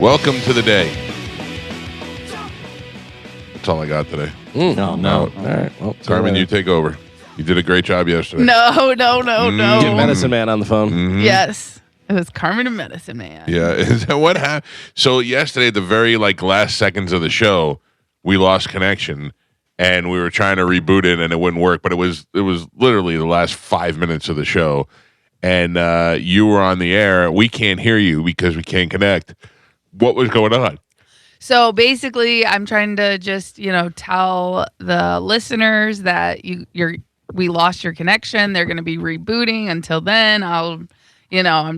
Welcome to the day. That's all I got today. No. All right. Well, Carmen, you take over. You did a great job yesterday. No. Get Medicine Man on the phone. Mhm. Yes. It was Carmen and Medicine Man. Yeah. Is that what happened? So yesterday, at the very last seconds of the show, we lost connection, and we were trying to reboot it, and it wouldn't work. But it was literally the last 5 minutes of the show, and you were on the air. We can't hear you because we can't connect. What was going on? So basically, I'm trying to just, tell the listeners that we lost your connection. They're going to be rebooting. Until then, I'm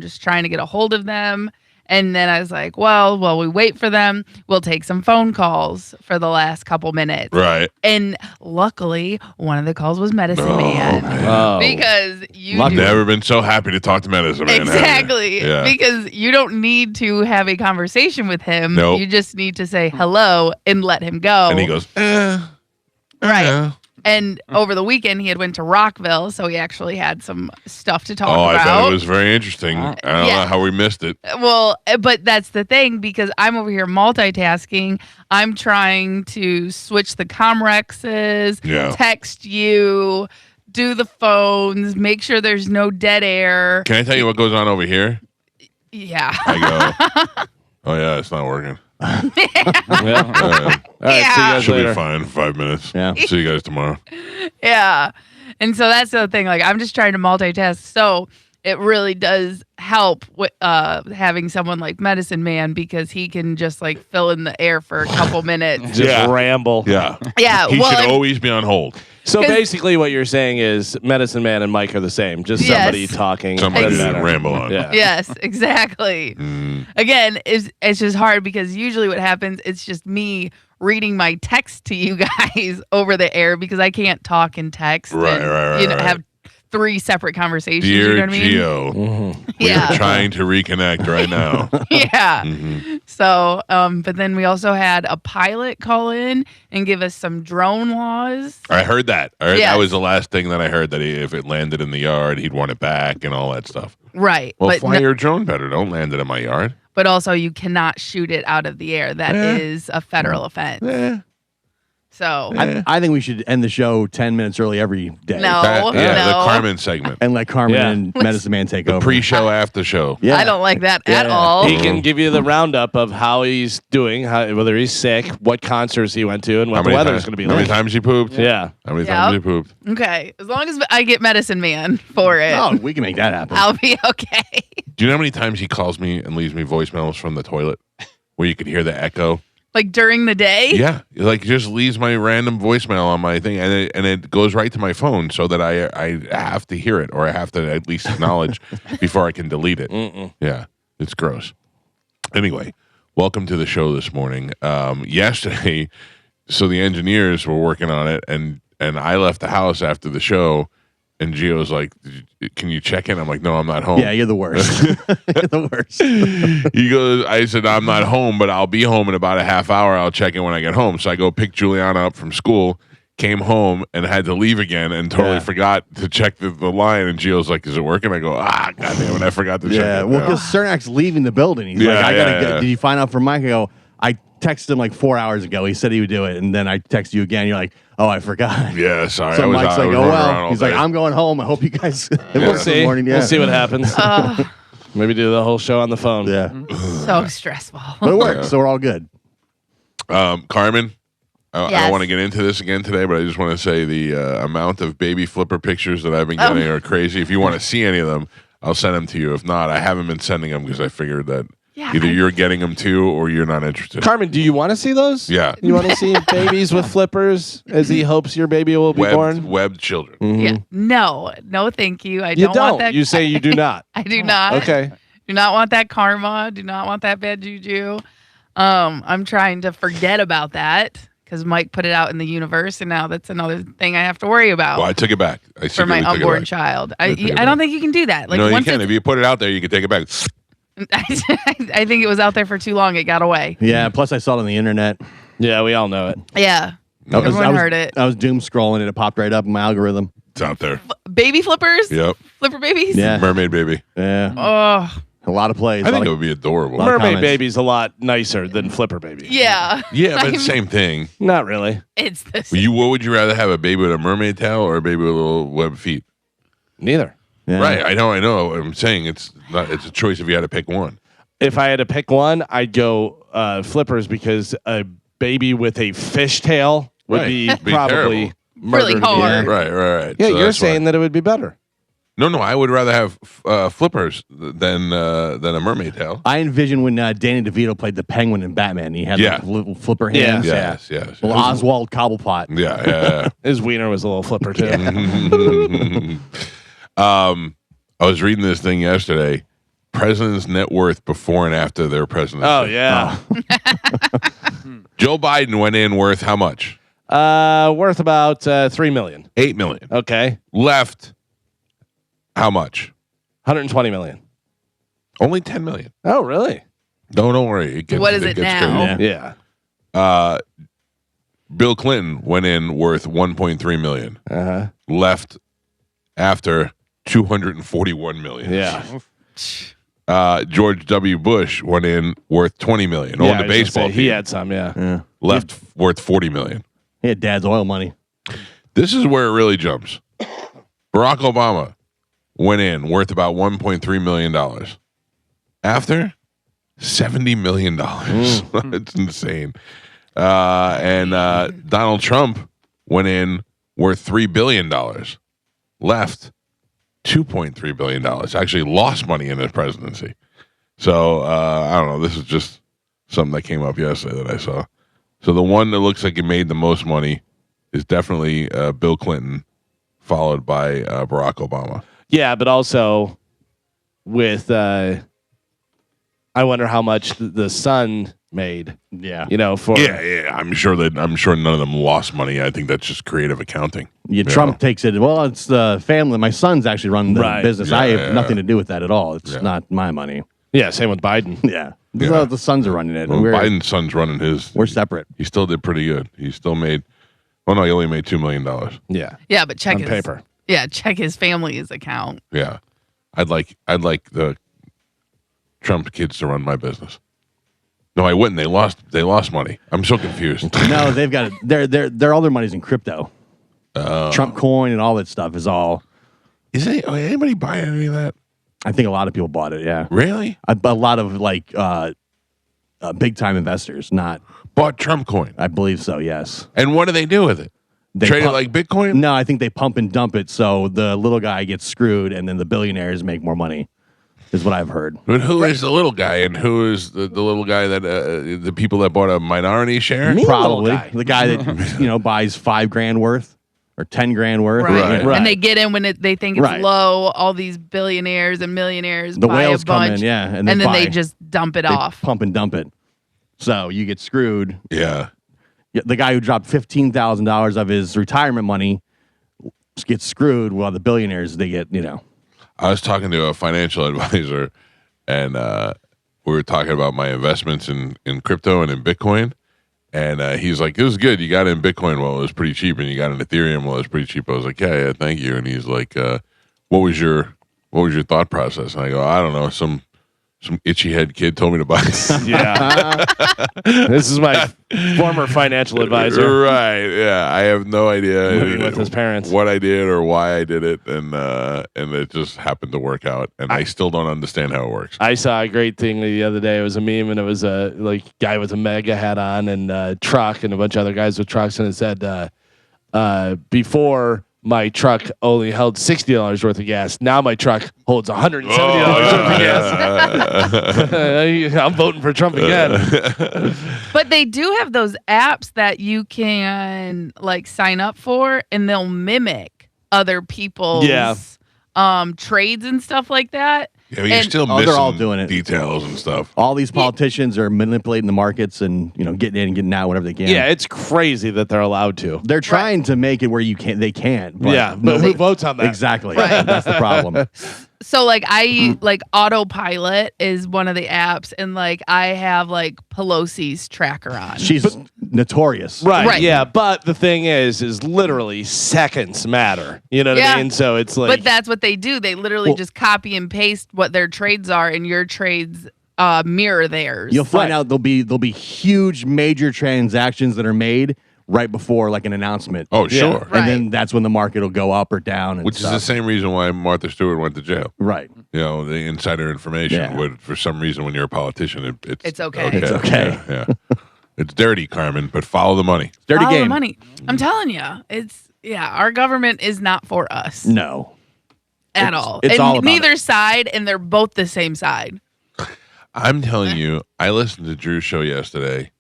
just trying to get a hold of them. And then I was like, well, while we wait for them, we'll take some phone calls for the last couple minutes. Right. And luckily, one of the calls was Medicine Man. Oh. Because I've never been so happy to talk to Medicine Man. Exactly. Yeah. Because you don't need to have a conversation with him. Nope. You just need to say hello and let him go. And he goes, Right. And over the weekend, he had went to Rockville, so he actually had some stuff to talk about. I thought it was very interesting. I don't know how we missed it. Well, but that's the thing, because I'm over here multitasking. I'm trying to switch the Comrexes, text you, do the phones, make sure there's no dead air. Can I tell you what goes on over here? Yeah. I go, oh, yeah, it's not working. All right, see you guys Should later. be fine in 5 minutes. Yeah. See you guys tomorrow. Yeah. And so that's the thing. I'm just trying to multitask. So it really does help with having someone like Medicine Man, because he can just fill in the air for a couple minutes. Just ramble. Yeah. Yeah. He should always be on hold. So basically what you're saying is Medicine Man and Mike are the same. Just somebody talking. Somebody doesn't to matter. ramble on. Yeah. Yes, exactly. Again, it's just hard because usually what happens, it's just me reading my text to you guys over the air, because I can't talk and text. Right. Have 3 separate conversations. Dear you know what I mean? Gio, we are trying to reconnect right now. Yeah. So, but then we also had a pilot call in and give us some drone laws. I heard that. That was the last thing that I heard, that if it landed in the yard, he'd want it back and all that stuff. Right. Well, fly your drone better. Don't land it in my yard. But also, you cannot shoot it out of the air. That is a federal offense. So I think we should end the show 10 minutes early every day. No. The Carmen segment. And let Carmen and Medicine Man take over. Pre-show, after show. Yeah. I don't like that at all. He can give you the roundup of how he's doing, whether he's sick, what concerts he went to, and what the weather's going to be like. How many times he pooped? Yeah. How many times he pooped? Okay. As long as I get Medicine Man for it. Oh, we can make that happen. I'll be okay. Do you know how many times he calls me and leaves me voicemails from the toilet where you could hear the echo? During the day? Yeah. Just leaves my random voicemail on my thing, and it goes right to my phone, so that I have to hear it, or I have to at least acknowledge before I can delete it. Yeah. It's gross. Anyway, welcome to the show this morning. Yesterday, so the engineers were working on it, and I left the house after the show, and Gio's like, can you check in? I'm like, no, I'm not home. Yeah, you're the worst. You're the worst. He goes, I said, I'm not home, but I'll be home in about a half hour. I'll check in when I get home. So I go pick Juliana up from school, came home, and had to leave again, and totally forgot to check the line. And Gio's like, is it working? I go, goddamn it, I forgot to check it. Yeah, well, because Cernak's leaving the building. He's like, I gotta get. Did you find out from Mike? I go, I texted him 4 hours ago. He said he would do it, and then I texted you again. You're like, oh, I forgot. Yeah, sorry. So Mike's like, oh well. He's like, I'm I'm going home. I hope you guys. We'll see. Morning. Yeah. We'll see what happens. Maybe do the whole show on the phone. Yeah, So stressful. but it works, so we're all good. Carmen, I Yes. don't want to get into this again today, but I just want to say the amount of baby flipper pictures that I've been getting are crazy. If you want to see any of them, I'll send them to you. If not, I haven't been sending them because I figured that either you're getting them too or you're not interested. Carmen, do you want to see those? Yeah. You want to see babies with flippers as he hopes your baby will be born? Webbed children. Yeah. No, thank you. I You don't want that. You say you do not. I do not. Okay. Do not want that karma. Do not want that bad juju. I'm trying to forget about that, because Mike put it out in the universe, and now that's another thing I have to worry about. Well, I took it back. For my unborn child. I don't think you can do that. No, you can. If you put it out there, you can take it back. I think it was out there for too long. It got away. Yeah. Plus, I saw it on the internet. Yeah, we all know it. Yeah. Everyone heard it. I was doom scrolling and it popped right up in my algorithm. It's out there. Baby flippers? Yep. Flipper babies? Yeah. Mermaid baby. Yeah. Oh, A lot of plays. I think a it lot would be adorable. Lot of Mermaid comments. Baby's a lot nicer than Flipper Baby. Yeah. Yeah, but it's the same thing. Not really. It's the same. What would you rather have, a baby with a mermaid tail or a baby with little web feet? Neither. Yeah. Right, I know. I'm saying it's a choice if you had to pick one. If I had to pick one, I'd go Flippers because a baby with a fishtail would Right. be Be probably Really murder to me. hard. Right. Yeah, So you're that's why. saying that it would be better. No, I would rather have flippers than a mermaid tail. I envision when Danny DeVito played the Penguin in Batman. He had Yeah. like little flipper hands. Yes. Well, Oswald Cobblepot. Yeah. His wiener was a little flipper too. I was reading this thing yesterday. President's net worth before and after their presidency. Oh yeah, Joe Biden went in worth how much? worth about $3 million. $8 million. Okay, Left how much? $120 million. Only $10 million. Oh really? Don't worry. What is it now? crazy. Yeah. Bill Clinton went in worth $1.3 million. Uh-huh. Left after $241 million. Yeah. George W. Bush went in worth $20 million. Yeah, On the I was gonna baseball say, team. he had some. Yeah. Yeah. Left worth $40 million. He had dad's oil money. This is where it really jumps. Barack Obama went in worth about $1.3 million. After $70 million. It's insane. And Donald Trump went in worth $3 billion. Left $2.3 billion. Actually lost money in his presidency. So I don't know. This is just something that came up yesterday that I saw. So the one that looks like it made the most money is definitely Bill Clinton, followed by Barack Obama. Yeah, but also with I wonder how much the son made. Yeah. You know, for Yeah. I'm sure none of them lost money. I think that's just creative accounting. Yeah, Trump takes it. Well, it's the family. My son's actually running the Right. business. Yeah, I have yeah. nothing to do with that at all. It's Yeah. not my money. Yeah, same with Biden. Yeah. Yeah. The sons are running it. Well, We're Biden's son's running his. we're separate. He still did pretty good. He still made. Oh no, he only made $2 million. Yeah. Yeah, but check On his paper. Yeah, check his family's account. Yeah, I'd like the Trump kids to run my business. No, I wouldn't. They lost money. I'm so confused. No, they've got their all their money's in crypto. Trump coin and all that stuff is all. Is anybody buying any of that? I think a lot of people bought it. Yeah, Really? a lot of like big time investors. Not, Bought Trump coin. I believe so. Yes. And what do they do with it? They Trade it pump- like Bitcoin? No, I think they pump and dump it so the little guy gets screwed and then the billionaires make more money. Is what I've heard. But who is the little guy, and who is the little guy that the people that bought a minority share? Me? Probably Little guy. the guy that buys $5,000 worth or $10,000 worth. Right. Right. And they get in when they think it's Right. low. All these billionaires and millionaires The buy whales a bunch, come in, yeah, and then they buy. just dump it They off. pump and dump it. So you get screwed. Yeah. Yeah, the guy who dropped $15,000 of his retirement money gets screwed, while the billionaires they get. I was talking to a financial advisor, and we were talking about my investments in crypto and in Bitcoin. And he's like, "This is good. You got it in Bitcoin. Well, it was pretty cheap, and you got it in Ethereum. Well, it was pretty cheap." I was like, "Yeah, thank you." And he's like, "What was your thought process?" And I go, "I don't know. Some itchy head kid told me to buy." Yeah. This is my former financial advisor Right? Yeah, I have no idea living with his parents. what I did or why I did it, and it just happened to work out. And I still don't understand how it works. I saw a great thing the other day. It was a meme, and it was a guy with a mega hat on and a truck, and a bunch of other guys with trucks, and it said, "Before my truck only held $60 worth of gas. Now my truck holds $170 worth of gas." I'm voting for Trump again. But they do have those apps that you can like sign up for, and they'll mimic other people's trades and stuff like that. Yeah, but you're And- still Oh, missing they're all doing it. details and stuff. All these politicians are manipulating the markets and getting in and getting out whenever they can. Yeah, it's crazy that they're allowed to. They're trying to make it where they can't. But Yeah, but who votes on that? Exactly. Right. That's the problem. So like like Autopilot is one of the apps, and like I have like Pelosi's tracker on. She's notorious. Right. Yeah. But the thing is literally seconds matter. You know what I mean? So it's like. But that's what they do. They literally just copy and paste what their trades are, and your trades mirror theirs. You'll find out there'll be huge major transactions that are made right before like an announcement. Oh, sure. And then that's when the market will go up or down. And Which is the same reson why Martha Stewart went to jail. Right. You know, the insider information would, for some reason, when you're a politician, it's okay. It's okay. Yeah. It's dirty, Carmen, but follow the money. It's dirty Follow game. the money. I'm telling you, our government is not for us. No. At all. It's and all about neither side, and they're both the same side. I'm telling you, I listened to Drew's show yesterday,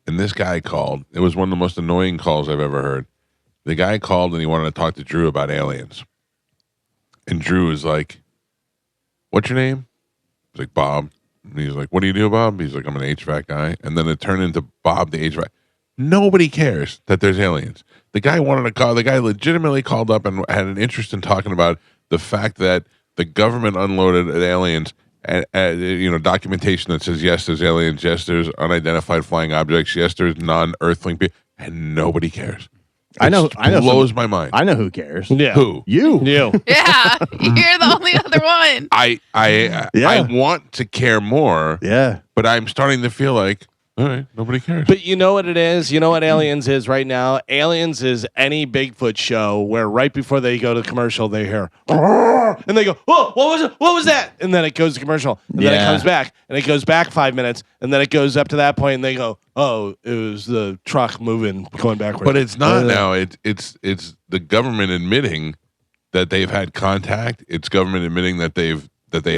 and this guy called. It was one of the most annoying calls I've ever heard. The guy called, and he wanted to talk to Drew about aliens. And Drew was like, "What's your name?" He's like, "Bob." And he's like, "What do you do, Bob?" He's like, "I'm an HVAC guy." And then it turned into Bob the HVAC. Nobody cares that there's aliens. The guy wanted to call. The guy legitimately called up and had an interest in talking about the fact that the government unloaded aliens. And documentation that says yes, there's aliens, yes, there's unidentified flying objects, yes, there's non-Earthling people, and nobody cares. I know. Blows my mind. I know who cares. Yeah. Who? You. Yeah, you're the only other one. I want to care more. Yeah. But I'm starting to feel like, all right, nobody cares. But you know what it is? You know what Aliens is right now? Aliens is any Bigfoot show where right before they go to commercial, they hear, and they go, "Oh, what was it? What was that?" And then it goes to commercial, and then it comes back, and it goes back 5 minutes, and then it goes up to that point, and they go, "Oh, it was the truck moving, going backwards." But it's not now. It's the government admitting that they've had contact. It's government admitting that they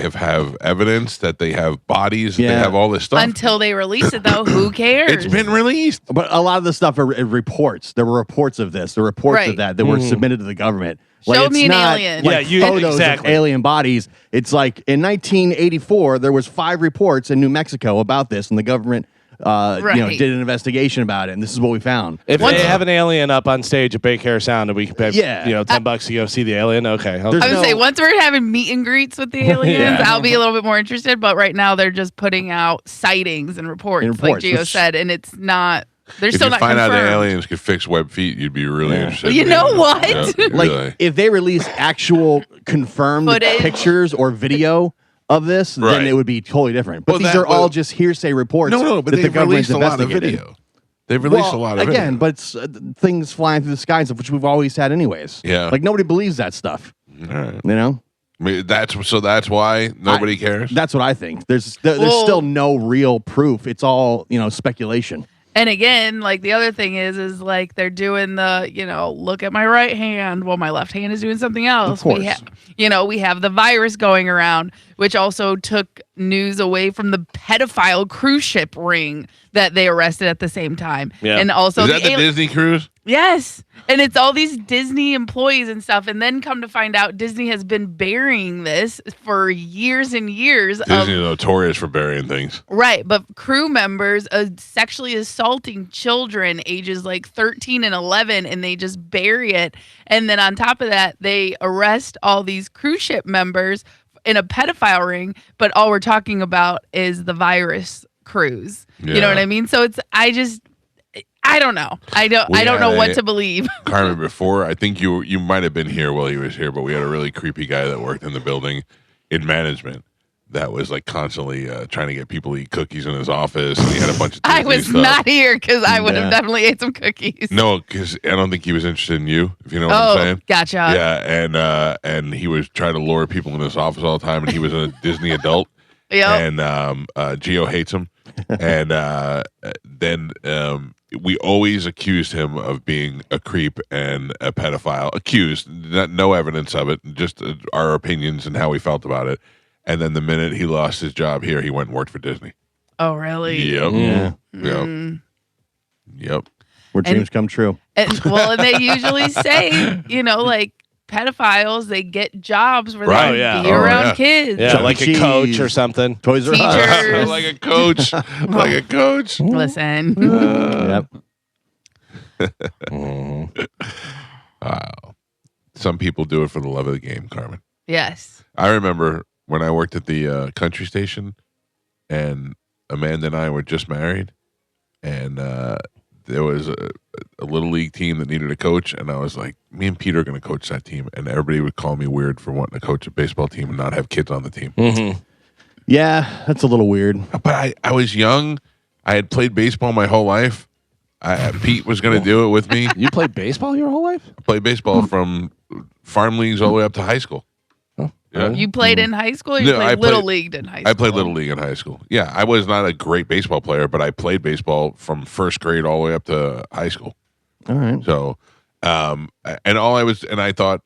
have evidence, that they have bodies, they have all this stuff. Until they release it, though, who cares? It's been released. But a lot of the stuff are reports. There were reports of this. There were reports of that were submitted to the government. Show me an not alien. Like photos of alien bodies. It's like in 1984, there was 5 reports in New Mexico about this, and the government did an investigation about it, and this is what we found. If they have an alien up on stage at Big Hair Sound and we can pay $10 to go see the alien, okay. I would say once we're having meet and greets with the aliens, I'll be a little bit more interested. But right now, they're just putting out sightings and reports like Gio said, and it's not. They're still not confirmed. If you find out the aliens could fix web feet, you'd be really interested. You know what? Yeah, if they release actual confirmed pictures or video of this, then it would be totally different. But these are all just hearsay reports. No, but they've released a lot of video. They've released a lot of video. Again, but it's things flying through the skies, which we've always had anyways. Yeah. Like nobody believes that stuff. All right. You know? I mean, that's why nobody cares. That's what I think. There's still no real proof. It's all, speculation. And again, like the other thing is like they're doing the, look at my right hand while my left hand is doing something else. Of course. We have the virus going around, which also took news away from the pedophile cruise ship ring that they arrested at the same time. Yeah. And also is that the Disney cruise? Yes. And it's all these Disney employees and stuff. And then come to find out Disney has been burying this for years and years. Disney is notorious for burying things. Right. But crew members sexually assaulting children ages like 13 and 11, and they just bury it. And then on top of that, they arrest all these cruise ship members in a pedophile ring. But all we're talking about is the virus cruise. Yeah. You know what I mean? So I don't know. I don't know what to believe. Carmen, before, I think you might have been here while he was here, but we had a really creepy guy that worked in the building in management that was like constantly trying to get people to eat cookies in his office. And he had a bunch of I was stuff. not here because I would have definitely ate some cookies. No, because I don't think he was interested in you, if you know what I'm saying. Gotcha. Yeah, and he was trying to lure people in his office all the time, and he was a Disney adult. Yep. And Gio hates him. And then we always accused him of being a creep and a pedophile. Accused, no evidence of it, just our opinions and how we felt about it. And then the minute he lost his job here, he went and worked for Disney. Oh, really? Yep. Yeah. Yep. Where dreams come true. And they usually say, like pedophiles, they get jobs where they be around kids. Yeah, like a coach or something. Toys R Us. Teachers. Like a coach. Like a coach. Listen. Yep. Wow. Some people do it for the love of the game, Carmen. Yes. I remember when I worked at the country station, and Amanda and I were just married, and there was a little league team that needed a coach, and I was like, me and Peter are going to coach that team, and everybody would call me weird for wanting to coach a baseball team and not have kids on the team. Mm-hmm. Yeah, that's a little weird. But I was young. I had played baseball my whole life. Pete was going to do it with me. You played baseball your whole life? I played baseball from farm leagues all the way up to high school. Oh, Yeah. You played in high school? Or you No, I played Little played- League in high school? I played Little League in high school. Yeah, I was not a great baseball player, but I played baseball from first grade all the way up to high school. All right. So, and I thought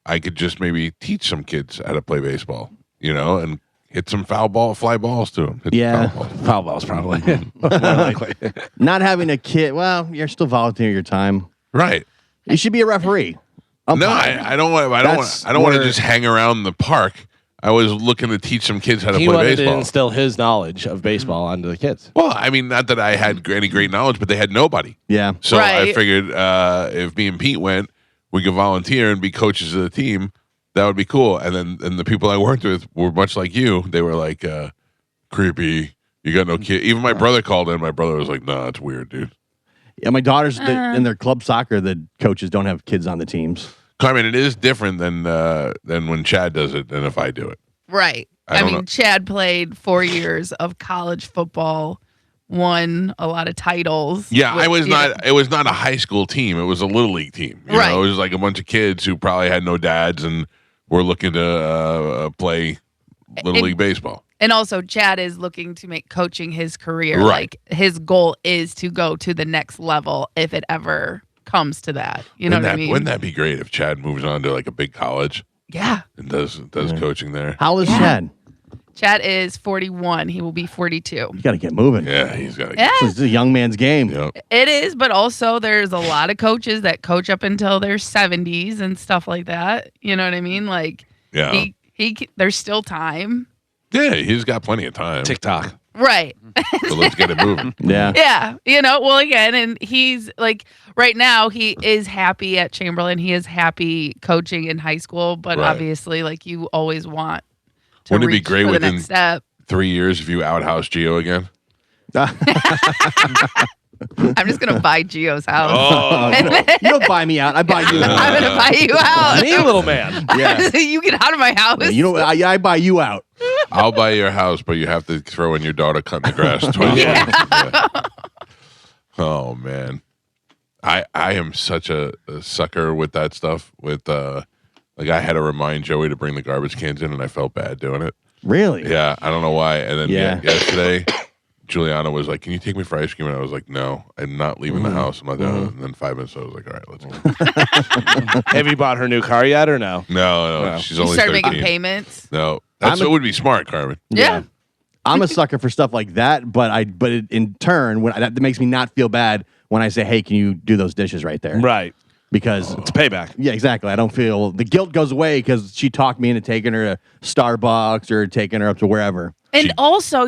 I could just maybe teach some kids how to play baseball, and hit some fly balls to them. Yeah. Foul balls, probably. More likely. Not having a kid, well, you're still volunteering your time. Right. You should be a referee. No, I don't want. I don't want to just hang around the park. I was looking to teach some kids how to He play wanted to baseball. instill his knowledge of baseball onto the kids. Well, I mean, not that I had any great knowledge, but they had nobody. Yeah. So I Right. figured if me and Pete went, we could volunteer and be coaches of the team. That would be cool. And the people I worked with were much like you. They were like, creepy. You got no kid. Even my brother called in. My brother was like, nah, it's weird, dude. Yeah, my daughters in their club soccer, the coaches don't have kids on the teams. I mean, it is different than when Chad does it than if I do it. Right. I I don't mean, know. Chad played 4 years of college football, won a lot of titles. Yeah, with- I was you know, not. It was not a high school team. It was a little league team. You Right. know, it was like a bunch of kids who probably had no dads and were looking to play little league baseball. And also, Chad is looking to make coaching his career. Right. Like, his goal is to go to the next level if it ever comes to that. You know what I mean? Wouldn't that be great if Chad moves on to like a big college Yeah. and does coaching there? How old is Yeah. Chad? Chad is 41. He will be 42. You got to get moving. Yeah, he's got to. Yeah. This is a young man's game. It is, but also there's a lot of coaches that coach up until their 70s and stuff like that. You know what I mean? Like, Yeah. there's still time. Yeah, he's got plenty of time. TikTok. Right. So let's get it moving. Yeah. Yeah. Well, again, and he's like, right now, he is happy at Chamberlain. He is happy coaching in high school, but Right. obviously, like, you always want to Wouldn't it be reach great for the within- next step. 3 years if you outhouse Gio again. I'm just going to buy Gio's house. Oh, You don't buy me out. I buy you out. I'm going to buy you out. Me, little man. Yeah. You get out of my house. You know, I buy you out. I'll buy your house, but you have to throw in your daughter cutting the grass twice. Yeah. Oh man, I am such a sucker with that stuff. With like I had to remind Joey to bring the garbage cans in, and I felt bad doing it. Really? Yeah, I don't know why. And then Yeah. yesterday, Juliana was like, "Can you take me for ice cream?" And I was like, "No, I'm not leaving the house. I'm not doing it." And then 5 minutes, I was like, "All right, let's go." Have you bought her new car yet or no? No, No. she's You only start 13. making payments. No, that's what would be smart, Carmen. Yeah. I'm a sucker for stuff like that, but in turn, that makes me not feel bad when I say, "Hey, can you do those dishes right there?" Right. Because It's payback. yeah, exactly. I don't feel the guilt goes away because she talked me into taking her to Starbucks or taking her up to wherever. And also,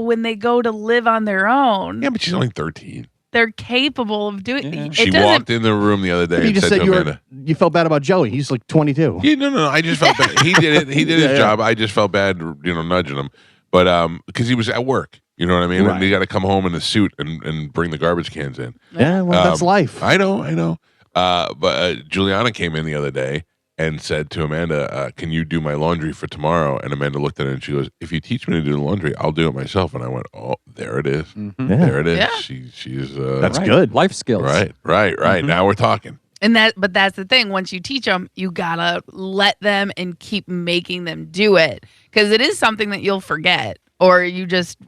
when they go to live on their own, Yeah, but she's only 13. they're capable of doing it. She Doesn't walked in the room the other day You and just said said to Amanda, you felt bad about Joey. He's like 22. Yeah, no. I just felt bad. He did it. He did his job. I just felt bad, nudging him. But because he was at work, you know what I mean? Right. And he got to come home in a suit and bring the garbage cans in. Yeah, well, that's life. I know. But Juliana came in the other day and said to Amanda, "Can you do my laundry for tomorrow?" And Amanda looked at it and she goes, "If you teach me to do the laundry, I'll do it myself." And I went, "Oh, there it is. Yeah. There it is. Yeah. She's That's Right. good. Life skills. right. Now we're talking." but that's the thing. Once you teach them, you gotta let them and keep making them do it, because it is something that you'll forget, or you just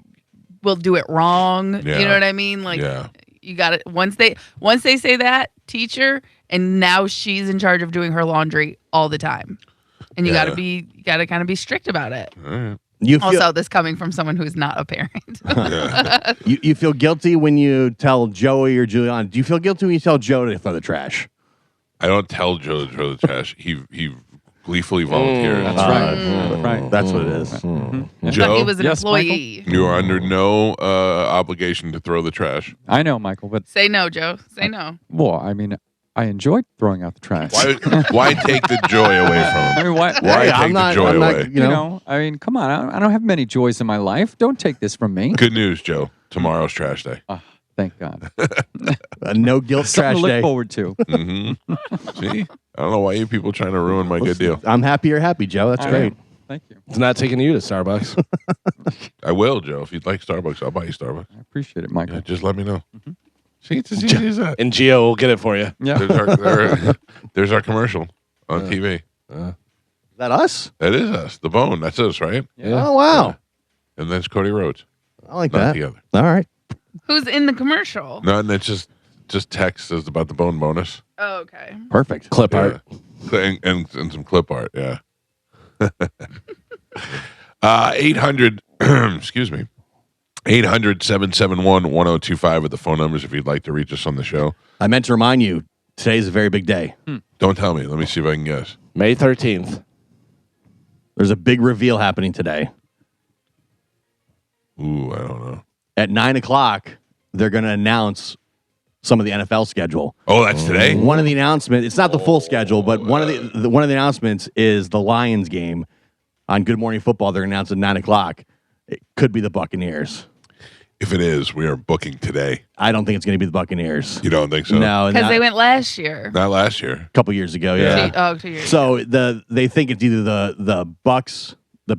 will do it wrong. Yeah. You know what I mean? Like, Yeah. you gotta once they say that, teacher, and now she's in charge of doing her laundry all the time, and you Yeah. gotta kind of be strict about it. All right. You feel, Also, this coming from someone who's not a parent. Yeah. you feel guilty when you tell Joey or Juliana. Do you feel guilty when you tell Joe to throw the trash? I don't tell Joe to throw the trash. He gleefully volunteers. That's right. Right. That's what it is. I thought Joe, he was an Yes, employee. you are under no obligation to throw the trash. I know, Michael, but Say no, Joe. Say no. well, I mean, I enjoyed throwing out the trash. Why take the joy away from I him? mean, why? Why Hey, take the joy away? You know, I mean, come on. I don't have many joys in my life. Don't take this from me. Good news, Joe. Tomorrow's trash day. Thank God. A no guilt Something trash to look day. forward to. See, I don't know why you people trying to ruin my good deal. I'm happy you're happy, Joe. That's I great. am. Thank you. It's not taking you to Starbucks. I will, Joe. If you'd like Starbucks, I'll buy you Starbucks. I appreciate it, Michael. Yeah, just let me know. See, it's as easy as that. And Gio will get it for you. Yeah. There's our commercial on TV. Is that us? That is us. The Bone. That's us, right? Yeah. Oh, wow. And that's Cody Rhodes. I like Not that. together. All right. Who's in the commercial? No, and it's just text is about the Bone bonus. Oh, okay. Perfect. Clip art. Yeah. And some clip art. Yeah. 800. Excuse me. 800-771-1025 are the phone numbers if you'd like to reach us on the show. I meant to remind you, today's a very big day. Don't tell me. Let me see if I can guess. May 13th. There's a big reveal happening today. Ooh, I don't know. At 9 o'clock, they're going to announce some of the NFL schedule. Oh, that's today? One of the announcements, it's not the full schedule, but one of the announcements is the Lions game on Good Morning Football. They're announcing at 9 o'clock. It could be the Buccaneers. If it is, we are booking today. I don't think it's going to be the Buccaneers. You don't think so? No, Because not- they went last year. Not last year. a couple years ago. Yeah. 2 years. So they think it's either the Bucks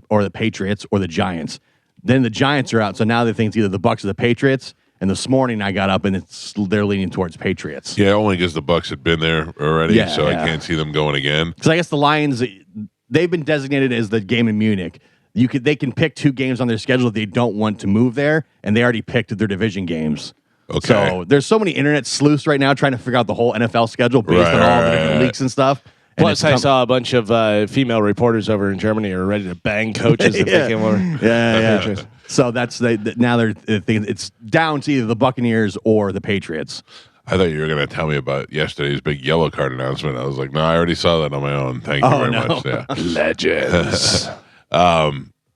or the Patriots or the Giants. Then the Giants are out, so now they think it's either the Bucks or the Patriots. And this morning I got up and they're leaning towards Patriots. Yeah, only because the Bucks had been there already, Yeah, so yeah. I can't see them going again. Because I guess the Lions, they've been designated as the game in Munich. They can pick 2 games on their schedule if they don't want to move there, and they already picked their division games. Okay. So there's so many internet sleuths right now trying to figure out the whole NFL schedule based Right, on all the right, different right. leaks and stuff. And Plus, it's I saw a bunch of female reporters over in Germany are ready to bang coaches if Yeah. they came over. Yeah. Patriots. So now they're thinking it's down to either the Buccaneers or the Patriots. I thought you were going to tell me about yesterday's big yellow card announcement. I was like, no, I already saw that on my own. Thank you very much. Yeah. Legends. All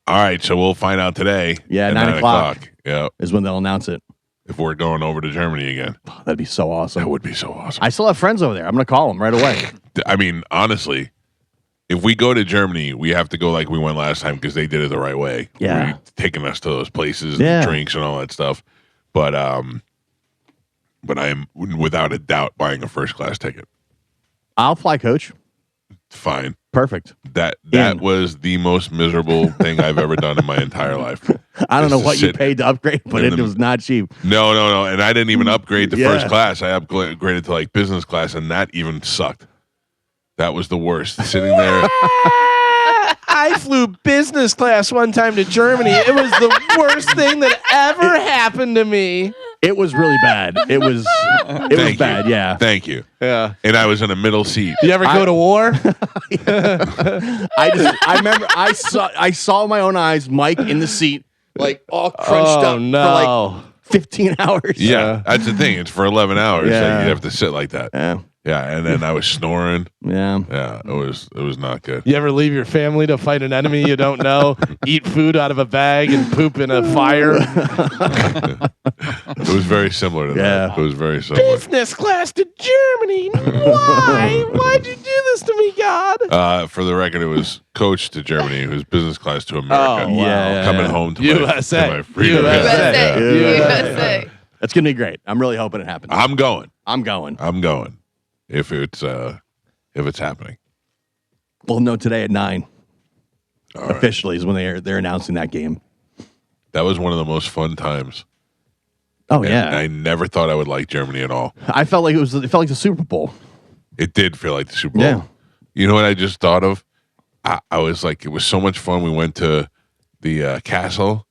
right, so we'll find out today. Yeah, at 9 o'clock. Yeah, Is when they'll announce it. if we're going over to Germany again. That'd be so awesome. That would be so awesome. I still have friends over there. I'm going to call them right away. I mean, honestly, if we go to Germany, we have to go like we went last time because they did it the right way. Yeah. Taking us to those places, Yeah. and drinks and all that stuff. But I am without a doubt buying a first class ticket. I'll fly coach. Fine. Perfect. That In. was the most miserable thing I've ever done in my entire life. I don't Just know to what you sit paid to upgrade, but in it the- was not cheap. No, and I didn't even upgrade to Yeah. first class. I upgraded to like business class, and that even sucked. That was the worst. Sitting there, I flew business class one time to Germany. It was the worst thing that ever happened to me. It was really bad. It was Thank bad. you. Yeah. Thank you. Yeah. And I was in a middle seat. You ever go to war? I remember I saw with my own eyes Mike in the seat, like all crunched up for like 15 hours. Yeah, that's the thing. It's for 11 hours. Yeah. Like, you have to sit like that. Yeah. Yeah, and then I was snoring. Yeah. Yeah, it was not good. You ever leave your family to fight an enemy you don't know, eat food out of a bag and poop in a fire? It was very similar to Yeah. that. It was very similar. Business class to Germany. Why? Why'd you do this to me, God? For the record, it was coach to Germany, who's business class to America. Oh, wow. Yeah. Coming home to USA. my freedom. USA. Yeah. USA. That's gonna be great. I'm really hoping it happens. I'm going. I'm going. If it's happening. We'll know today at 9. All right. Officially is when they're announcing that game. That was one of the most fun times. Oh And yeah. I never thought I would like Germany at all. I felt like it felt like the Super Bowl. It did feel like the Super Bowl. Yeah. You know what I just thought of? I was like, it was so much fun. We went to the castle,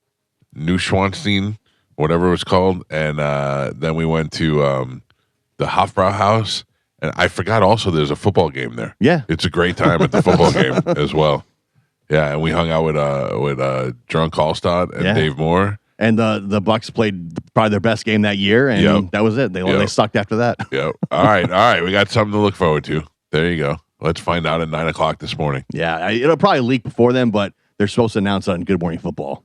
Neuschwanstein, whatever it was called, and then we went to the Hofbrauhaus, and I forgot also there's a football game there. Yeah. It's a great time at the football game as well. Yeah, and we hung out with Drunk Hallstatt and Yeah. Dave Moore. And the Bucks played probably their best game that year, and Yep. that was it. They sucked after that. Yep. All right. We got something to look forward to. There you go. Let's find out at 9 o'clock this morning. Yeah, it'll probably leak before then, but they're supposed to announce it on Good Morning Football.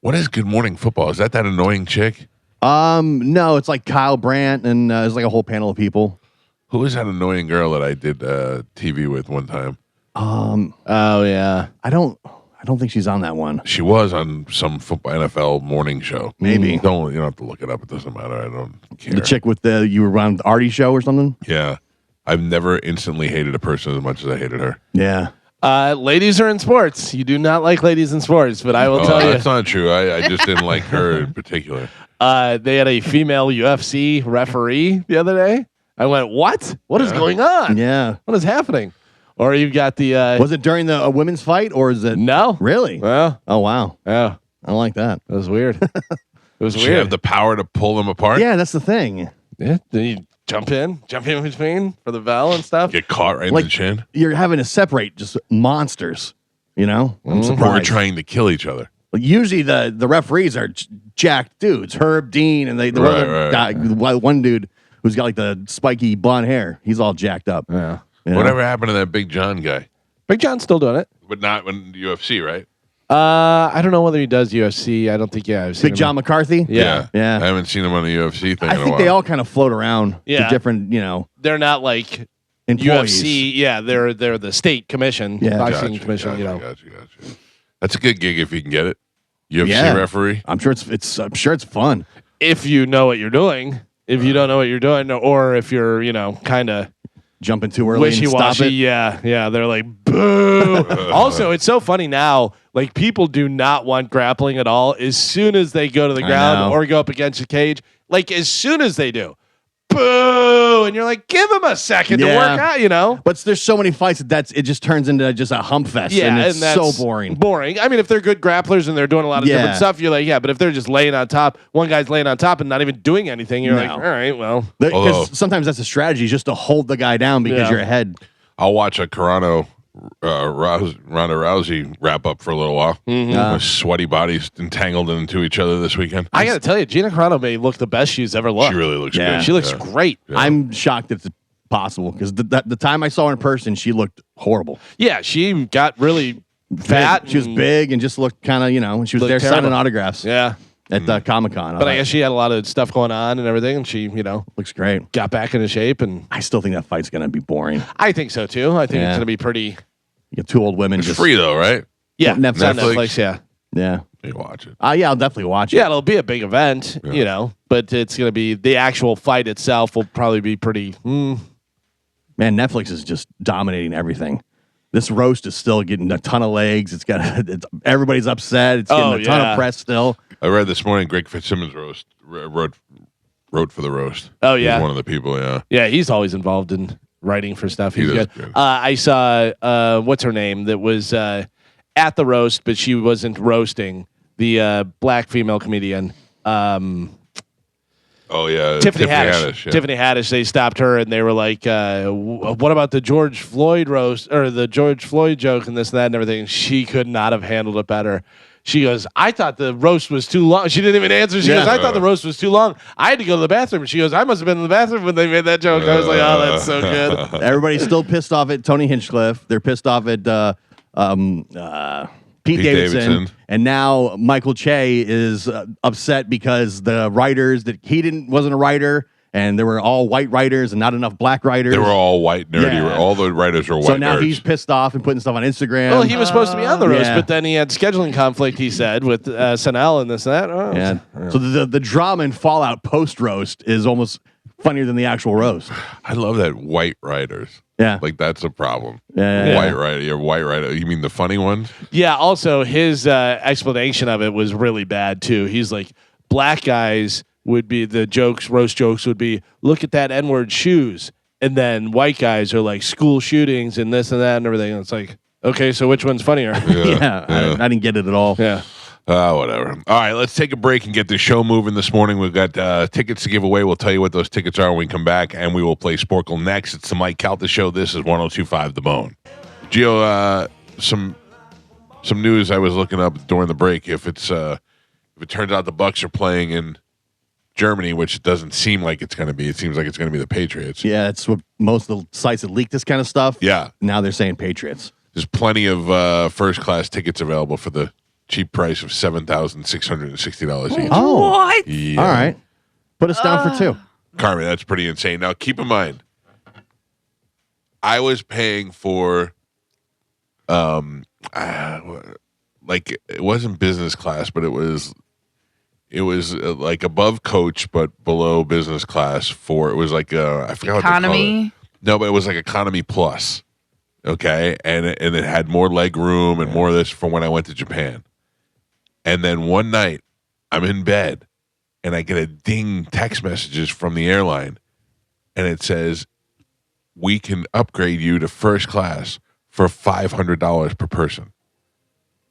What is Good Morning Football? Is that annoying chick? No, it's like Kyle Brandt, and there's like a whole panel of people. Who is that annoying girl that I did TV with one time? Oh, yeah. I don't I don't think she's on that one. She was on some football NFL morning show. Maybe. You don't have to look it up. It doesn't matter. I don't care. The chick with you were on the Artie show or something? Yeah. I've never instantly hated a person as much as I hated her. Yeah. Ladies are in sports. You do not like ladies in sports, but I will tell you. That's not true. I just didn't like her in particular. They had a female UFC referee the other day. I went, what? What is going on? Yeah. What is happening? Or you've got the... Was it during the women's fight or is it? No. Really? Well, Oh, wow. yeah. I like that. It was weird. It was She weird. have the power to pull them apart. Yeah, that's the thing. Yeah, then you jump in between for the bell and stuff. Get caught right in Like- the chin. You're having to separate just monsters, I'm Who are surprised. trying to kill each other. Usually the referees are jacked dudes. Herb Dean and the Right, other right, guy, one dude who's got like the spiky blonde hair. He's all jacked up. Yeah. You know? Whatever happened to that Big John guy? Big John's still doing it. But not when UFC, right? I don't know whether he does UFC. I don't think, I've seen Big him. John McCarthy. Yeah. Yeah. I haven't seen him on the UFC thing I in a think while. they all kind of float around Yeah. to different, They're not like employees. UFC. Yeah, they're the state commission, Yeah. boxing Gotcha, commission. gotcha. That's a good gig if you can get it. UFC Yeah. referee. I'm sure it's fun. If you know what you're doing. If you don't know what you're doing, or if you're kind of Jumping too early and stop wishy-washy, it. yeah, they're like, boo. Also, it's so funny now, like people do not want grappling at all as soon as they go to the I ground know. or go up against the cage. Like as soon as they do, boo. And you're like, give them a second to Yeah. work out, But there's so many fights that it just turns into just a hump fest. Yeah, and it's that's so boring. Boring. I mean, if they're good grapplers and they're doing a lot of Yeah. different stuff, you're like, yeah. But if they're just laying on top, one guy's laying on top and not even doing anything, you're like, No. all right, well, Although- Because sometimes that's a strategy, just to hold the guy down because Yeah. you're ahead. I'll watch a Ronda Rousey wrap up for a little while. Mm-hmm. With sweaty bodies entangled into each other this weekend. I got to tell you, Gina Carano may look the best she's ever looked. She really looks Yeah. good. She looks Yeah. great. I'm shocked that it's possible because the time I saw her in person, she looked horrible. Yeah, she got really fat. She was and- big and just looked kind of, and she was Looked there signing terrible. autographs Yeah. at Comic-Con. But I guess she had a lot of stuff going on and everything, and she, looks great. got back into shape. And I still think that fight's going to be boring. I think so too. I think Yeah. it's going to be pretty. You get two old women It's just free though, right? Yeah, Netflix. it's on Netflix. Yeah, Yeah. You watch it. Yeah, I'll definitely watch it. yeah, it'll be a big event, but it's going to be the actual fight itself will probably be pretty. Man, Netflix is just dominating everything. This roast is still getting a ton of legs. Everybody's upset. It's getting a ton of press still. I read this morning Greg Fitzsimmons wrote for the roast. Oh, He's yeah. one of the people. Yeah. Yeah, he's always involved in writing for stuff. He's He does good. good. I saw what's her name that was at the roast, but she wasn't roasting the black female comedian. Oh yeah, Tiffany Haddish. yeah. Tiffany Haddish. They stopped her and they were like, "What about the George Floyd roast or the George Floyd joke and this and that and everything?" She could not have handled it better. She goes, "I thought the roast was too long." She didn't even answer. She goes, "I thought the roast was too long. I had to go to the bathroom." She goes, "I must have been in the bathroom when they made that joke." I was like, "Oh, that's so good." Everybody's still pissed off at Tony Hinchcliffe. They're pissed off at Pete Davidson. And now Michael Che is upset because the writers that he wasn't a writer, and there were all white writers and not enough black writers. They were all white nerdy. Yeah. All the writers were white. So now nerds. he's pissed off and putting stuff on Instagram. Well, he was supposed to be on the roast, Yeah. but then he had scheduling conflict. He said with SNL and this and that. Oh. Yeah. So the drama and fallout post roast is almost funnier than the actual roast. I love that white writers. Yeah. Like that's a problem. Yeah. White writer. You're white writer. You mean the funny ones? Yeah. Also, his explanation of it was really bad too. He's like, black guys would be the roast jokes would be, look at that N-word shoes, and then white guys are like school shootings and this and that and everything. And it's like, okay, so which one's funnier? Yeah. I didn't get it at all. Yeah. Whatever. All right, let's take a break and get the show moving this morning. We've got tickets to give away. We'll tell you what those tickets are when we come back, and we will play Sporkle next. It's the Mike Calta Show. This is 102.5 The Bone. Gio, some news I was looking up during the break. If it turns out the Bucks are playing in Germany, which it doesn't seem like it's going to be. It seems like it's going to be the Patriots. Yeah, it's what most of the sites that leak this kind of stuff. Yeah. Now they're saying Patriots. There's plenty of first-class tickets available for the cheap price of $7,660 each. Oh. What? Yeah. All right. Put us down for two. Carmen, that's pretty insane. Now, keep in mind, I was paying for like it wasn't business class, but it was like above coach but below business class. It was like I forgot what they called it. Economy. No, but it was like economy plus. Okay, and it had more leg room and more of this from when I went to Japan. And then one night, I'm in bed, and I get a ding text messages from the airline, and it says, "We can upgrade you to first class for $500 per person."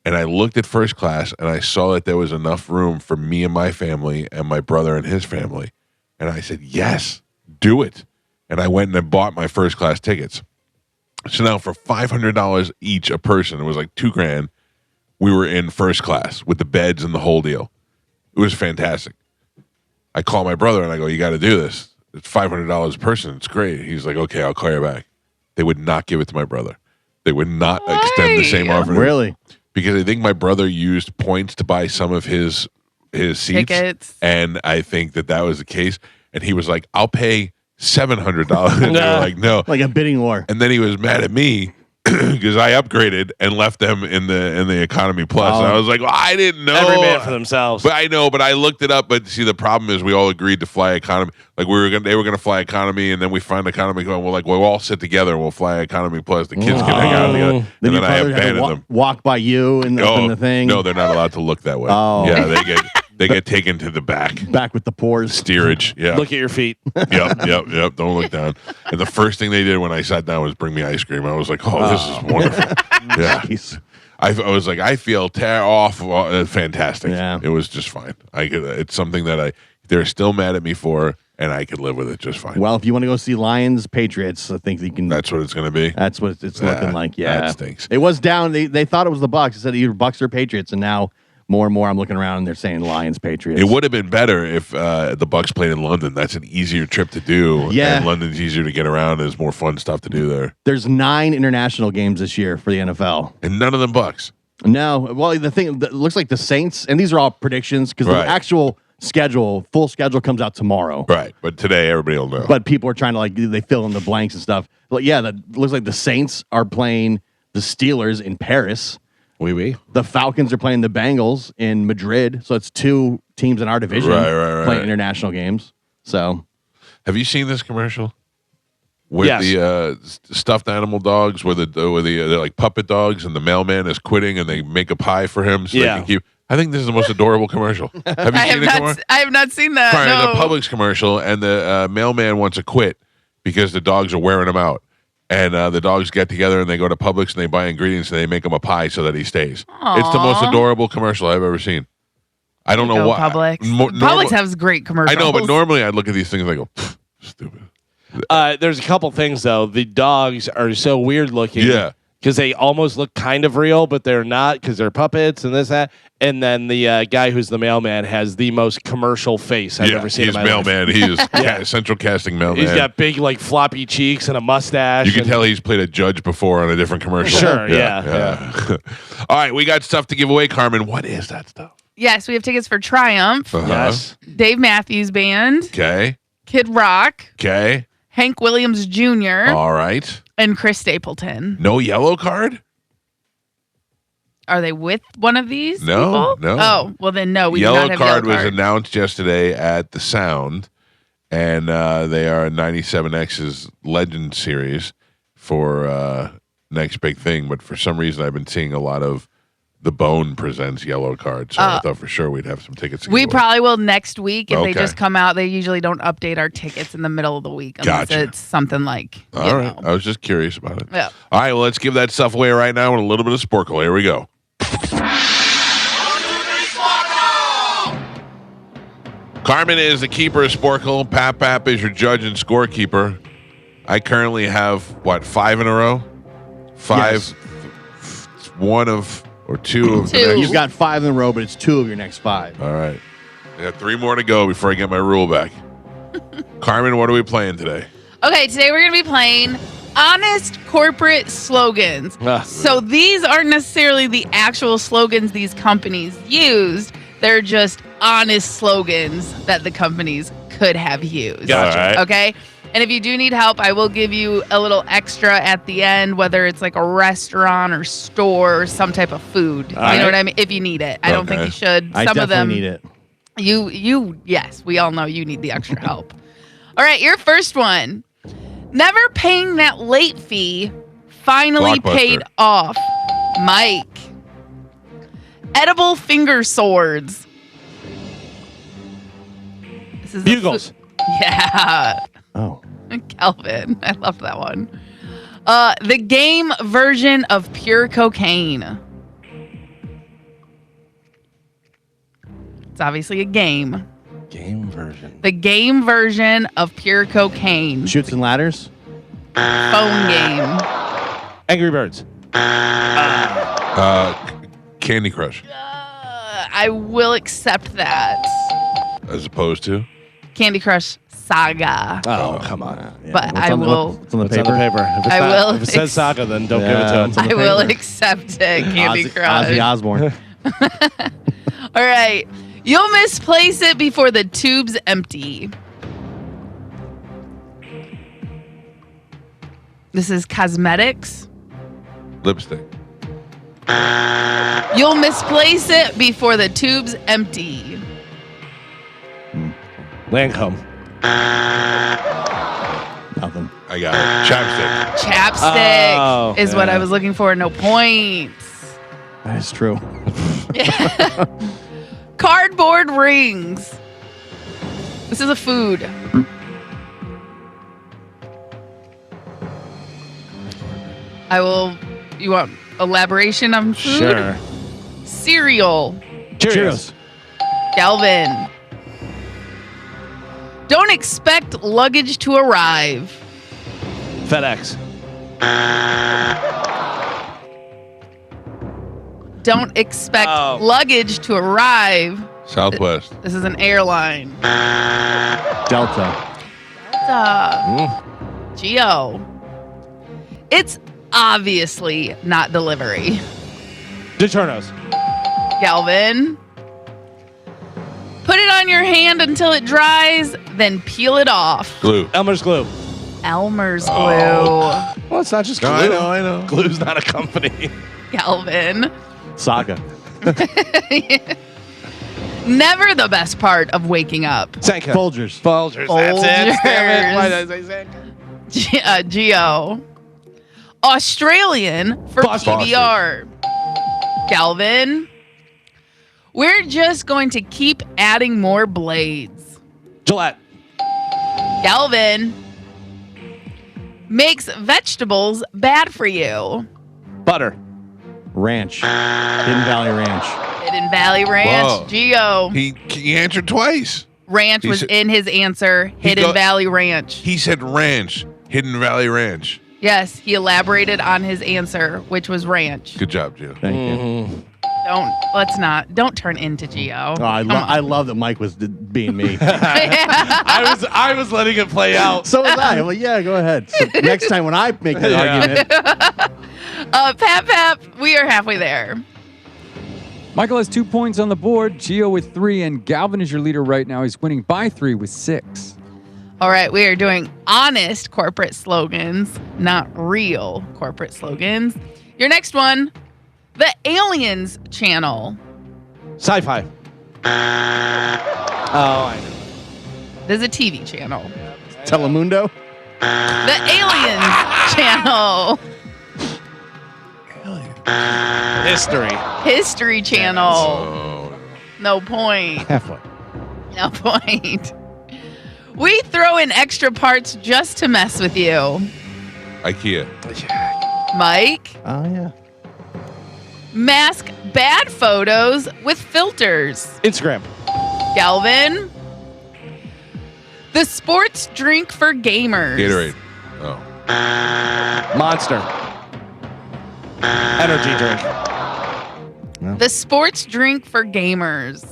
And I looked at first class, and I saw that there was enough room for me and my family and my brother and his family. And I said, "Yes, do it." And I went and bought my first class tickets. So now for $500 each a person, it was like $2,000. We were in first class with the beds and the whole deal. It was fantastic. I call my brother and I go, "You got to do this. It's $500 a person. It's great." He's like, "Okay, I'll call you back." They would not give it to my brother. They would not extend the same offer. Really? Because I think my brother used points to buy some of his seats. Tickets. And I think that was the case. And he was like, "I'll pay $700. And they were like, "No." Like a bidding war. And then he was mad at me because I upgraded and left them in the economy plus. And I was like, "Well, I didn't know." Every man for themselves. But I know, but I looked it up. But see, the problem is we all agreed to fly economy. Like they were gonna fly economy, and then we find economy. We're like, we'll all sit together and we'll fly economy plus. The kids can hang out together. And then I abandoned them. Walk by you and the thing. No, they're not allowed to look that way. Oh. Yeah, they get taken to the back. Back with the pores. Steerage. Yeah. Look at your feet. Yep. Don't look down. And the first thing they did when I sat down was bring me ice cream. I was like, "Oh, this is wonderful." Yeah. Nice. I was like, I feel fantastic. Yeah. It was just fine. It's something that they're still mad at me for, and I could live with it just fine. Well, if you want to go see Lions Patriots, I think you can. That's what it's going to be. That's what it's looking like. Yeah, that stinks. It was down. They thought it was the Bucks. It said either Bucks or Patriots, and now more and more I'm looking around and they're saying Lions Patriots. It would have been better if the Bucks played in London. That's an easier trip to do. Yeah. And London's easier to get around. There's more fun stuff to do there. There's 9 international games this year for the NFL. And none of them Bucks. No, well, the thing it looks like the Saints, and these are all predictions because Right. the actual full schedule comes out tomorrow. Right. But today, everybody will know. But people are trying to they fill in the blanks and stuff. But yeah, that looks like the Saints are playing the Steelers in Paris. Oui. The Falcons are playing the Bengals in Madrid. So it's 2 teams in our division Right. playing international games. So Have you seen this commercial? With Yes. the stuffed animal dogs, where they're like puppet dogs, and the mailman is quitting, and they make a pie for him so they can keep. I think this is the most adorable commercial. Have you seen it? I have not seen that. It's No. a Publix commercial, and the mailman wants to quit because the dogs are wearing him out. And the dogs get together and they go to Publix and they buy ingredients and they make him a pie so that he stays. It's the most adorable commercial I've ever seen. I don't know why. Publix. Publix has great commercials. I know, but normally I'd look at these things and I go, stupid. There's a couple things though. The dogs are so weird looking. Yeah. Because they almost look kind of real, but they're not because they're puppets and this, that. And then the guy who's the mailman has the most commercial face I've ever seen he's in my life. mailman. He is central casting mailman. He's got big, like, floppy cheeks and a mustache. You can tell he's played a judge before on a different commercial. Sure, yeah. All right, we got stuff to give away, Carmen. What is that stuff? Yes, we have tickets for Triumph, Yes. Dave Matthews Band, Okay. Kid Rock, Okay. Hank Williams Jr., All right. and Chris Stapleton. No yellow card? Are they with one of these? No, people? no. Oh, well then no. We do Yellow not have card yellow was announced yesterday at the Sound, and they are 97X's Legend Series for next big thing. But for some reason, I've been seeing a lot of The Bone presents yellow cards, so I thought for sure we'd have some tickets. To We give away. probably will next week if they Okay. just come out. They usually don't update our tickets in the middle of the week unless Gotcha. it's something like you All right. know. I was just curious about it. Yeah. All right, well, let's give that stuff away right now with a little bit of Sporkle. Here we go. Carmen is the keeper of Sporkle. Pap is your judge and scorekeeper. I currently have, 5 in a row? 5. Yes. One of, or 2 of the Two. next. you've got 5 in a row, but it's 2 of your next 5. All right. I got 3 more to go before I get my rule back. Carmen, what are we playing today? Okay, today we're going to be playing honest corporate slogans. Ah. So these aren't necessarily the actual slogans these companies used. They're just honest slogans that the companies could have used. Gotcha. All right. Okay? And if you do need help, I will give you a little extra at the end, whether it's like a restaurant or store or some type of food. You know what I mean? If you need it. I don't think Okay. you should. I Some definitely of them need it. yes, we all know you need the extra help. All right, your first one. Never paying that late fee finally Blockbuster. paid off. Mike. Edible finger swords. This is a Bugles. yeah. Oh. Calvin. I love that one. The game version of pure cocaine. It's obviously a game. Game version. The game version of pure cocaine. Shoots and ladders. Phone game. Angry Birds. Candy Crush, I will accept that. as opposed to. Candy Crush Saga. Oh, come on. Yeah, But what's I on the- will- What's on the It's on paper? the paper. If, it's I not, will if it says Saga, then don't give it to him. it's on I the will paper. accept it, Candy Crush. Ozzy Osbourne. All right. You'll misplace it before the tube's empty. This is cosmetics. Lipstick. You'll misplace it before the tube's empty. Lancome. Nothing. I got it. Chapstick. Chapstick Oh, is what yeah. I was looking for. No points. That is true. Cardboard rings. This is a food. I will. You want elaboration on food? Sure. Cereal. Cheerios. Galvin. Don't expect luggage to arrive. FedEx. Don't expect Oh. luggage to arrive. Southwest. This is an airline. Delta. Geo. It's obviously not delivery. DiGiorno's. Galvin. Put it on your hand until it dries, then peel it off. Glue. Elmer's Glue. Elmer's glue. Well, it's not just glue. No, I know. Glue's not a company. Galvin. Saga. Never the best part of waking up. Sanka. Folgers. Folgers. That's it. Damn it. Why Folgers. did I say Sanka? Geo. Australian for Foster. PBR. Galvin. We're just going to keep adding more blades. Gillette. Galvin. Makes vegetables bad for you. Butter. Ranch. Hidden Valley Ranch. Hidden Valley Ranch. Whoa. Geo. He answered twice. Ranch He was said- in his answer. Hidden go- Valley Ranch. He said ranch. Hidden Valley Ranch. Yes, he elaborated on his answer, which was ranch. Good job, Joe. Thank you. Don't turn into Geo. Oh, I, Come on. I love that Mike was being me. I was letting it play out. So was I. Well, yeah, go ahead. So next time when I make that Yeah. argument, Pap, we are halfway there. Michael has 2 points on the board. Gio with 3, and Galvin is your leader right now. He's winning by 3 with 6. All right, we are doing honest corporate slogans, not real corporate slogans. Your next one, the Aliens channel. Sci-fi. Oh, I know. There's a TV channel. Telemundo. The Aliens channel. History. History channel. Oh, No point. Halfway. No point. We throw in extra parts just to mess with you. IKEA. Mike, Oh, yeah. mask bad photos with filters. Instagram. Galvin, the sports drink for gamers. Gatorade. Oh. Monster. Energy drink. The sports drink for gamers.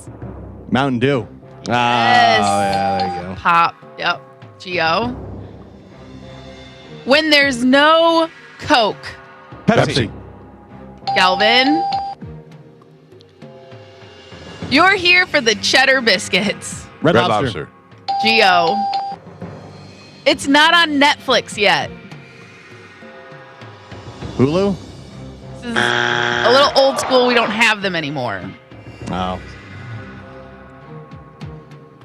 Mountain Dew. Oh, Yes. yeah, there you go. Pop. Yep. Geo. When there's no Coke. Pepsi. Galvin. You're here for the cheddar biscuits. Red Red Lobster. Lobster. Geo. It's not on Netflix yet. Hulu? This is a little old school. We don't have them anymore. Oh.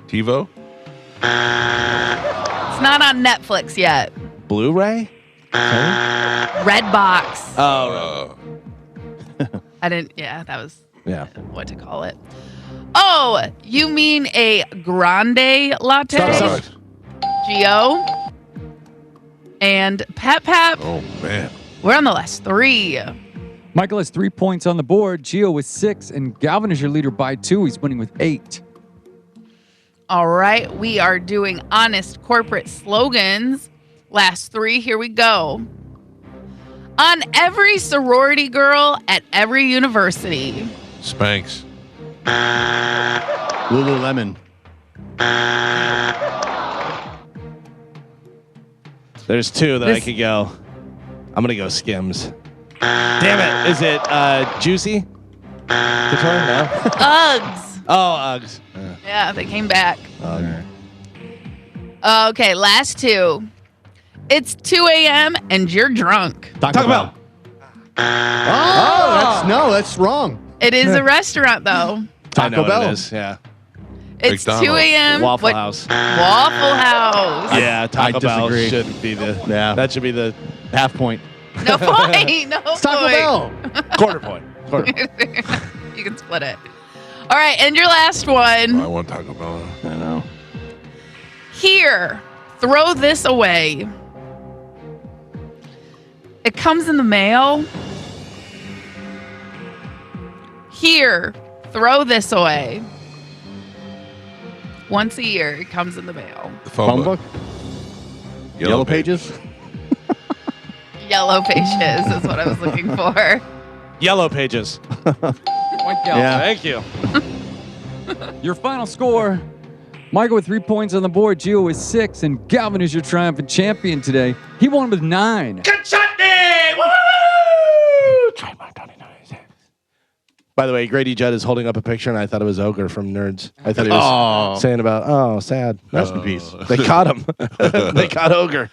TiVo? It's not on Netflix yet. Blu-ray? Redbox. Oh, I didn't. Yeah, that was yeah. what to call it. Oh, you mean a grande latte? Starbucks. Gio and Pep. Oh, man. We're on the last 3. Michael has 3 points on the board. Gio with 6, and Galvin is your leader by 2. He's winning with 8. All right, we are doing honest corporate slogans. Last 3, here we go. On every sorority girl at every university. Spanx. Lululemon. There's 2 that I could go. I'm going to go Skims. Damn it. Is it Juicy? Couture? No. Uggs. Oh, Uggs. Yeah, they came back. Okay, last 2. It's 2 a.m. and you're drunk. Taco Bell. That's wrong. It is a restaurant, though. I know Taco Bell. what it is. Yeah. It's McDonald's. 2 a.m. Waffle What- House. Waffle House. Yeah, Taco Bell disagree. should be the. Yeah. That should be the Half point. No point. No It's Taco point. Bell. quarter point. Quarter point. You can split it. All right, and your last I one. want Taco Bell. I know. Here, throw this away. It comes in the mail. Here, throw this away. Once a year, it comes in the mail. The Phone book. Yellow Pages. Yellow pages is what I was looking for. Yellow Pages. Point Galvin. Yeah. Thank you. Your final score. Michael with 3 points on the board. Gio with 6, and Galvin is your triumphant champion today. He won with 9. By the way, Grady Judd is holding up a picture, and I thought it was Ogre from Nerds. I thought he was saying about, sad. Rest in peace. They caught him. They caught Ogre.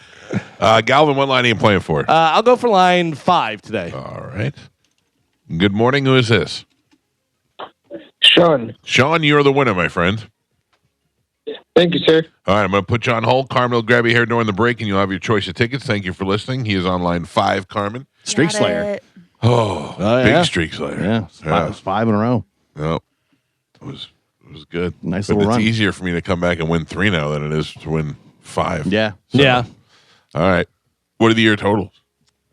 Galvin, what line are you playing for? I'll go for line 5 today. All right. Good morning. Who is this? Sean, Sean, you're the winner, my friend. thank you, sir. All right, I'm going to put you on hold. Carmen will grab you here during the break, and you'll have your choice of tickets. Thank you for listening. He is on line 5, Carmen. Streak Got Slayer. it. Oh, yeah. big streak slayer. Yeah. It's 5 in a row. Yep. It was good. Nice but little it's run. easier for me to come back and win 3 now than it is to win 5. Yeah. Yeah. All right. What are the year totals?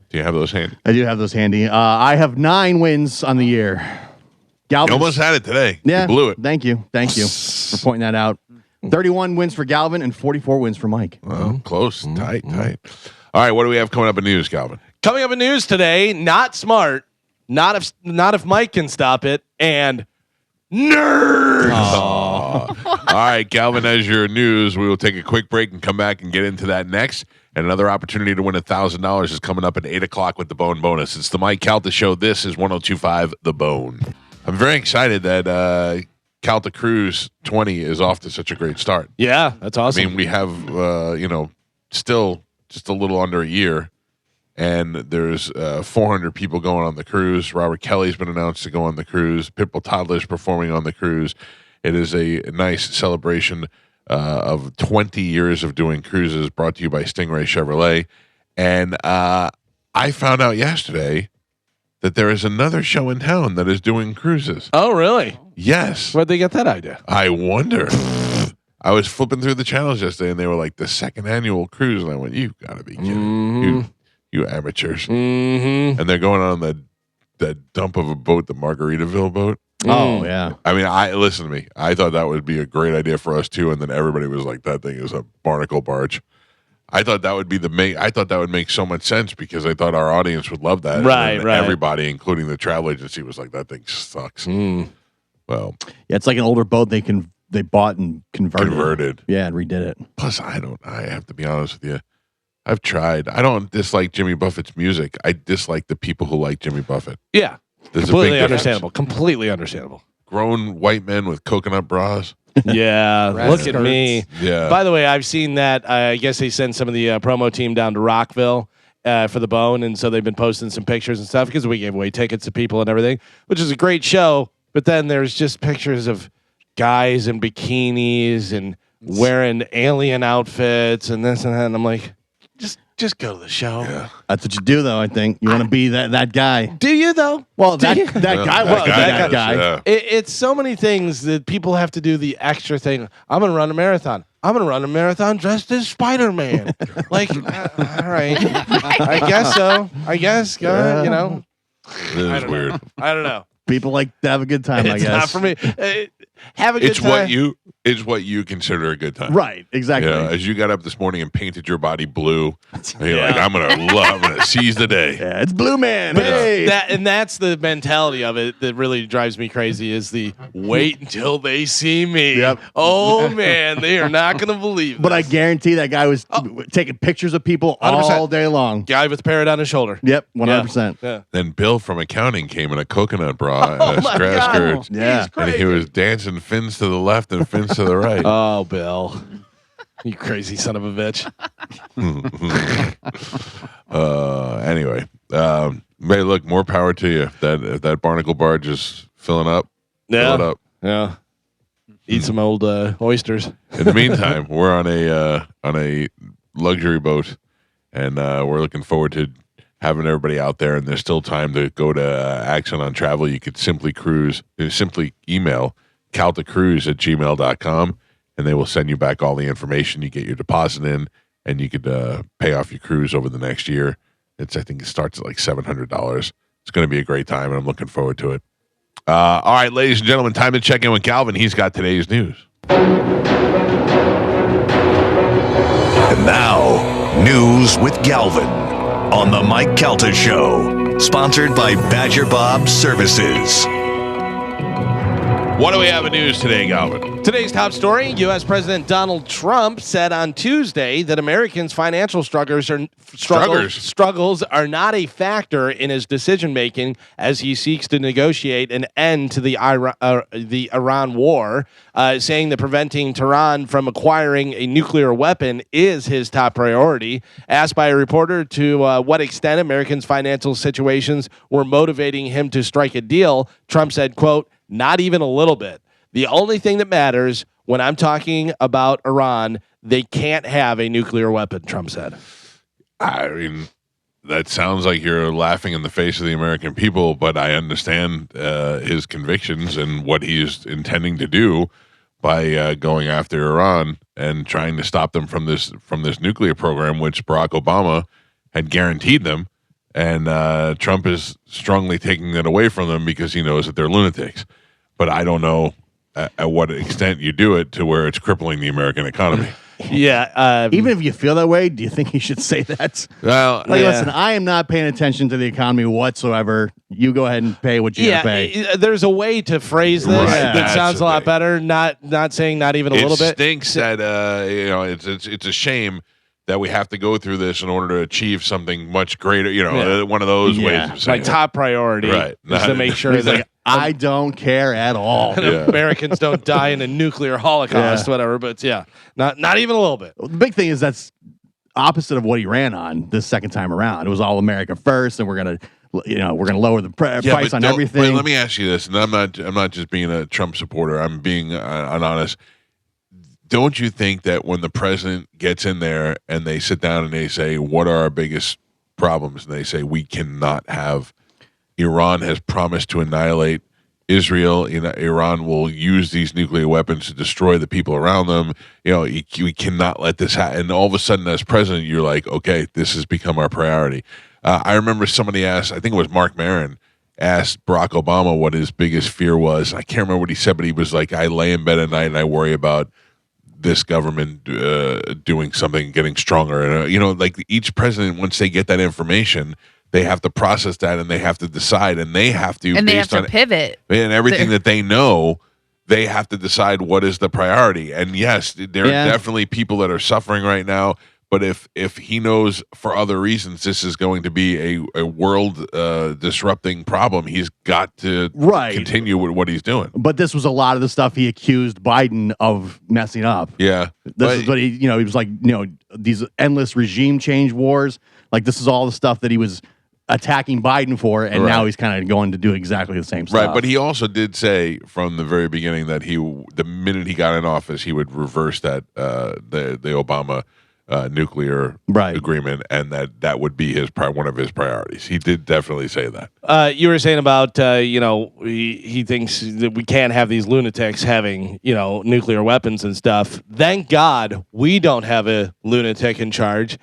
Do you have those handy? I do have those handy. I have 9 wins on the year. You Galvin. almost had it today. Yeah. You blew it. Thank you. Thank you for pointing that out. 31 wins for Galvin and 44 wins for Mike. Well, close. Tight. All right. What do we have coming up in news, Calvin? Coming up in news today, not smart, not if Mike can stop it, and nerds. All right, Calvin, as your news, we will take a quick break and come back and get into that next. And another opportunity to win $1,000 is coming up at 8 o'clock with the Bone Bonus. It's the Mike Calta Show. This is 102.5 The Bone. I'm very excited that Calta Cruise 20 is off to such a great start. Yeah, that's I awesome. mean, we have, still just a little under a year, and there's 400 people going on the cruise. Robert Kelly's been announced to go on the cruise. Pitbull Toddler's performing on the cruise. It is a nice celebration of 20 years of doing cruises, brought to you by Stingray Chevrolet. And I found out yesterday that there is another show in town that is doing cruises. Oh, really? Yes. Where'd they get that idea? I wonder. I was flipping through the channels yesterday, and they were like the 2nd annual cruise, and I went, "You gotta be kidding, you amateurs!" Mm-hmm. And they're going on that dump of a boat, the Margaritaville boat. Oh, yeah. I mean, listen to me. I thought that would be a great idea for us too, and then everybody was like, "That thing is a barnacle barge." I thought that would be I thought that would make so much sense because I thought our audience would love that. Right, And right. Everybody, including the travel agency, was like, "That thing sucks." Well, Yeah, it's like an older boat they bought and converted. Yeah, and redid it. Plus, I have to be honest with you. I've tried. I don't dislike Jimmy Buffett's music. I dislike the people who like Jimmy Buffett. Yeah. There's a big Completely difference. understandable. Completely understandable. grown white men with coconut bras. Yeah, Grass look at skirts. me. Yeah. By the way, I've seen that. I guess they sent some of the promo team down to Rockville for the Bone, and so they've been posting some pictures and stuff because we gave away tickets to people and everything, which is a great show. But then there's just pictures of guys in bikinis and wearing alien outfits and this and that, and I'm like, just go to the show. Yeah. That's what you do, though. I think you want to be that guy. Do you though? Well, Do that you? guy was that guy. Yeah. It's so many things that people have to do the extra thing. I'm going to run a marathon. I'm going to run a marathon dressed as Spider-Man. Like, all right. I guess so. I guess, go ahead, you know. It is weird. I don't know. People like to have a good time. I It's guess not for me. Have a good It's time. what you consider a good time. Right? Exactly. Yeah, as you got up this morning and painted your body blue, and you're like, I'm gonna seize the day. Yeah, it's Blue Man. But Hey. that's the mentality of it that really drives me crazy is the wait until they see me. Yep. Oh man, they are not going to believe But I this. guarantee that guy was taking pictures of people 100%. all day long. Guy with parrot on his shoulder. Yep, 100%. Yeah. Then Bill from accounting came in a coconut bra and a my grass God. skirt, Yeah. and he was dancing fins to the left and fins to the right. Oh, Bill. You crazy son of a bitch. Anyway, hey, look, more power to you. If that barnacle barge is filling up, fill it up. Yeah. Eat some old oysters. In the meantime, we're on a luxury boat, and we're looking forward to having everybody out there. And there's still time to go to Action on Travel. You could simply email caltacruise@gmail.com, and they will send you back all the information. You get your deposit in, and you could pay off your cruise over the next year. I think it starts at like $700. It's going to be a great time, and I'm looking forward to it. All right, ladies and gentlemen, time to check in with Calvin. He's got today's news. And now, news with Galvin on the Mike Calta Show, sponsored by Badger Bob Services. What do we have in news today, Galvin? Today's top story, U.S. President Donald Trump said on Tuesday that Americans' financial struggles are not a factor in his decision-making as he seeks to negotiate an end to the Iran war, saying that preventing Tehran from acquiring a nuclear weapon is his top priority. Asked by a reporter to what extent Americans' financial situations were motivating him to strike a deal, Trump said, quote, "Not even a little bit. The only thing that matters when I'm talking about Iran, they can't have a nuclear weapon," Trump said. I mean, that sounds like you're laughing in the face of the American people, but I understand his convictions and what he's intending to do by going after Iran and trying to stop them from this nuclear program, which Barack Obama had guaranteed them. And Trump is strongly taking that away from them because he knows that they're lunatics. But I don't know at what extent you do it to where it's crippling the American economy. Yeah. Even if you feel that way, do you think he should say that? Well, Like, Yeah. listen, I am not paying attention to the economy whatsoever. You go ahead and pay what you gotta pay. there's a way to phrase this Right, that that's sounds the a lot thing. better. Not saying not even a it little bit. stinks that it's a shame that we have to go through this in order to achieve something much greater. Yeah. One of those Yeah. ways of saying My it. top priority Right. is to make sure He's that like, I don't care at all. Yeah. Americans don't die in a nuclear holocaust, Yeah. whatever. But yeah, not even a little bit. The big thing is that's opposite of what he ran on this second time around. It was all America first, and we're gonna lower the price but on don't- everything. But let me ask you this, and I'm not just being a Trump supporter. I'm being honest. Don't you think that when the president gets in there and they sit down and they say, "What are our biggest problems?" and they say, "We cannot have Iran has promised to annihilate Israel. Iran will use these nuclear weapons to destroy the people around them. We cannot let this happen." And all of a sudden, as president, you're like, "Okay, this has become our priority." I remember somebody asked, I think it was Mark Maron, asked Barack Obama what his biggest fear was. I can't remember what he said, but he was like, "I lay in bed at night and I worry about this government doing something, getting stronger." And like each president, once they get that information, they have to process that and they have to decide, and they have to, And they have based to on pivot. and everything that they know, they have to decide what is the priority. And yes, there are definitely people that are suffering right now, But if he knows for other reasons this is going to be a world disrupting problem, he's got to continue with what he's doing. But this was a lot of the stuff he accused Biden of messing up. Yeah, This is what he was like, these endless regime change wars. Like, this is all the stuff that he was attacking Biden for, and now he's kind of going to do exactly the same stuff. Right, but he also did say from the very beginning that the minute he got in office, he would reverse that the Obama nuclear agreement, and that would be one of his priorities. He did definitely say that. You were saying about he thinks that we can't have these lunatics having nuclear weapons and stuff. Thank God we don't have a lunatic in charge.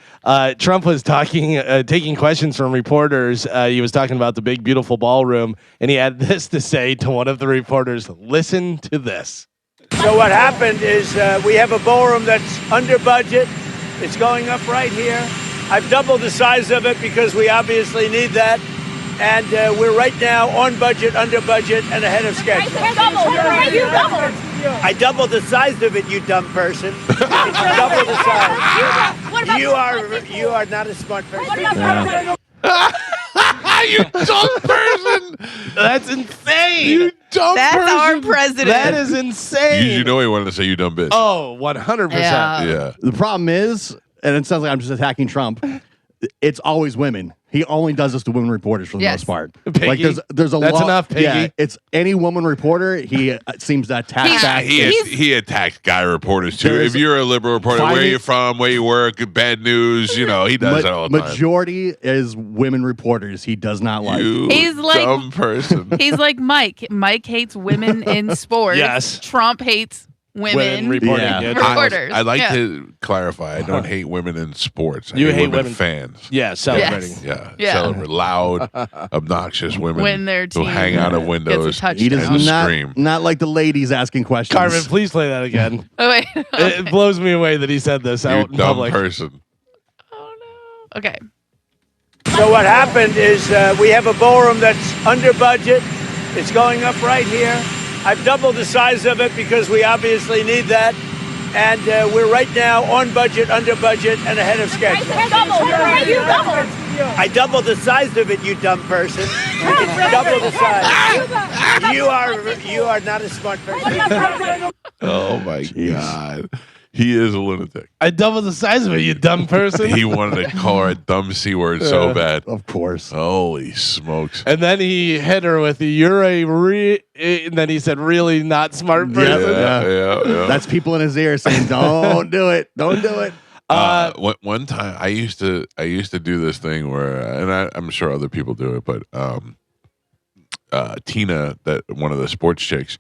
Trump was taking questions from reporters. He was talking about the big beautiful ballroom, and he had this to say to one of the reporters. Listen to this. So what happened is we have a ballroom that's under budget. It's going up right here. I've doubled the size of it because we obviously need that. And we're right now on budget, under budget, and ahead of schedule. I doubled the size of it, you dumb person. It's double the size. You are not a smart person. You dumb person! That's insane. You dumb That's person! our president. That is insane. You know he wanted to say you dumb bitch. Oh, 100%. Yeah. The problem is, and it sounds like I'm just attacking Trump, it's always women. He only does this to women reporters for the most part. Piggy. Like there's a That's lot. enough, Piggy. Yeah, it's any woman reporter. He seems to attack back. He attacks guy reporters too. There's- If you're a liberal reporter, where you from, where you work, bad news, he does that all the time. Majority is women reporters. He does not like. You He's like- dumb person. He's like Mike. Mike hates women in sports. Yes. Trump hates women reporting. Yeah. it. reporters. I'd like Yeah. to clarify. I don't hate women in sports. I You hate women women- fans. Yeah, celebrating. Yes. Yeah, Yeah. celebrate loud, obnoxious women When their who team hang out of gets a windows. touchdown. He does And not scream. not like the ladies asking questions. Carmen, please play that again. Oh wait. It blows me away that he said this You out in dumb public. person. Oh no. Okay. So what happened is we have a ballroom that's under budget. It's going up right here. I've doubled the size of it because we obviously need that. And we're right now on budget, under budget, and ahead of schedule. I doubled the size of it, you dumb person. It's double the size. You are not a smart person. Oh my god, he is a lunatic. I doubled the size of it, you dumb person. He wanted to call her a dumb c word so bad. Of course. Holy smokes! And then he hit her with the "you're and then he said, "Really not smart person." Yeah. That's people in his ear saying, "Don't do it. Don't do it." One time I used to do this thing where, and I'm sure other people do it, but Tina, that one of the sports chicks,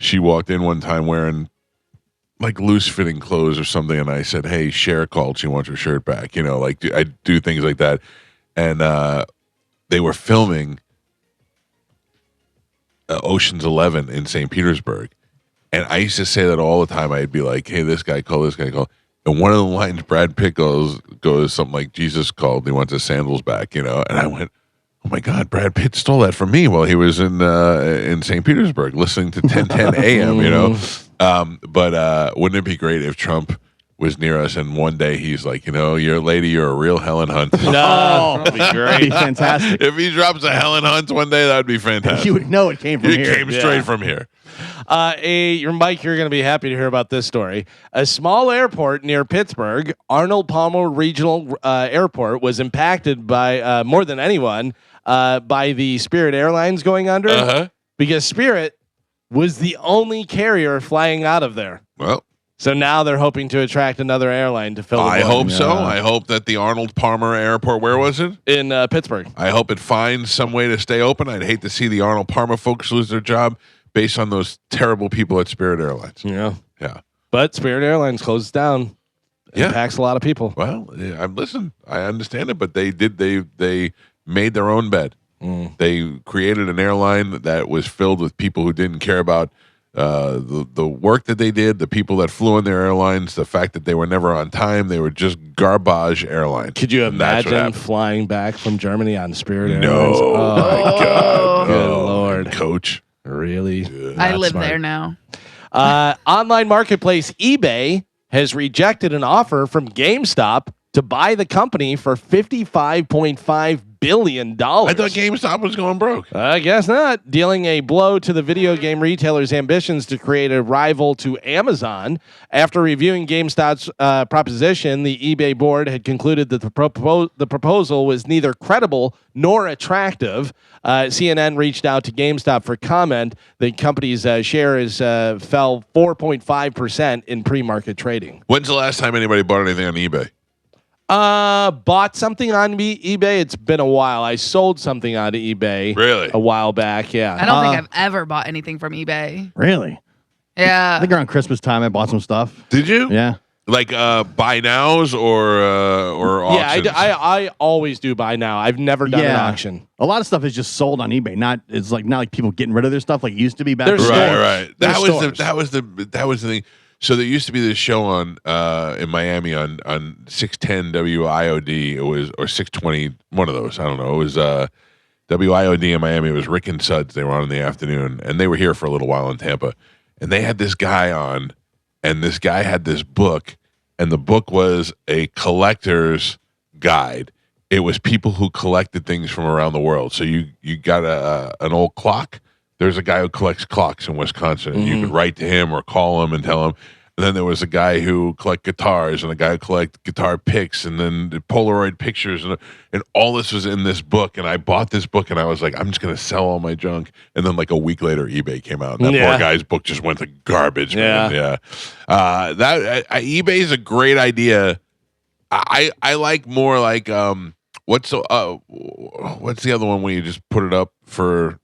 she walked in one time wearing like loose fitting clothes or something, and I said, "Hey, Cher called. She wants her shirt back." Like I do things like that, and they were filming Ocean's 11 in St. Petersburg, and I used to say that all the time. I'd be like, "Hey, this guy called. This guy called." And one of the lines Brad Pitt goes something like, "Jesus called. He wants his sandals back," And I went, "Oh my God, Brad Pitt stole that from me while he was in St. Petersburg listening to 10:10 a.m." But wouldn't it be great if Trump was near us and one day he's like, "You're a lady, you're a real Helen Hunt." No, that'd be That'd be great. fantastic. If he drops a Helen Hunt one day, that'd be fantastic. You would know it came from It here. came straight from here. Your Mike, you're going to be happy to hear about this story. A small airport near Pittsburgh, Arnold Palmer Regional Airport, was impacted by more than anyone by the Spirit Airlines going under because Spirit was the only carrier flying out of there. Well, So now they're hoping to attract another airline to fill the I void. hope so. I hope that the Arnold Palmer Airport, where was it? In Pittsburgh. I hope it finds some way to stay open. I'd hate to see the Arnold Palmer folks lose their job based on those terrible people at Spirit Airlines. Yeah. Yeah. But Spirit Airlines closes down. Yeah. Impacts a lot of people. Well, listen, I understand it, but they made their own bed. They created an airline that was filled with people who didn't care about the work that they did, the people that flew in their airlines, the fact that they were never on time. They were just garbage airlines. Could you And that's what imagine happened. flying back from Germany on Spirit Airlines? No, Oh, my God, good no, Lord. Coach. Really? I Not live smart. there now. Online marketplace eBay has rejected an offer from GameStop to buy the company for $55.5 billion. I thought GameStop was going broke. I guess not. Dealing a blow to the video game retailer's ambitions to create a rival to Amazon. After reviewing GameStop's proposition, the eBay board had concluded that the proposal was neither credible nor attractive. CNN reached out to GameStop for comment. The company's share fell 4.5% in pre-market trading. When's the last time anybody bought anything on eBay? Bought something on eBay. It's been a while. I sold something on eBay. Really? A while back. Yeah. I don't think I've ever bought anything from eBay. Really? Yeah. I think around Christmas time I bought some stuff. Did you? Yeah. Like buy nows or auctions? Yeah, I always do buy now. I've never done an auction. A lot of stuff is just sold on eBay. Not like people getting rid of their stuff like it used to be back. There's then. stores. Right. There's That was the thing. So there used to be this show on in Miami on 610 WIOD. It was or 620, one of those. I don't know. It was WIOD in Miami. It was Rick and Suds. They were on in the afternoon, and they were here for a little while in Tampa. And they had this guy on, and this guy had this book, and the book was a collector's guide. It was people who collected things from around the world. So you got an old clock. There's a guy who collects clocks in Wisconsin. And you could write to him or call him and tell him. And then there was a guy who collect guitars and a guy who collect guitar picks and then the Polaroid pictures. And all this was in this book. And I bought this book and I was like, I'm just going to sell all my junk. And then like a week later, eBay came out. And that poor guy's book just went to garbage, man. Yeah. eBay is a great idea. I like more like, what's the other one where you just put it up for...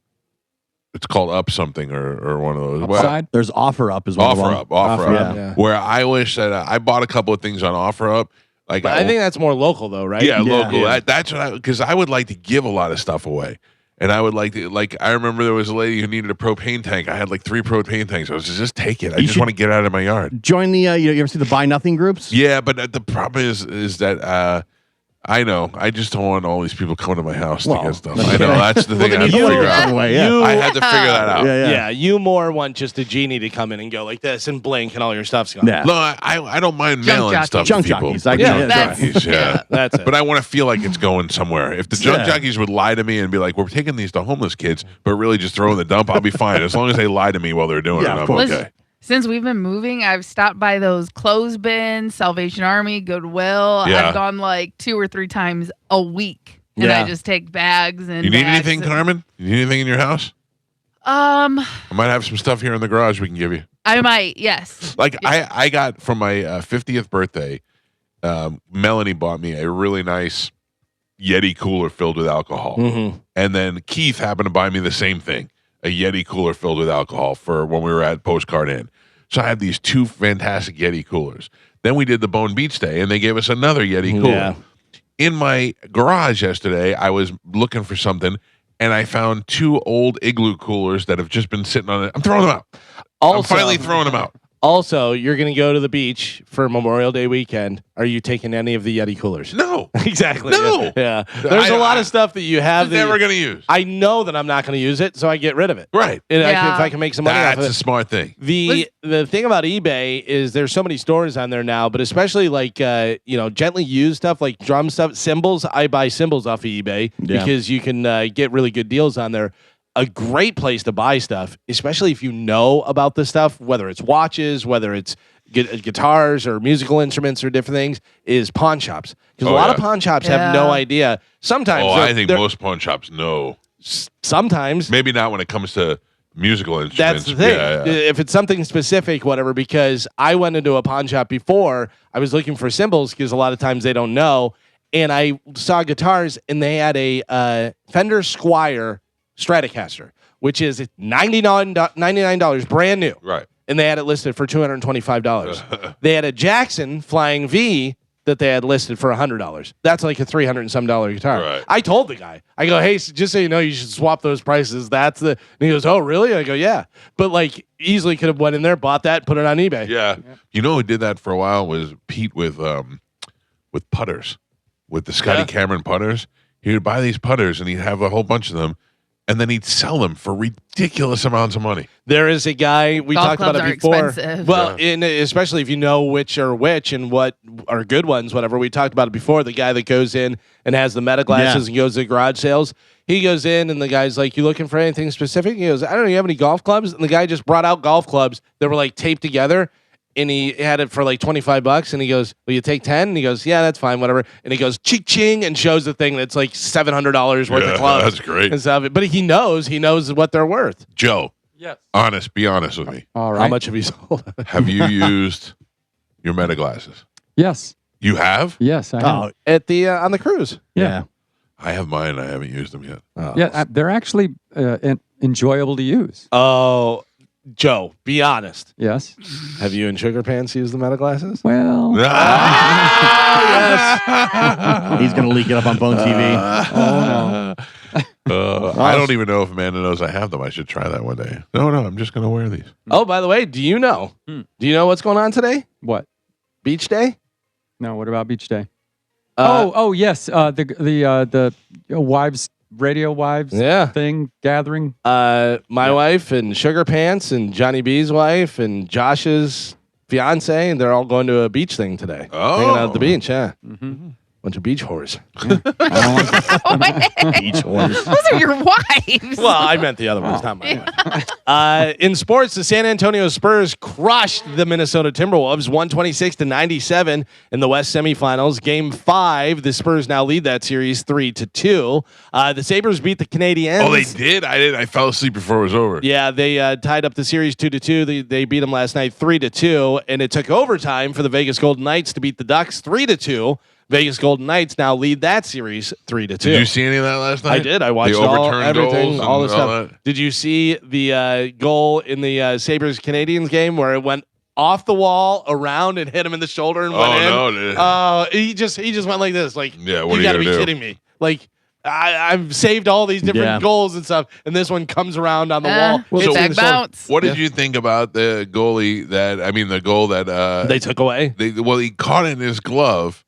It's called Up Something or one of those. Upside? There's OfferUp as well. Offer Up. Yeah. Where I wish that I bought a couple of things on OfferUp. Like But I think that's more local, though, right? Yeah, local. Yeah. That's what because I would like to give a lot of stuff away. And I would like to, I remember there was a lady who needed a propane tank. I had like 3 propane tanks. I was just take it. I just want to get out of my yard. Join the, you ever see the Buy Nothing groups? Yeah, but the problem is that I know. I just don't want all these people coming to my house to get stuff. I know. That's the thing I have to figure out. I had to figure that out. Yeah, you more want just a genie to come in and go like this and blink and all your stuff's gone. Yeah. No, I don't mind mailing jockeys. stuff Junk to people. jockeys. Jockeys, yeah. That's it. But I want to feel like it's going somewhere. If the junk jockeys would lie to me and be like, we're taking these to homeless kids, but really just throw in the dump, I'll be fine. As long as they lie to me while they're doing it, I'm okay. Since we've been moving, I've stopped by those clothes bins, Salvation Army, Goodwill. Yeah. I've gone like 2 or 3 times a week, and I just take bags and. You need anything, Carmen? You need anything in your house? I might have some stuff here in the garage we can give you. I might, yes. Like I got from my 50th birthday, Melanie bought me a really nice Yeti cooler filled with alcohol, and then Keith happened to buy me the same thing. A Yeti cooler filled with alcohol for when we were at Postcard Inn. So I had these 2 fantastic Yeti coolers. Then we did the Bone Beach Day, and they gave us another Yeti cooler. Yeah. In my garage yesterday, I was looking for something, and I found 2 old Igloo coolers that have just been sitting on it. I'm throwing them out. I'm finally throwing them out. Also, you're going to go to the beach for Memorial Day weekend. Are you taking any of the Yeti coolers? No. Exactly. No. Yeah. There's a lot of stuff that you have I'm never going to use. I know that I'm not going to use it, so I get rid of it. Right. And if Yeah. I can make some money off of That's it. a smart thing. The thing about eBay is there's so many stores on there now, but especially like gently used stuff like drum stuff, cymbals. I buy cymbals off of eBay because you can get really good deals on there. A great place to buy stuff, especially if you know about this stuff, whether it's watches, whether it's guitars or musical instruments or different things, is pawn shops. Because a lot of pawn shops have no idea. Sometimes, I think most pawn shops know. Sometimes, maybe not when it comes to musical instruments. that's the thing. Yeah. If it's something specific, whatever. Because I went into a pawn shop before. I was looking for cymbals because a lot of times they don't know, and I saw guitars, and they had a Fender Squier Stratocaster, which is $99 brand new. Right. And they had it listed for $225. They had a Jackson Flying V that they had listed for $100. That's like a $300 and some guitar. Right. I told the guy, I go, hey, just so you know, you should swap those prices. That's the. And he goes, oh, really? I go, yeah. But like, easily could have went in there, bought that, put it on eBay. Yeah. You know who did that for a while was Pete with putters, with the Scotty Cameron putters. He would buy these putters and he'd have a whole bunch of them. and then he'd sell them for ridiculous amounts of money. There is a guy we Golf talked about clubs it before. are expensive. Well, especially if you know which are which and what are good ones, whatever. We talked about it before. The guy that goes in and has the meta glasses and goes to garage sales. He goes in and the guy's like, "You looking for anything specific?" He goes, "I don't know. You have any golf clubs?" And the guy just brought out golf clubs that were like taped together. And he had it for like $25, and he goes, "Will you take 10?" And he goes, "Yeah, that's fine, whatever." And he goes, "Ching," and shows the thing that's like $700 worth of clubs. That's great. And stuff. But he knows what they're worth. Joe, Yes. be honest with me. All right. How much have you sold? Have you used your meta glasses? Yes. You have? Yes. I have. At the on the cruise. Yeah. I have mine. I haven't used them yet. Yeah. They're actually enjoyable to use. Oh, Joe, be honest. Yes. Have you and Sugar Pants used the meta glasses? Well. He's going to leak it up on Bone TV. I don't even know if Amanda knows I have them. I should try that one day. No, I'm just going to wear these. Oh, by the way, do you know? Do you know what's going on today? What? Beach Day? No. What about Beach Day? Oh yes. The wives. Radio wives thing gathering. My wife and Sugar Pants and Johnny B's wife and Josh's fiance, and they're all going to a beach thing today. Hanging out at the beach, yeah. Mm-hmm. Bunch of beach whores. Beach whores. Those are your wives. Well, I meant the other ones, not my wife. In sports, the San Antonio Spurs crushed the Minnesota Timberwolves 126-97 in the West semifinals. Game 5, the Spurs now lead that series 3-2. The Sabres beat the Canadiens. Oh, they did? I fell asleep before it was over. Yeah, they tied up the series 2-2. They beat them last night 3-2, and it took overtime for the Vegas Golden Knights to beat the Ducks 3-2. Vegas Golden Knights now lead that series 3-2. Did you see any of that last night? I did. I watched the everything, all the stuff. That? Did you see the goal in the Sabres Canadiens game where it went off the wall, around, and hit him in the shoulder and went in? No, dude. He just went like this. Like, yeah, what you are got to you be gonna do? kidding me. Like, I've saved all these different goals and stuff, and this one comes around on the wall. Well, back bounce. What did you think about the goalie the goal that they took away? He caught it in his glove,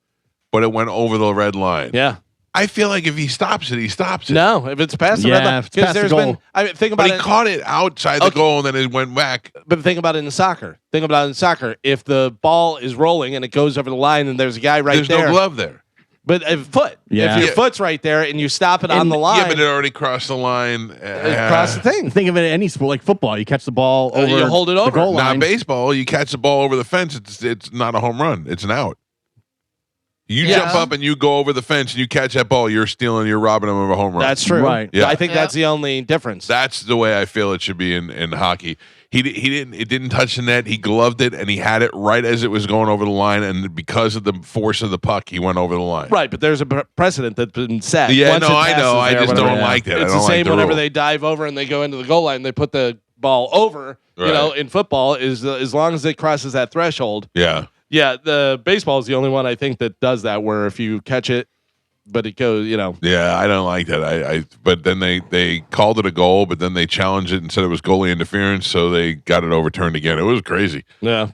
but it went over the red line. Yeah. I feel like if he stops it, he stops it. No, if it's past the red line, because there's been. Think about but he caught it outside the goal and then it went back. But think about it in soccer. If the ball is rolling and it goes over the line and there's a guy right there. There's no glove there. But if your foot's right there and you stop it on the line. Yeah, but it already crossed the line. Crossed the thing. Think of it in any sport, like football. You catch the ball over. You hold it over. The goal line. Now, baseball, you catch the ball over the fence. It's not a home run. It's an out. You jump up and you go over the fence and you catch that ball. You're robbing them of a home run. That's true. Right. Yeah. I think that's the only difference. That's the way I feel it should be in hockey. It didn't touch the net. He gloved it and he had it right as it was going over the line. And because of the force of the puck, he went over the line. Right, but there's a precedent that's been set. Yeah, Once I know. I just don't like that. It's I don't the same like the whenever rule. they dive over and they go into the goal line. They put the ball over. Right. You know, in football, as long as it crosses that threshold. Yeah. Yeah, the baseball is the only one I think that does that. Where if you catch it, but it goes, Yeah, I don't like that. But then they called it a goal, but then they challenged it and said it was goalie interference, so they got it overturned again. It was crazy. Yeah.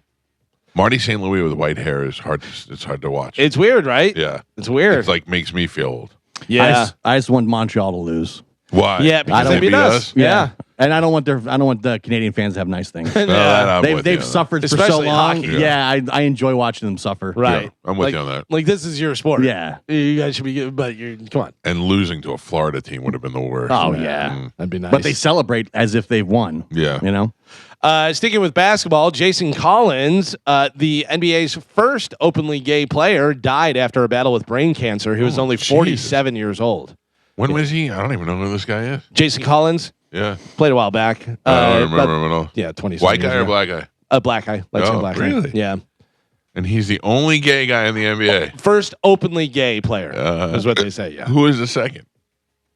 Marty St. Louis with white hair is hard. It's hard to watch. It's weird, right? Yeah, it's weird. It's like makes me feel old. Yeah, I just want Montreal to lose. Why? Yeah, because they beat us. Yeah. And I don't want the Canadian fans to have nice things. They've suffered for so Especially long. hockey. Yeah, I enjoy watching them suffer. Right. Yeah, I'm with you on that. Like this is your sport. Yeah. You guys should be good, but come on. And losing to a Florida team would have been the worst. Oh yeah. That'd be nice. But they celebrate as if they've won. Yeah. You know? Sticking with basketball, Jason Collins, the NBA's first openly gay player, died after a battle with brain cancer. He was only 47 years old. When was he? I don't even know who this guy is. Jason Collins Yeah. played a while back. I don't remember him at all. Yeah, 20. White guy or black guy? A black guy. Like some black really? guy. Yeah. And he's the only gay guy in the NBA. First openly gay player is what they say. Yeah. Who is the second?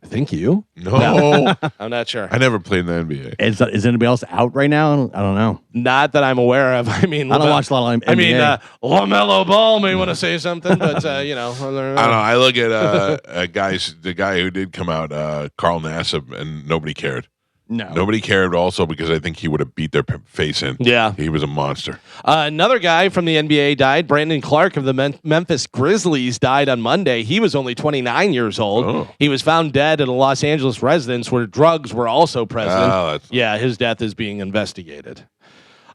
I think you. No. I'm not sure. I never played in the NBA. Is anybody else out right now? I don't know. Not that I'm aware of. I mean, I don't watch a lot of NBA. I mean, LaMelo Ball may want to say something, but I don't know. I look at the guy who did come out, Carl Nassib, and nobody cared. No. Nobody cared. Also, because I think he would have beat their face in. Yeah. He was a monster. Another guy from the NBA died. Brandon Clark of the Memphis Grizzlies died on Monday. He was only 29 years old. Oh. He was found dead at a Los Angeles residence where drugs were also present. Yeah, his death is being investigated.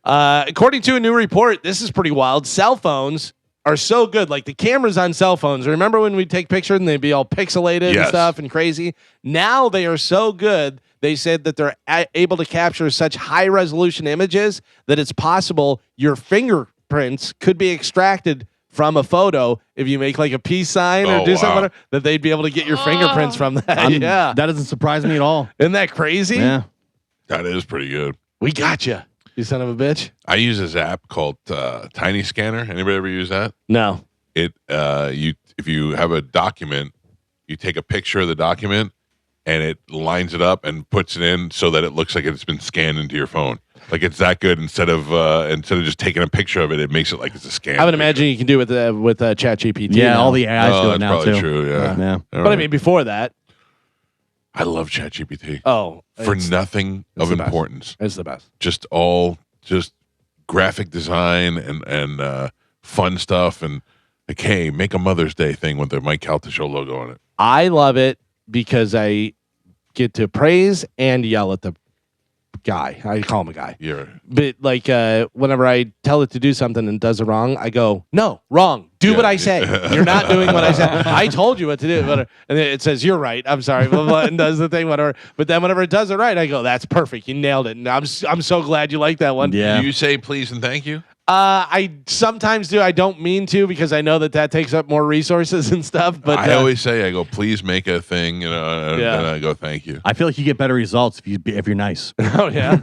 According to a new report, this is pretty wild. Cell phones are so good. Like the cameras on cell phones. Remember when we take pictures and they'd be all pixelated and stuff and crazy? Now they are so good. They said that they're able to capture such high resolution images that it's possible your fingerprints could be extracted from a photo if you make like a peace sign or do something, that they'd be able to get your fingerprints from that. Yeah. That doesn't surprise me at all. Isn't that crazy? Yeah. That is pretty good. We got you. You son of a bitch. I use this app called Tiny Scanner. Anybody ever use that? No. If you have a document, you take a picture of the document and it lines it up and puts it in so that it looks like it's been scanned into your phone. Like it's that good. Instead of just taking a picture of it, it makes it like it's a scan. I would imagine you can do it with ChatGPT. Yeah, now. all the AIs do it now probably too. True. Yeah. Yeah. But I mean, before that, I love ChatGPT. oh, For nothing of the best. importance. It's the best. Just graphic design and fun stuff and like, hey, make a Mother's Day thing with the Mike Calta Show logo on it. I love it because I get to praise and yell at the guy. I call him a guy. Yeah. But like whenever I tell it to do something and does it wrong, I go, no, wrong. Do what I say. You're not doing what I said. I told you what to do. And then it says, you're right. I'm sorry. Blah, blah, and does the thing, whatever. But then whenever it does it right, I go, that's perfect. You nailed it. And I'm so glad you like that one. Yeah. Do you say please and thank you? I sometimes do. I don't mean to because I know that takes up more resources and stuff. But I always say, I go, please make a thing, and then I go, thank you. I feel like you get better results if you're nice. oh yeah.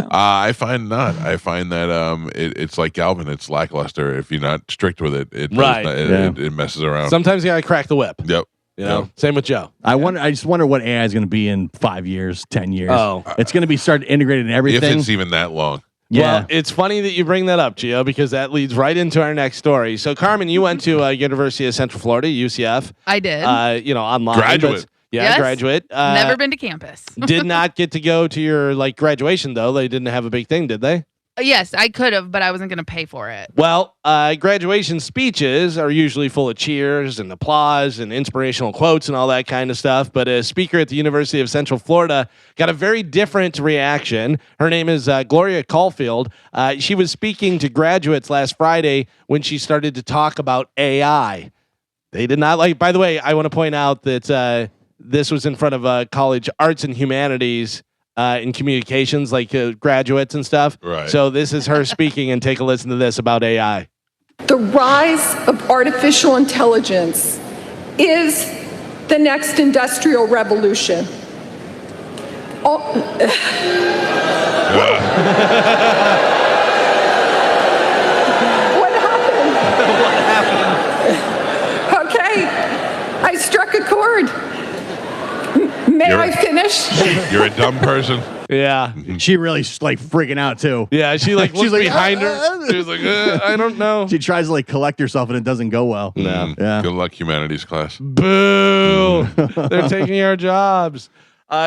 I find not. I find that it's like Galvin. It's lackluster. If you're not strict with it, it messes around. Sometimes you gotta crack the whip. Yep. You know? Same with Joe. I just wonder what AI is going to be in 5 years, 10 years. Oh. It's going to be started integrated in everything. If it's even that long. Yeah. Well, it's funny that you bring that up, Gio, because that leads right into our next story. So, Carmen, you went to University of Central Florida, UCF. I did. Online. Graduate. Yes. Graduate. Never been to campus. Did not get to go to your graduation though. They didn't have a big thing, did they? Yes, I could have, but I wasn't going to pay for it. Well, graduation speeches are usually full of cheers and applause and inspirational quotes and all that kind of stuff. But a speaker at the University of Central Florida got a very different reaction. Her name is Gloria Caulfield. She was speaking to graduates last Friday when she started to talk about AI. They did not like. By the way, I want to point out that this was in front of college arts and humanities. In communications, graduates and stuff. Right. So this is her speaking, and take a listen to this about AI. The rise of artificial intelligence is the next industrial revolution. What happened? Okay, I struck a chord. May I finish? You're a dumb person. Yeah. She really freaking out too. Yeah, she looked behind her. She was like, I don't know. She tries to collect herself and it doesn't go well. No. Yeah. Good luck, humanities class. Boo! They're taking our jobs.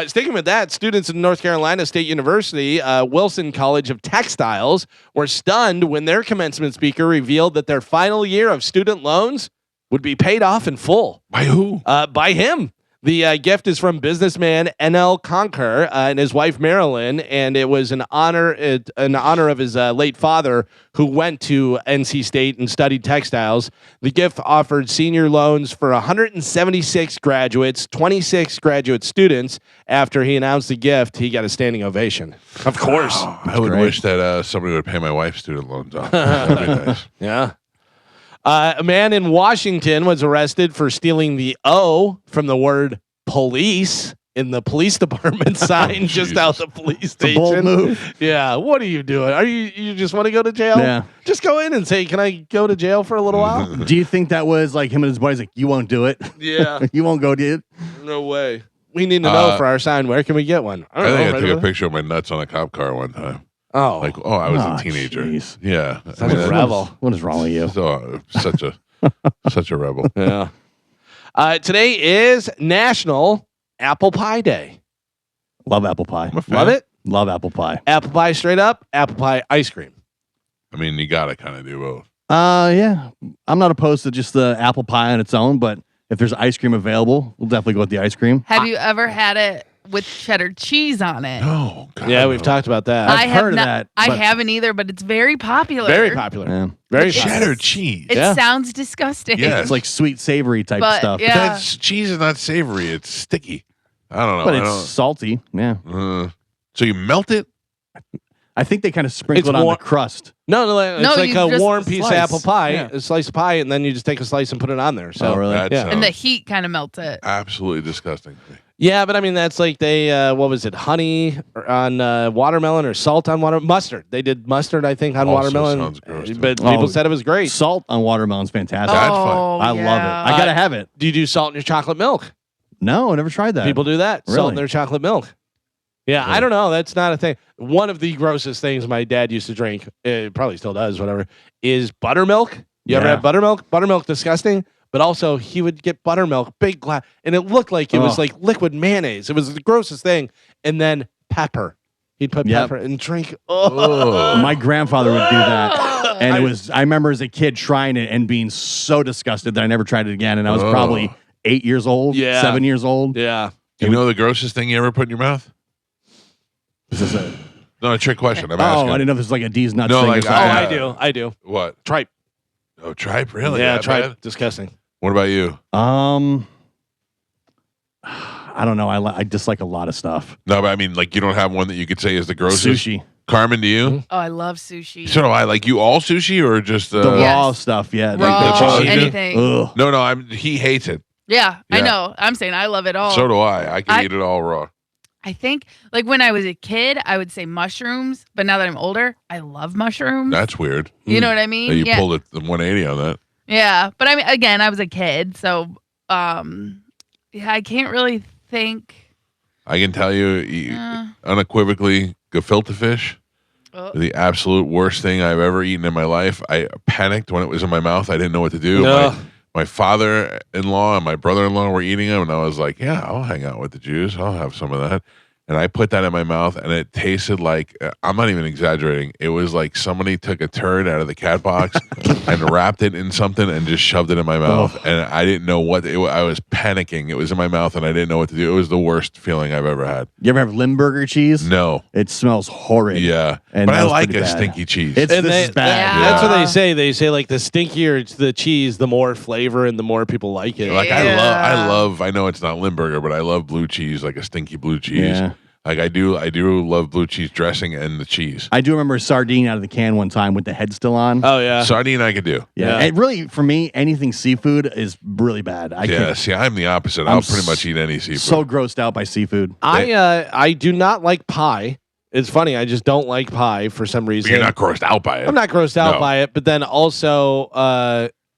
Sticking with that, students at North Carolina State University, Wilson College of Textiles, were stunned when their commencement speaker revealed that their final year of student loans would be paid off in full. By who? By him. The gift is from businessman N.L. Conker and his wife Marilyn, and it was in honor of his late father, who went to NC State and studied textiles. The gift offered senior loans for 176 graduates, 26 graduate students. After he announced the gift, he got a standing ovation. Of course, I would wish that somebody would pay my wife's student loans off. That'd be nice. Yeah. A man in Washington was arrested for stealing the O from the word police in the police department sign just out the police station. Bold move. Yeah. What are you doing? Are you just want to go to jail? Yeah. Just go in and say, can I go to jail for a little while? Do you think that was him and his buddies you won't do it? Yeah. You won't go do it? No way. We need to know for our sign. Where can we get one? I think I took a picture of my nuts on a cop car one time. Oh. I was a teenager. Geez. Yeah. Such a rebel. What is wrong with you? Such a rebel. Yeah. Today is National Apple Pie Day. Love apple pie. I'm a fan. Love it. Love apple pie. Apple pie straight up. Apple pie ice cream. I mean, you gotta kind of do both. Yeah. I'm not opposed to just the apple pie on its own, but if there's ice cream available, we'll definitely go with the ice cream. Have you ever had it with cheddar cheese on it? No, God, Yeah, no. we've talked about that. I have heard of not- that, I but- haven't either, but it's very popular. Very popular. Yeah. Very It's- popular. cheddar cheese. It Yeah. sounds disgusting. Yeah. It's like sweet, savory type But, stuff. yeah. That's cheese is not savory. It's sticky. I don't know. But I it's don't- salty. Yeah. so you melt it? I think they kind of sprinkle It's it on more- the crust. No, it's No, like you a just warm piece of slice. apple pie, Yeah. a slice of pie, and then you just take a slice and put it on there. So Oh, really? That Yeah. sounds And the heat kind of melts it. absolutely disgusting to me. Yeah, but I mean that's like they what was it? Honey on watermelon or salt on mustard. They did mustard, I think, on Also watermelon. sounds gross to me. But Oh, people said it was great. Salt on watermelon's fantastic. That's oh, fine. I love it. I gotta have it. Do you do salt in your chocolate milk? No, I never tried that. People do that. Salt in Really? their chocolate milk. Yeah, I don't know. That's not a thing. One of the grossest things my dad used to drink, probably still does, whatever, is buttermilk. You ever Yeah. had buttermilk? Buttermilk, disgusting. But also, he would get buttermilk, big glass, and it looked like it was Oh. like liquid mayonnaise. It was the grossest thing. And then pepper. He'd put Yep. pepper and drink. Oh. My grandfather would do that. And it was, I remember as a kid trying it and being so disgusted that I never tried it again. And I was Oh. probably 8 years old, Yeah. 7 years old. Yeah. Do you know the grossest thing you ever put in your mouth? This is a, No, a trick question. I'm oh, asking. I didn't know if this was like a D's nuts No, thing. like, or Oh, something. I do. What? Tripe. Oh, tripe? Really? Yeah, That tripe. bad? Disgusting. What about you? I don't know. I dislike a lot of stuff. No, but I mean, like, you don't have one that you could say is the grossest? Sushi. Carmen, do you? Oh, I love sushi. So do I. Like, you all sushi or just... The Yes. raw stuff, yeah. Raw, cheese. anything. Ugh. No, he hates it. Yeah, I Yeah. know. I'm saying I love it all. So do I. I can I- eat it all raw. I think, like when I was a kid, I would say mushrooms, but now that I'm older, I love mushrooms. That's weird. You know what I mean? That you yeah. pulled it the 180 on that. Yeah, but I mean, again, I was a kid, so yeah, I can't really think. I can tell you unequivocally, gefilte fish, Oh. the absolute worst thing I've ever eaten in my life. I panicked when it was in my mouth. I didn't know what to do. No. My father-in-law and my brother-in-law were eating them, and I was like, yeah, I'll hang out with the Jews. I'll have some of that. And I put that in my mouth, and it tasted like, I'm not even exaggerating. It was like somebody took a turd out of the cat box and wrapped it in something and just shoved it in my mouth. And I didn't know what, I was panicking. It was in my mouth, and I didn't know what to do. It was the worst feeling I've ever had. You ever have Limburger cheese? No. It smells horrid. Yeah. And But that I was like pretty a bad. stinky cheese. It's And this they- is bad. Yeah. That's what they say. They say like the stinkier it's the cheese, the more flavor and the more people like it. Like Yeah. I know it's not Limburger, but I love blue cheese, like a stinky blue cheese. Yeah. Like I do love blue cheese dressing and the cheese. I do remember a sardine out of the can one time with the head still on. Oh yeah. Sardine I could do. yeah. yeah. It really, for me, anything seafood is really bad. I Yeah, can't. see, I'm the opposite. I'm I'll pretty much eat any seafood. So grossed out by seafood. I do not like pie. It's funny. I just don't like pie for some But reason. you're not grossed out by it. I'm not grossed out No. by it, but then also,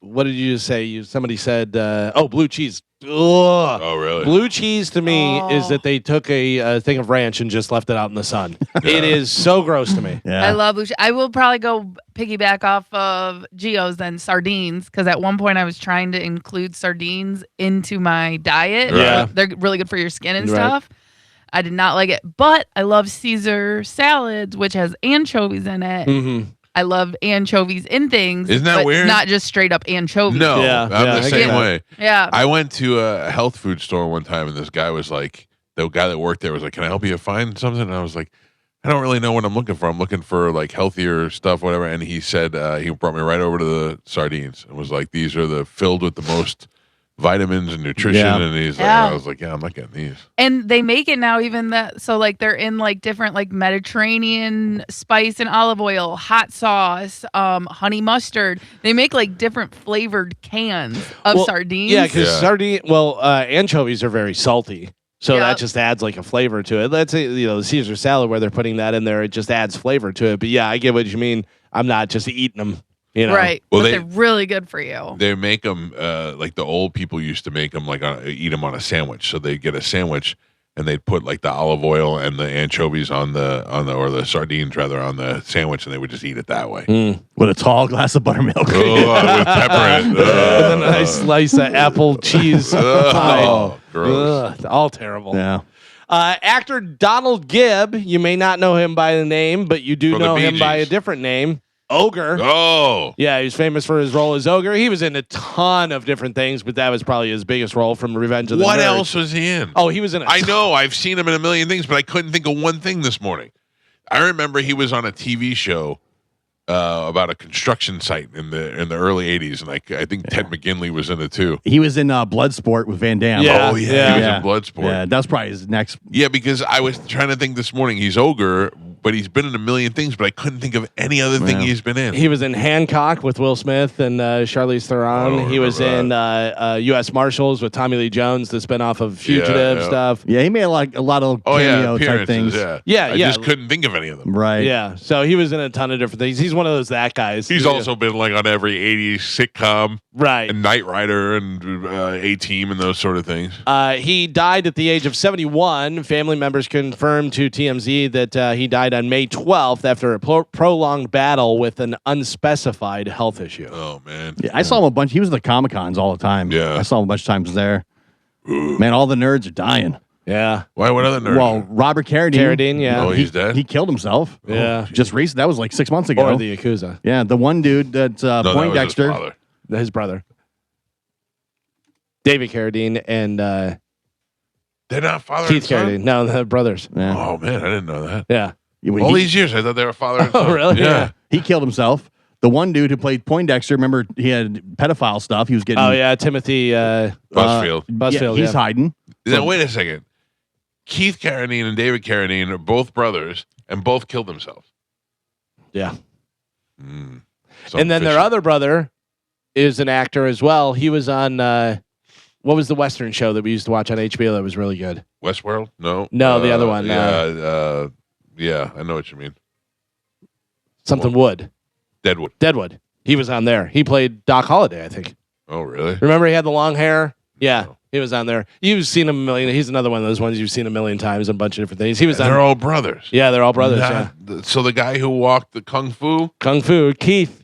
what did you just say? Somebody said, blue cheese. Ugh. Oh, really? Blue cheese to me Oh. is that they took a thing of ranch and just left it out in the sun. It is so gross to me. Yeah. I love sushi. I will probably go piggyback off of Gio's then sardines because at one point I was trying to include sardines into my diet. Yeah. They're really good for your skin and Right. stuff. I did not like it, but I love Caesar salads, which has anchovies in it. Mm-hmm. I love anchovies in things. Isn't that but weird? Not just straight up anchovies. No, Yeah, I'm yeah, the I get same that. way. Yeah. I went to a health food store one time, and this guy was like, the guy that worked there was like, "Can I help you find something?" And I was like, "I don't really know what I'm looking for. I'm looking for like healthier stuff, whatever." And he said he brought me right over to the sardines and was like, "These are the filled with the most vitamins and nutrition." Yeah. And he's like, Yeah. I was like, "Yeah, I'm not getting these." And they make it now even that so like they're in like different like Mediterranean spice and olive oil, hot sauce, honey mustard. They make like different flavored cans of sardines. Yeah, because Yeah. anchovies are very salty. So Yep. that just adds like a flavor to it. Let's say, the Caesar salad where they're putting that in there, it just adds flavor to it. But yeah, I get what you mean. I'm not just eating them, Right. Well, but they- they're really good for you. They make them like the old people used to make them like eat them on a sandwich. So they get a sandwich and they'd put like the olive oil and the anchovies on the or the sardines rather on the sandwich, and they would just eat it that way. With a tall glass of buttermilk. Oh, with pepper in it. And then a nice slice of apple cheese pie. Oh, gross. Ugh, all terrible. Yeah. Actor Donald Gibb. You may not know him by the name, but you do From the know Bee him by a Gees. different name, Ogre. Oh, Yeah, he's famous for his role as Ogre. He was in a ton of different things, but that was probably his biggest role from Revenge of the what Nerds. else was he in? Oh, he was in. I know. I've seen him in a million things, but I couldn't think of one thing this morning. I remember he was on a TV show about a construction site in the early '80s, and I think Ted McGinley was in it too. He was in Bloodsport with Van Damme. Yeah. Oh yeah, Yeah. he was Yeah. in Bloodsport. Yeah, that's probably his next. Yeah, because I was trying to think this morning. He's Ogre, but he's been in a million things, but I couldn't think of any other thing Yeah. he's been in. He was in Hancock with Will Smith and Charlize Theron. Oh, He was in remember U.S. Marshals with Tommy Lee Jones, the spinoff of Fugitive Yeah. stuff. Yeah, he made a lot of Oh yeah, cameo type appearances. things. Yeah, Yeah, I yeah. just couldn't think of any of them. Right. Yeah, so he was in a ton of different things. He's one of those that guys. He's Yeah. also been like on every '80s sitcom right. and Knight Rider and A-Team and those sort of things. He died at the age of 71. Family members confirmed to TMZ that he died on May 12th after a prolonged battle with an unspecified health issue. Oh man, Yeah, I saw him a bunch. He was at the Comic Cons all the time. Yeah. I saw him a bunch of times there. Man, all the nerds are dying. Yeah. why? What other nerd? Well, Robert Carradine. Carradine, yeah. Oh, he's dead? He killed himself. Yeah. Just recent. That was like 6 months ago. Or the Yakuza, Yeah, the one dude that's no, that was his Poindexter. father. his brother. David Carradine and They're not father Keith and son? Carradine. No, they're brothers. Yeah. Oh man, I didn't know that. Yeah. All these years, I thought they were father and son. Oh, really? Yeah. He killed himself. The one dude who played Poindexter, remember he had pedophile stuff. He was getting. Oh, yeah. Timothy Busfield. Busfield. Yeah, he's yeah. hiding. Now, wait a second. Keith Carradine and David Carradine are both brothers and both killed themselves. Yeah. Something And then their fishy. other brother is an actor as well. He was on what was the Western show that we used to watch on HBO that was really good? Westworld? No. No, the other one, Yeah, I know what you mean. Something Wood. Deadwood. Deadwood. He was on there. He played Doc Holliday, I think. Oh, really? Remember he had the long hair? Yeah. No. He was on there. You've seen him a million. He's another one of those ones you've seen a million times in a bunch of different things. He was on. They're all brothers. Yeah, they're all brothers. So the guy who walked the Kung Fu Kung Fu, Keith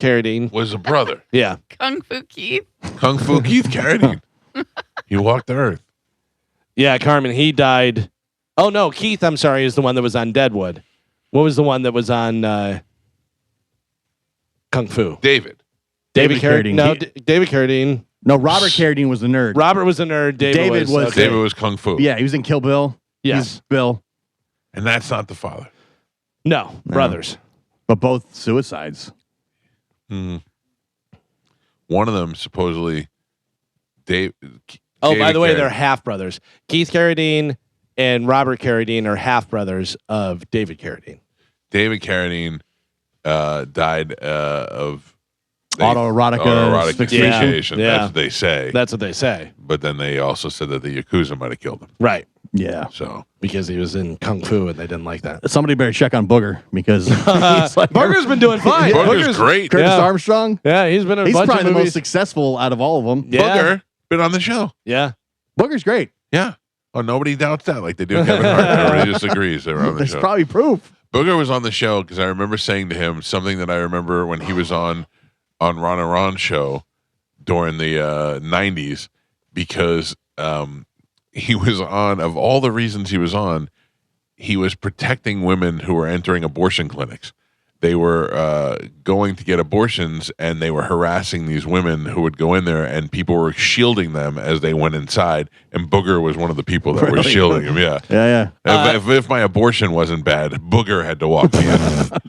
Carradine. was a brother. Yeah. Kung Fu Keith. Kung Fu Keith Carradine. He walked the earth. Yeah, Carmen, he died. Oh, no, Keith, I'm sorry, is the one that was on Deadwood. What was the one that was on Kung Fu? David. David Carradine. Carradine. No, He- David Carradine. No, Robert Carradine was the nerd. Robert was a nerd. David was. Okay. David was Kung Fu. Yeah, he was in Kill Bill. Yes. He's Bill, And that's not the father. No, brothers. but both suicides. One of them supposedly Dave. Oh, by David the way, Carradine. they're half brothers. Keith Carradine and Robert Carradine are half brothers of David Carradine. David Carradine died of Autoerotic asphyxiation. asphyxiation. Yeah. That's what they say. That's what they say. But then they also said that the Yakuza might have killed him. Right. Yeah. So Because he was in Kung Fu and they didn't like that. Somebody better check on Booger because he's like Booger's been doing fine. Booger's great. Curtis Yeah. Armstrong. Yeah, he's been in a He's bunch probably of the most movies. successful out of all of them. Yeah. Booger been on the show. Yeah. Booger's great. Yeah. Oh, nobody doubts that. Like they do Kevin Hart. Everybody disagrees. They were on the There's show. probably proof. Booger was on the show because I remember saying to him something that I remember when he was on Ron and Ron's show during the 90s because he was on, of all the reasons he was on, he was protecting women who were entering abortion clinics. They were going to get abortions and they were harassing these women who would go in there and people were shielding them as they went inside. And Booger was one of the people that were Really? shielding him. Yeah. Yeah, yeah. If my abortion wasn't bad, Booger had to walk me in.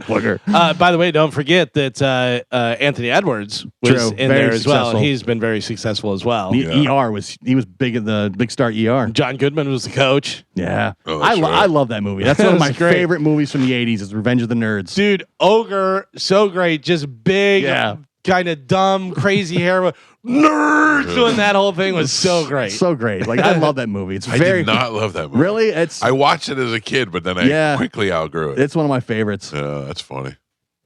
Booger. By the way, don't forget that Anthony Edwards was True. in Very there as well. successful. He's been very successful as well. The ER was big in the Big Star ER. John Goodman was the coach. Yeah. Oh, that's right. I love that movie. That's one of my That's great. favorite movies from the 80s is Revenge of the Nerds. Dude, Ogre, so great. Just big, Yeah. kind of dumb, crazy hair. Nerds doing that whole thing was so great. So great. Like I love that movie. It's I very did not love that movie. Really? It's I watched it as a kid, but then I Yeah. quickly outgrew it. it's one of my favorites. Yeah, that's funny.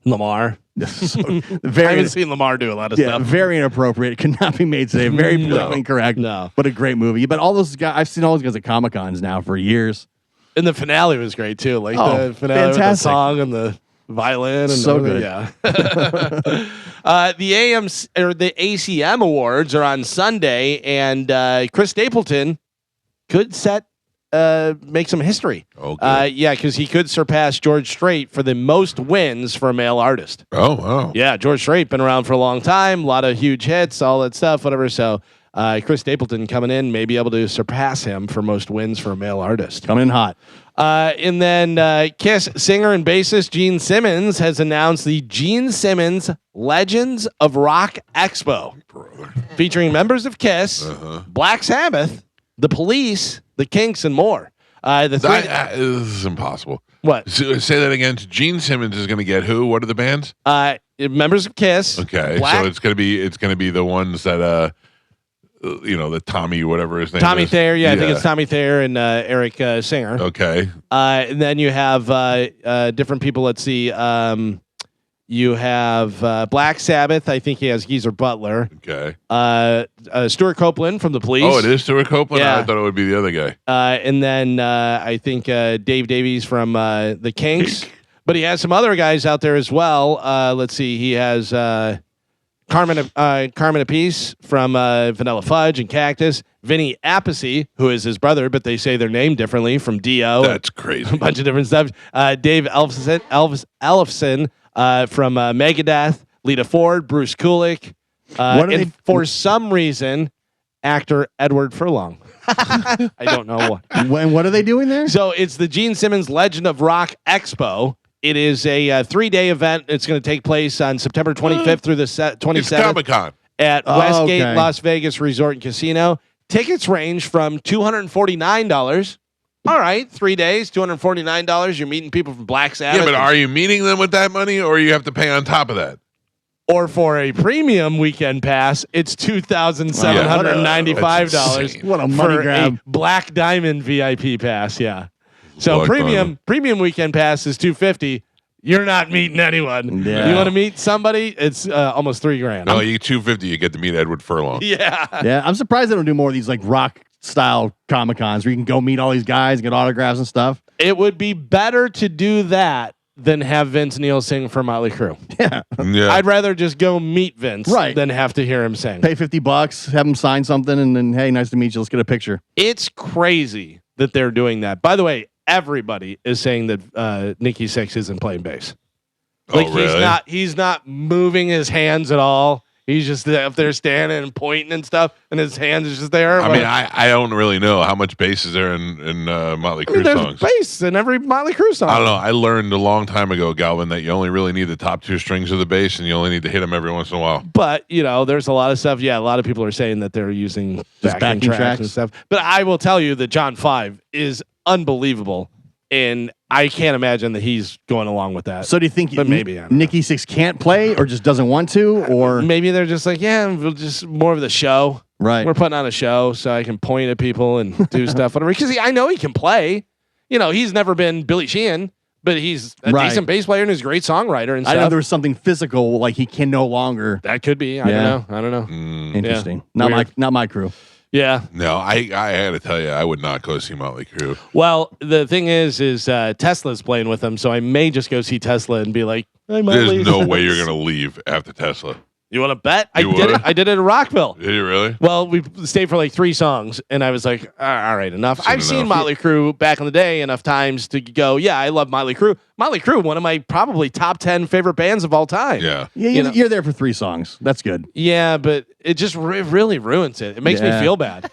Lamar. So, I very haven't seen Lamar do a lot of yeah, stuff. very inappropriate. Could not be made today. Very politically incorrect. No. But a great movie. But all those guys, I've seen all those guys at Comic Cons now for years. And the finale was great too. Like Oh, the finale with the fantastic. song and the violin and So everything. good. Yeah. The ACM awards are on Sunday, and Chris Stapleton could set make some history. Okay. Yeah, because he could surpass George Strait for the most wins for a male artist. Oh, wow. Yeah, George Strait been around for a long time, a lot of huge hits, all that stuff, whatever. So Chris Stapleton coming in may be able to surpass him for most wins for a male artist. Coming in hot. And then Kiss singer and bassist Gene Simmons has announced the Gene Simmons Legends of Rock Expo, featuring members of Kiss, Black Sabbath, The Police, The Kinks, and more. This is impossible. What? Say that again. Gene Simmons is going to get who? What are the bands? Members of Kiss. Okay, Black, so it's going to be the ones that the Tommy whatever his name Tommy is. Thayer. Yeah, I think it's Tommy Thayer and Eric Singer. Okay. And then you have different people. Let's see. You have Black Sabbath. I think he has Geezer Butler. Okay. Stuart Copeland from The Police. Oh, it is Stuart Copeland? Yeah. I thought it would be the other guy. And then I think Dave Davies from The Kinks. But he has some other guys out there as well. Let's see. He has Carmen Appice from Vanilla Fudge and Cactus. Vinny Appice, who is his brother, but they say their name differently, from Dio. That's crazy. A bunch of different stuff. Dave Ellefson from Megadeth. Lita Ford, Bruce Kulick. And for some reason, actor Edward Furlong. I don't know why. What are they doing there? So it's the Gene Simmons Legend of Rock Expo. It is a 3-day event. It's going to take place on September 25th through the 27th. It's Comic-Con. At Westgate Las Vegas Resort and Casino. Tickets range from $249. All right, 3 days, $249. You're meeting people from Black Sabbath. Yeah, but are you meeting them with that money, or you have to pay on top of that? Or for a premium weekend pass, it's $2,795. What a money for grab. a Black Diamond VIP pass. Yeah. So Black Diamond. premium weekend pass is $250. You're not meeting anyone. Yeah. You want to meet somebody? It's almost $3,000. No, you $250. You get to meet Edward Furlong. Yeah. Yeah, I'm surprised they don't do more of these like rock style Comic Cons where you can go meet all these guys, get autographs and stuff. It would be better to do that than have Vince Neil sing for Motley Crue. Yeah. Yeah. I'd rather just go meet Vince Right. than have to hear him sing. Pay $50, have them sign something, and then hey, nice to meet you. Let's get a picture. It's crazy that they're doing that. By the way, everybody is saying that Nikki Sixx isn't playing bass. Like Oh, really? he's not moving his hands at all. He's just up there standing and pointing and stuff, and his hands is just there. I mean, I don't really know how much bass is there in Motley Crue there's songs. bass in every Motley Crue song. I don't know. I learned a long time ago, Galvin, that you only really need the top 2 strings of the bass, and you only need to hit them every once in a while. But there's a lot of stuff. Yeah, a lot of people are saying that they're using backing backing tracks and stuff. But I will tell you that John 5 is unbelievable, and I can't imagine that he's going along with that. So do you think But maybe, I don't know. Nikki Sixx can't play or just doesn't want to, or Maybe they're just like, yeah, we'll just more of the show. right? We're putting on a show so I can point at people and do stuff, whatever. Because I know he can play. He's never been Billy Sheehan, but he's a Right. decent bass player and he's a great songwriter and I stuff. know there was something physical, like he can no longer. That could be. I Yeah. don't know. Interesting. Yeah. Not my crew. Yeah. No, I had to tell you, I would not go see Motley Crue. Well, the thing is Tesla's playing with them, so I may just go see Tesla and be like, I might There's leave. no way you're going to leave after Tesla. You want to bet? You I did would? it. I did it at Rockville. Did you really? Well, we stayed for like 3 songs, and I was like, all right, enough. I've seen enough. Motley Crue back in the day enough times to go, yeah, I love Motley Crue. Motley Crue, one of my probably top 10 favorite bands of all time. Yeah. Yeah, You know- you're there for 3 songs. That's good. Yeah, but it just really ruins it. It makes me Yeah. feel bad.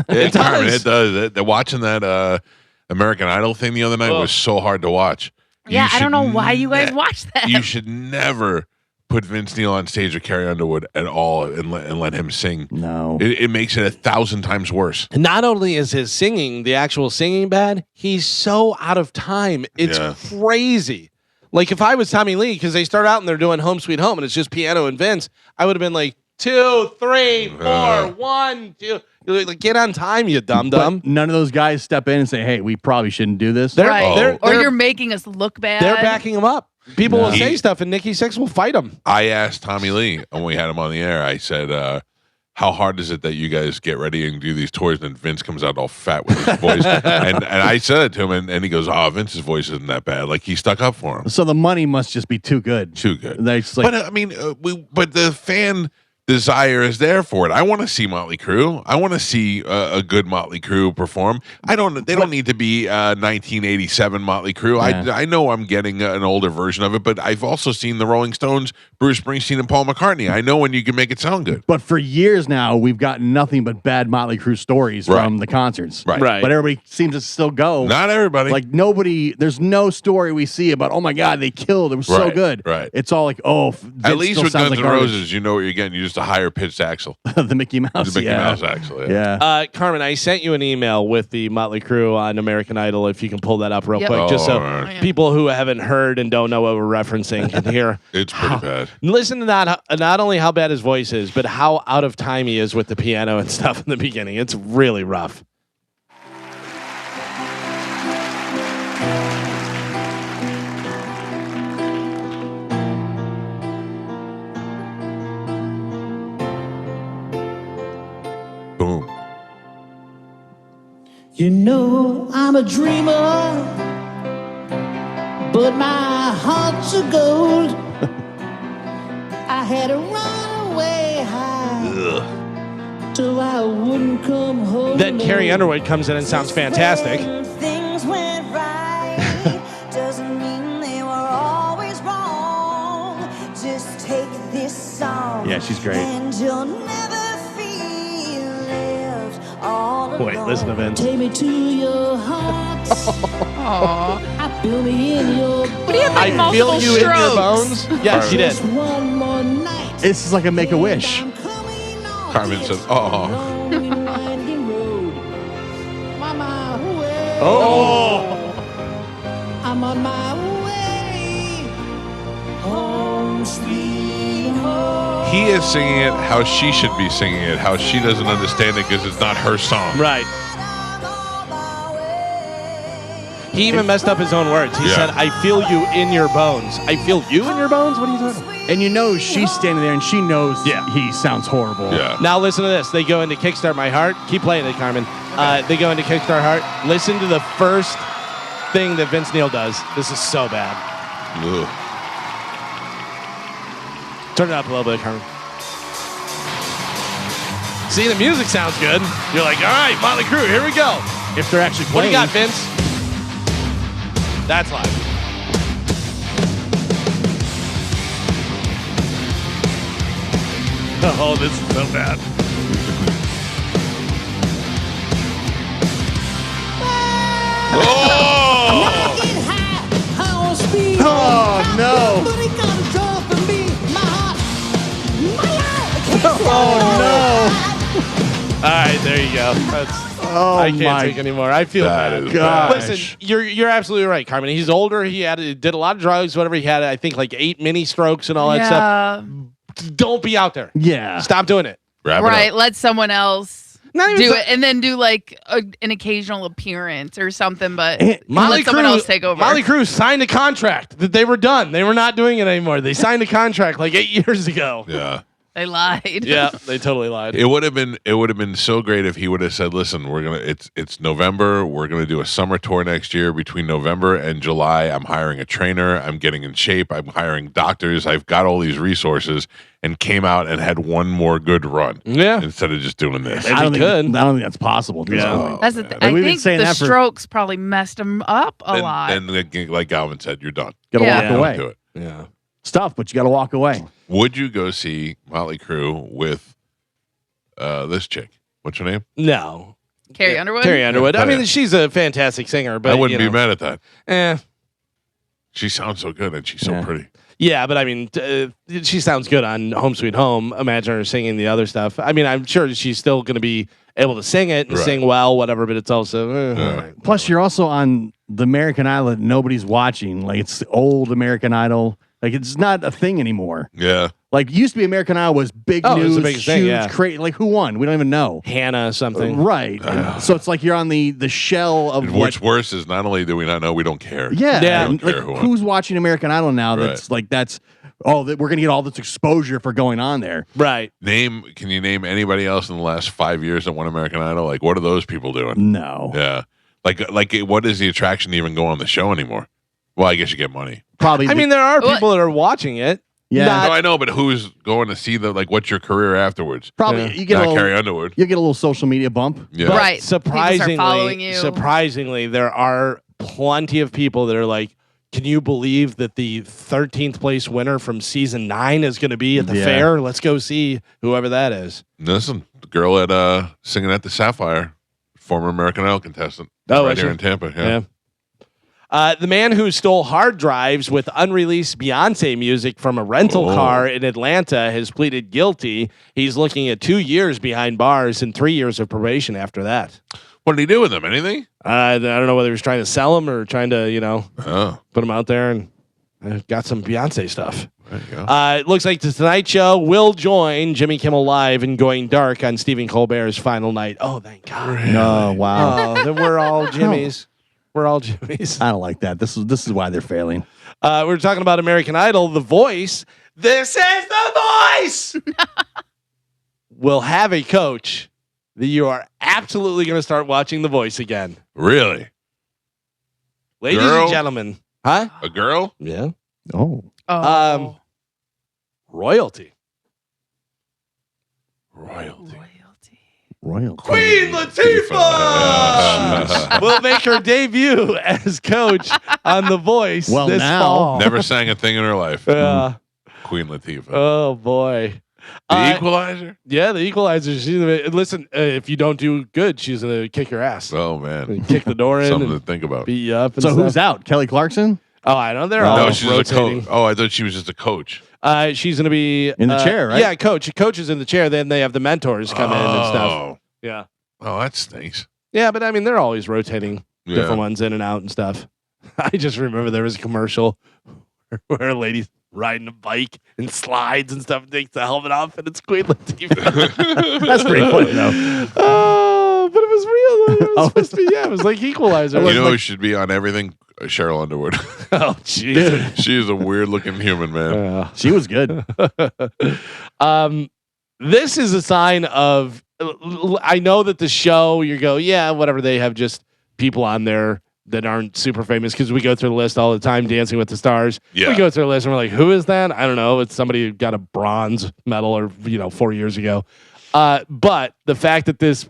It does. does. It does. Watching that American Idol thing the other night Ugh. was so hard to watch. Yeah, You I don't know should why you guys ne- watch that. You should never put Vince Neil on stage with Carrie Underwood at all and let him sing. No. It makes it 1,000 times worse. Not only is his singing, the actual singing bad, he's so out of time. It's Yeah. crazy. Like if I was Tommy Lee, because they start out and they're doing Home Sweet Home and it's just piano and Vince, I would have been like 2, 3, 4, 1, 2. Like, get on time, you dumb. But none of those guys step in and say, "Hey, we probably shouldn't do this." They're, right. they're, or they're, you're making us look bad. they're backing him up. People will No. say stuff and Nikki Sixx will fight him. I asked Tommy Lee when we had him on the air, I said, how hard is it that you guys get ready and do these tours and Vince comes out all fat with his voice? and I said it to him and he goes, Vince's voice isn't that bad. Like he stuck up for him. So the money must just be too good. Too good. That's like, But I mean, but the fan desire is there for it. I want to see Motley Crue. I want to see a good Motley Crue perform. They don't need to be 1987 Motley Crue. Yeah. I know I'm getting an older version of it, but I've also seen the Rolling Stones, Bruce Springsteen, and Paul McCartney. I know when you can make it sound good. But for years now, we've gotten nothing but bad Motley Crue stories from the concerts. Right. But everybody seems to still go. Not everybody. Like nobody, there's no story we see about, oh my God, they killed. It was so good. Right. It's all like, oh, at least with Guns like N' Roses, you know what you're getting. You just a higher pitched axle. the Mickey Mouse. The Mickey Mouse axle. Yeah. Carmen, I sent you an email with the Motley Crue on American Idol. If you can pull that up real Yep. quick, just so right. people who haven't heard and don't know what we're referencing can hear. It's pretty bad. Listen to not only how bad his voice is, but how out of time he is with the piano and stuff in the beginning. It's really rough. Boom. You know I'm a dreamer, but my heart's of gold. I had to run away high, so I wouldn't come home. Then Carrie Underwood comes in and sounds fantastic. Things went right, doesn't mean they were always wrong. Just take this song. Yeah, she's great. And you'll never feel left all alone. Wait, listen to Vince. Take me to your heart. Aw. I feel me in your What do you have like I multiple feel you strokes? in your bones. Yes, she did. Just one more night. This is like a Make-A-Wish. I'm coming on Carmen this says, "Oh." lonely winding road. Mama, way. Oh, I'm on my way home, sweet home. He is singing it how she should be singing it, how she doesn't understand it because it's not her song. right. He even messed up his own words. He Yeah. said, "I feel you in your bones." I feel you in your bones. What are you talking about? And you know she's standing there and she knows he sounds horrible. Yeah. Now listen to this. They go into Kickstart My Heart. Keep playing it, Carmen. They go into Kickstart Heart. Listen to the first thing that Vince Neil does. This is so bad. Ugh. Turn it up a little bit, Carmen. See, the music sounds good. You're like, all right, Motley Crue, here we go. If they're actually What do playing. you got, Vince? That's live. Oh, this is so bad. Oh! Get high, high on speed. Oh, no. Nobody got a draw for me. My heart, my heart. Oh, All right, there you go. That's, Oh, I can't my take anymore. I feel That bad. is gosh. Listen, you're absolutely right, Carmen. He's older. He did a lot of drugs, whatever. He had, I think, like 8 mini strokes and all that stuff. Yeah. Don't be out there. Yeah. Stop doing it. Wrap it Right. up. Let someone else Not even do so- it, and then do like an occasional appearance or something. But Motley let someone Crue- else take over. Motley Crue signed a contract that they were done. They were not doing it anymore. They signed a contract like 8 years ago. Yeah. They lied. Yeah, they totally lied. It would have been so great if he would have said, "Listen, it's November. We're gonna do a summer tour next year. Between November and July, I'm hiring a trainer. I'm getting in shape. I'm hiring doctors. I've got all these resources." And came out and had one more good run. Yeah. Instead of just doing this. If he could. I don't think that's possible. At this Yeah. point. That's the man. thing. Like, I we've been think saying the that for- strokes probably messed him up a lot. And like Galvin said, you're done. Gotta Yeah. walk away. Do it. Yeah. It's tough, but you got to walk away. Would you go see Motley Crue with this chick? What's her name? No. Carrie Underwood. Carrie Underwood. I Yeah. mean, she's a fantastic singer, but I wouldn't you know, be mad at that. Eh. She sounds so good and she's so Yeah. pretty. Yeah, but I mean, she sounds good on Home Sweet Home. Imagine her singing the other stuff. I mean, I'm sure she's still going to be able to sing it and Right. sing well, whatever, but it's also. Yeah. all right. Plus, you're also on the American Idol that nobody's watching. Like, it's the old American Idol. Like, it's not a thing anymore. Yeah. Like, used to be American Idol was big Oh, it was news, the biggest thing, huge, yeah. like, who won? We don't even know. Hannah something. Right. So it's like you're on the shell of And what. what's worse is not only do we not know, we don't care. Yeah. Yeah. and, Don't care like, who who's watching American Idol now? That's Right. we're going to get all this exposure for going on there. Right. Can you name anybody else in the last 5 years that won American Idol? Like, what are those people doing? No. Yeah. Like, what is the attraction to even go on the show anymore? Well, I guess you get money. Probably. I mean, there are What? people that are watching it. Yeah. No, I know, but who's going to see what's your career afterwards? Probably you get Not a little, Carrie Underwood. You get a little social media bump. Yeah. But Right. People start following you. Surprisingly, there are plenty of people that are like, can you believe that the 13th place winner from season 9 is going to be at the fair? Let's go see whoever that is. Listen, the girl at singing at the Sapphire, former American Idol contestant, right here in Tampa. Yeah. The man who stole hard drives with unreleased Beyonce music from a rental car in Atlanta has pleaded guilty. He's looking at 2 years behind bars and 3 years of probation after that. What did he do with them? Anything? I don't know whether he was trying to sell them or trying to, put them out there and got some Beyonce stuff. There you go. It looks like the Tonight Show will join Jimmy Kimmel Live in Going Dark on Stephen Colbert's final night. Oh, thank God. No, wow. Oh, then we're all Jimmys. We're all Jimmys. I don't like that. This is why they're failing. We're talking about American Idol, The Voice. This is The Voice! We'll have a coach that you are absolutely going to start watching The Voice again. Really? Ladies and gentlemen. Huh? A girl? Yeah. Oh. Royalty. Royalty. Queen Latifah will make her debut as coach on The Voice this fall. Never sang a thing in her life. Queen Latifah. Oh, boy. The Equalizer? Yeah, The Equalizer. Listen, if you don't do good, she's going to kick your ass. Oh, man. Kick the door in. Something to think about. Beat you up. And So stuff. who's out? Kelly Clarkson? Oh, I know. They're all No, she's rotating. a coach. Oh, I thought she was just a coach. She's going to be in the chair, right? Yeah, coach. Coach is in the chair. Then they have the mentors come in and stuff. Yeah. Oh, that stinks. Yeah, but I mean, they're always rotating Yeah. different ones in and out and stuff. I just remember there was a commercial where a lady's riding a bike and slides and stuff and takes the helmet off, and it's Queen Latifah. That's pretty funny, though. Oh, but it was real. It was supposed to be, it was like Equalizer. You know who should be on everything? Cheryl Underwood. Oh, jeez. She is a weird looking human, man. She was good. This is a sign of, I know that the show, you go, yeah, whatever, they have just people on there that aren't super famous because we go through the list all the time, Dancing with the Stars. Yeah. We go through the list and we're like, who is that? I don't know. It's somebody who got a bronze medal or 4 years ago. But the fact that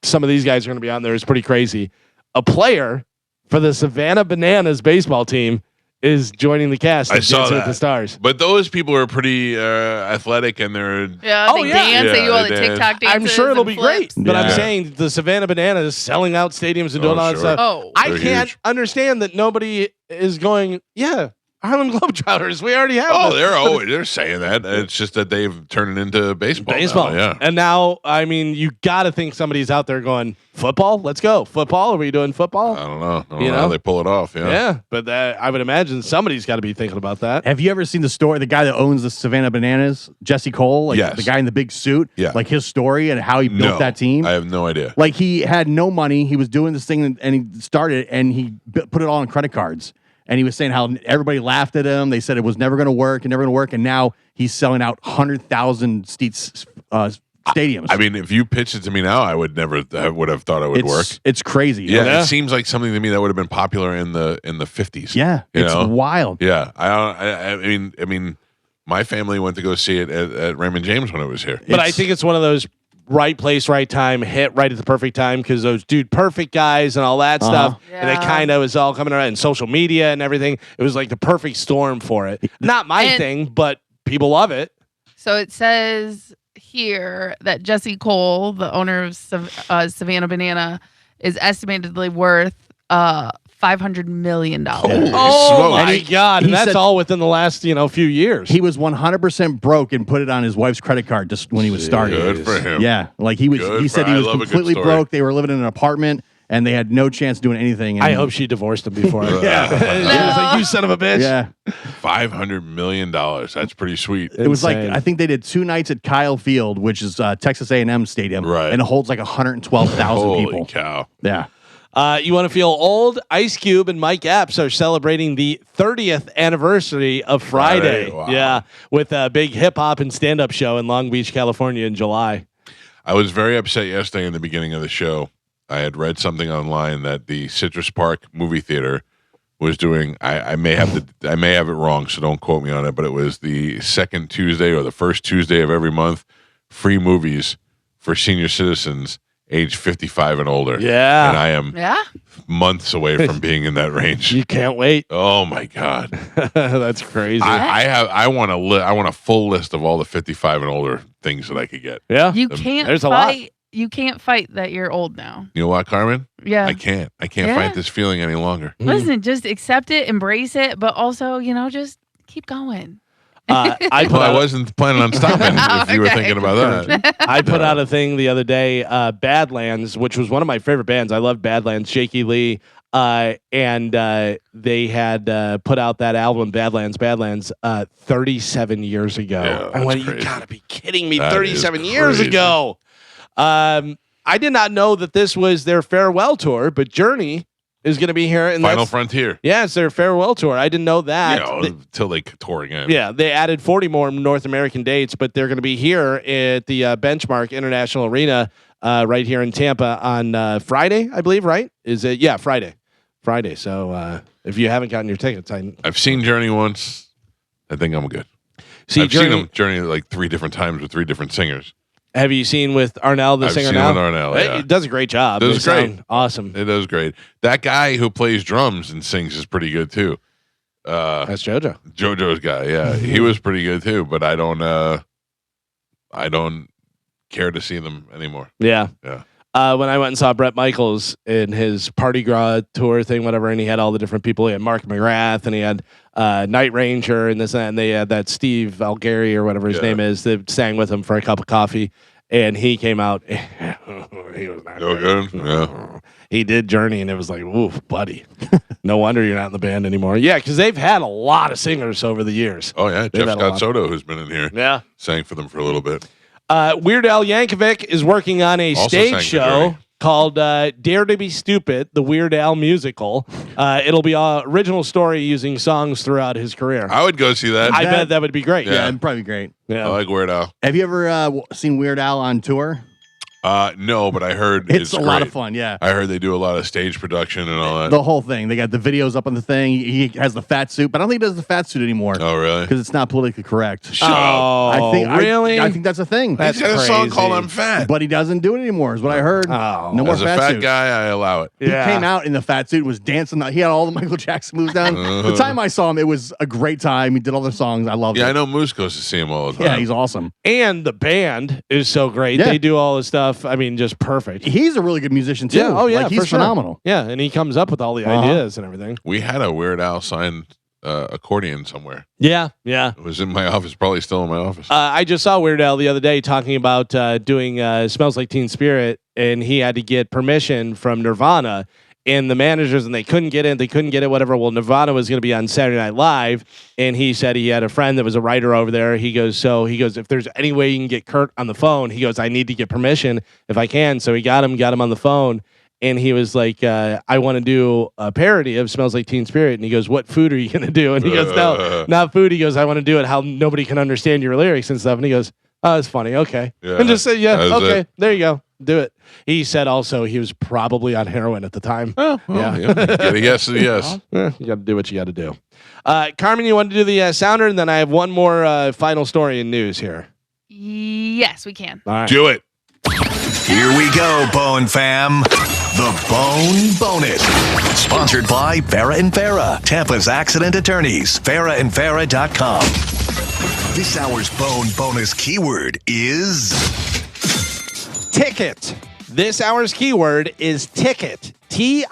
some of these guys are going to be on there is pretty crazy. A player for the Savannah Bananas baseball team is joining the cast of I saw Dancing that. with the Stars. But those people are pretty athletic and they're They dance. They do all the they dance. TikTok dances. I'm sure it'll and be flips. great, but I'm Yeah. saying the Savannah Bananas selling out stadiums and doing all that sure. stuff. Oh. I They're can't huge. understand that nobody is going, Harlem Globetrotters. We already have Oh, them. they're saying that. It's just that they've turned it into baseball. Baseball. now, yeah. And now, I mean, you got to think somebody's out there going, football? Let's go. Football? Are we doing football? I don't know. I don't You know how know? they pull it off. Yeah. Yeah, but I would imagine somebody's got to be thinking about that. Have you ever seen the story? The guy that owns the Savannah Bananas, Jesse Cole, like Yes. the guy in the big suit, Yeah. like his story and how he built No, that team. I have no idea. Like he had no money. He was doing this thing and he started and he put it all on credit cards. And he was saying how everybody laughed at him. They said it was never going to work and never going to work. And now he's selling out 100,000 seats stadiums. I mean, if you pitched it to me now, I would have thought it would work. It's crazy. Yeah, it seems like something to me that would have been popular in the 50s. Yeah, You it's know? wild. Yeah, I mean, my family went to go see it at Raymond James when it was here. But I think it's one of those right place, right time, hit right at the perfect time because those perfect guys and all that stuff. And it Yeah. kind of was all coming around and social media and everything. It was like the perfect storm for it. Not my And- thing, but people love it. So it says here that Jesse Cole, the owner of Savannah Banana, is estimatedly worth $500 million. Oh my And God. he And that's said- all within the last, few years. He was 100% broke and put it on his wife's credit card just when he was starting. Good for him. Yeah, like he was. Good He said for- he I was love a good completely story. broke. They were living in an apartment and they had no chance of doing anything. And I hope she divorced him before. Yeah. She was like, you son of a bitch. Yeah, $500 million. That's pretty sweet. it was like Insane. I think they did 2 nights at Kyle Field, which is Texas A&M Stadium, Right. and it holds like 112,000 Holy people. cow. Yeah. You want to feel old? Ice Cube and Mike Epps are celebrating the 30th anniversary of Friday. Wow. Yeah, with a big hip hop and stand up show in Long Beach, California in July. I was very upset yesterday in the beginning of the show. I had read something online that the Citrus Park movie theater was doing. I may have it wrong, so don't quote me on it. But it was the second Tuesday or the first Tuesday of every month, free movies for senior citizens age 55 and older. Yeah. And I am months away from being in that range. You can't wait. Oh my God. That's crazy. I want a full list of all the 55 and older things that I could get. Yeah. You can't There's fight. a lot. You can't fight that you're old now. You know what, Carmen? Yeah. I can't Yeah. fight this feeling any longer. Listen, just accept it, embrace it, but also, just keep going. I wasn't planning on stopping if you were thinking about that. I put out a thing the other day, Badlands, which was one of my favorite bands. I love Badlands, Shaky Lee. And they had put out that album, Badlands, 37 years ago. Yeah, I went, crazy. you gotta be kidding me, That 37 is years crazy. ago. I did not know that this was their farewell tour, but Journey is going to be here. And Final Frontier. Yeah, it's their farewell tour. I didn't know that. Until they tour again. Yeah, they added 40 more North American dates, but they're going to be here at the Benchmark International Arena right here in Tampa on Friday, I believe, right? Is it? Yeah, Friday. So if you haven't gotten your tickets, I've seen Journey once. I think I'm good. See, I've seen them Journey like 3 different times with 3 different singers. Have you seen with Arnell, the I've singer seen now? with Arnell, yeah. It does a great job. It does They great. sound awesome. It does great. That guy who plays drums and sings is pretty good too. That's JoJo. JoJo's guy, yeah. He was pretty good too, but I don't care to see them anymore. Yeah. Yeah. When I went and saw Bret Michaels in his Party Gras tour thing, whatever, and he had all the different people. He had Mark McGrath, and he had Night Ranger, and this, and they had that Steve Algary or whatever his name is that sang with him for a cup of coffee, and he came out. He was not good. Yeah. He did Journey, and it was like, oof, buddy. No wonder you're not in the band anymore. Yeah, because they've had a lot of singers over the years. Oh yeah, They've Jeff had a Scott lot. Soto, who's been in here, sang for them for a little bit. Weird Al Yankovic is working on a Also stage sang for show Journey. called Dare to Be Stupid, the Weird Al musical. It'll be an original story using songs throughout his career. I would go see that. I bet that would be great. Yeah, it'd probably be great. Yeah. I like Weird Al. Have you ever seen Weird Al on tour? No, but I heard It's a lot great. of fun, yeah. I heard they do a lot of stage production and all that. The whole thing. They got the videos up on the thing. He has the fat suit, but I don't think he does the fat suit anymore. Oh, really? Because it's not politically correct. Shut up. Oh, really? I think that's a thing. That's He's got a song crazy. called "I'm Fat." But he doesn't do it anymore, is what I heard. Oh. No more As a fat fat suits. guy, I allow it. He Yeah. came out in the fat suit and was dancing. He had all the Michael Jackson moves down. The time I saw him, it was a great time. He did all the songs. I loved Yeah, it. I know Moose goes to see him all the time. Yeah, he's awesome. And the band is so great. Yeah. They do all the stuff. I mean, just perfect. He's a really good musician, too. Yeah. Oh, yeah. Like, he's for sure. phenomenal. Yeah. And he comes up with all the ideas and everything. We had a Weird Al signed accordion somewhere. Yeah. Yeah. It was in my office, probably still in my office. I just saw Weird Al the other day talking about doing Smells Like Teen Spirit, and he had to get permission from Nirvana and the managers, and they couldn't get it, whatever. Well, Nirvana was going to be on Saturday Night Live, and he said he had a friend that was a writer over there. He goes, if there's any way you can get Kurt on the phone, he goes, I need to get permission if I can. So he got him on the phone. And he was like, I want to do a parody of Smells Like Teen Spirit. And he goes, what food are you going to do? And he goes, no, not food. He goes, I want to do it how nobody can understand your lyrics and stuff. And he goes, oh, it's funny. Okay. Yeah, And just say, yeah, that was okay. it. There you go. Do it. He said also he was probably on heroin at the time. Oh, well, yeah. Get a yes is a yes. You got to do what you got to do. Carmen, you want to do the sounder? And then I have one more final story in news here. Yes, we can. All right. Do it. Here we go, Bone Fam. The Bone Bonus. Sponsored by Farah and Farah, Tampa's accident attorneys. FarahandFarah.com. This hour's Bone Bonus keyword is Ticket. This hour's keyword is ticket. Ticket.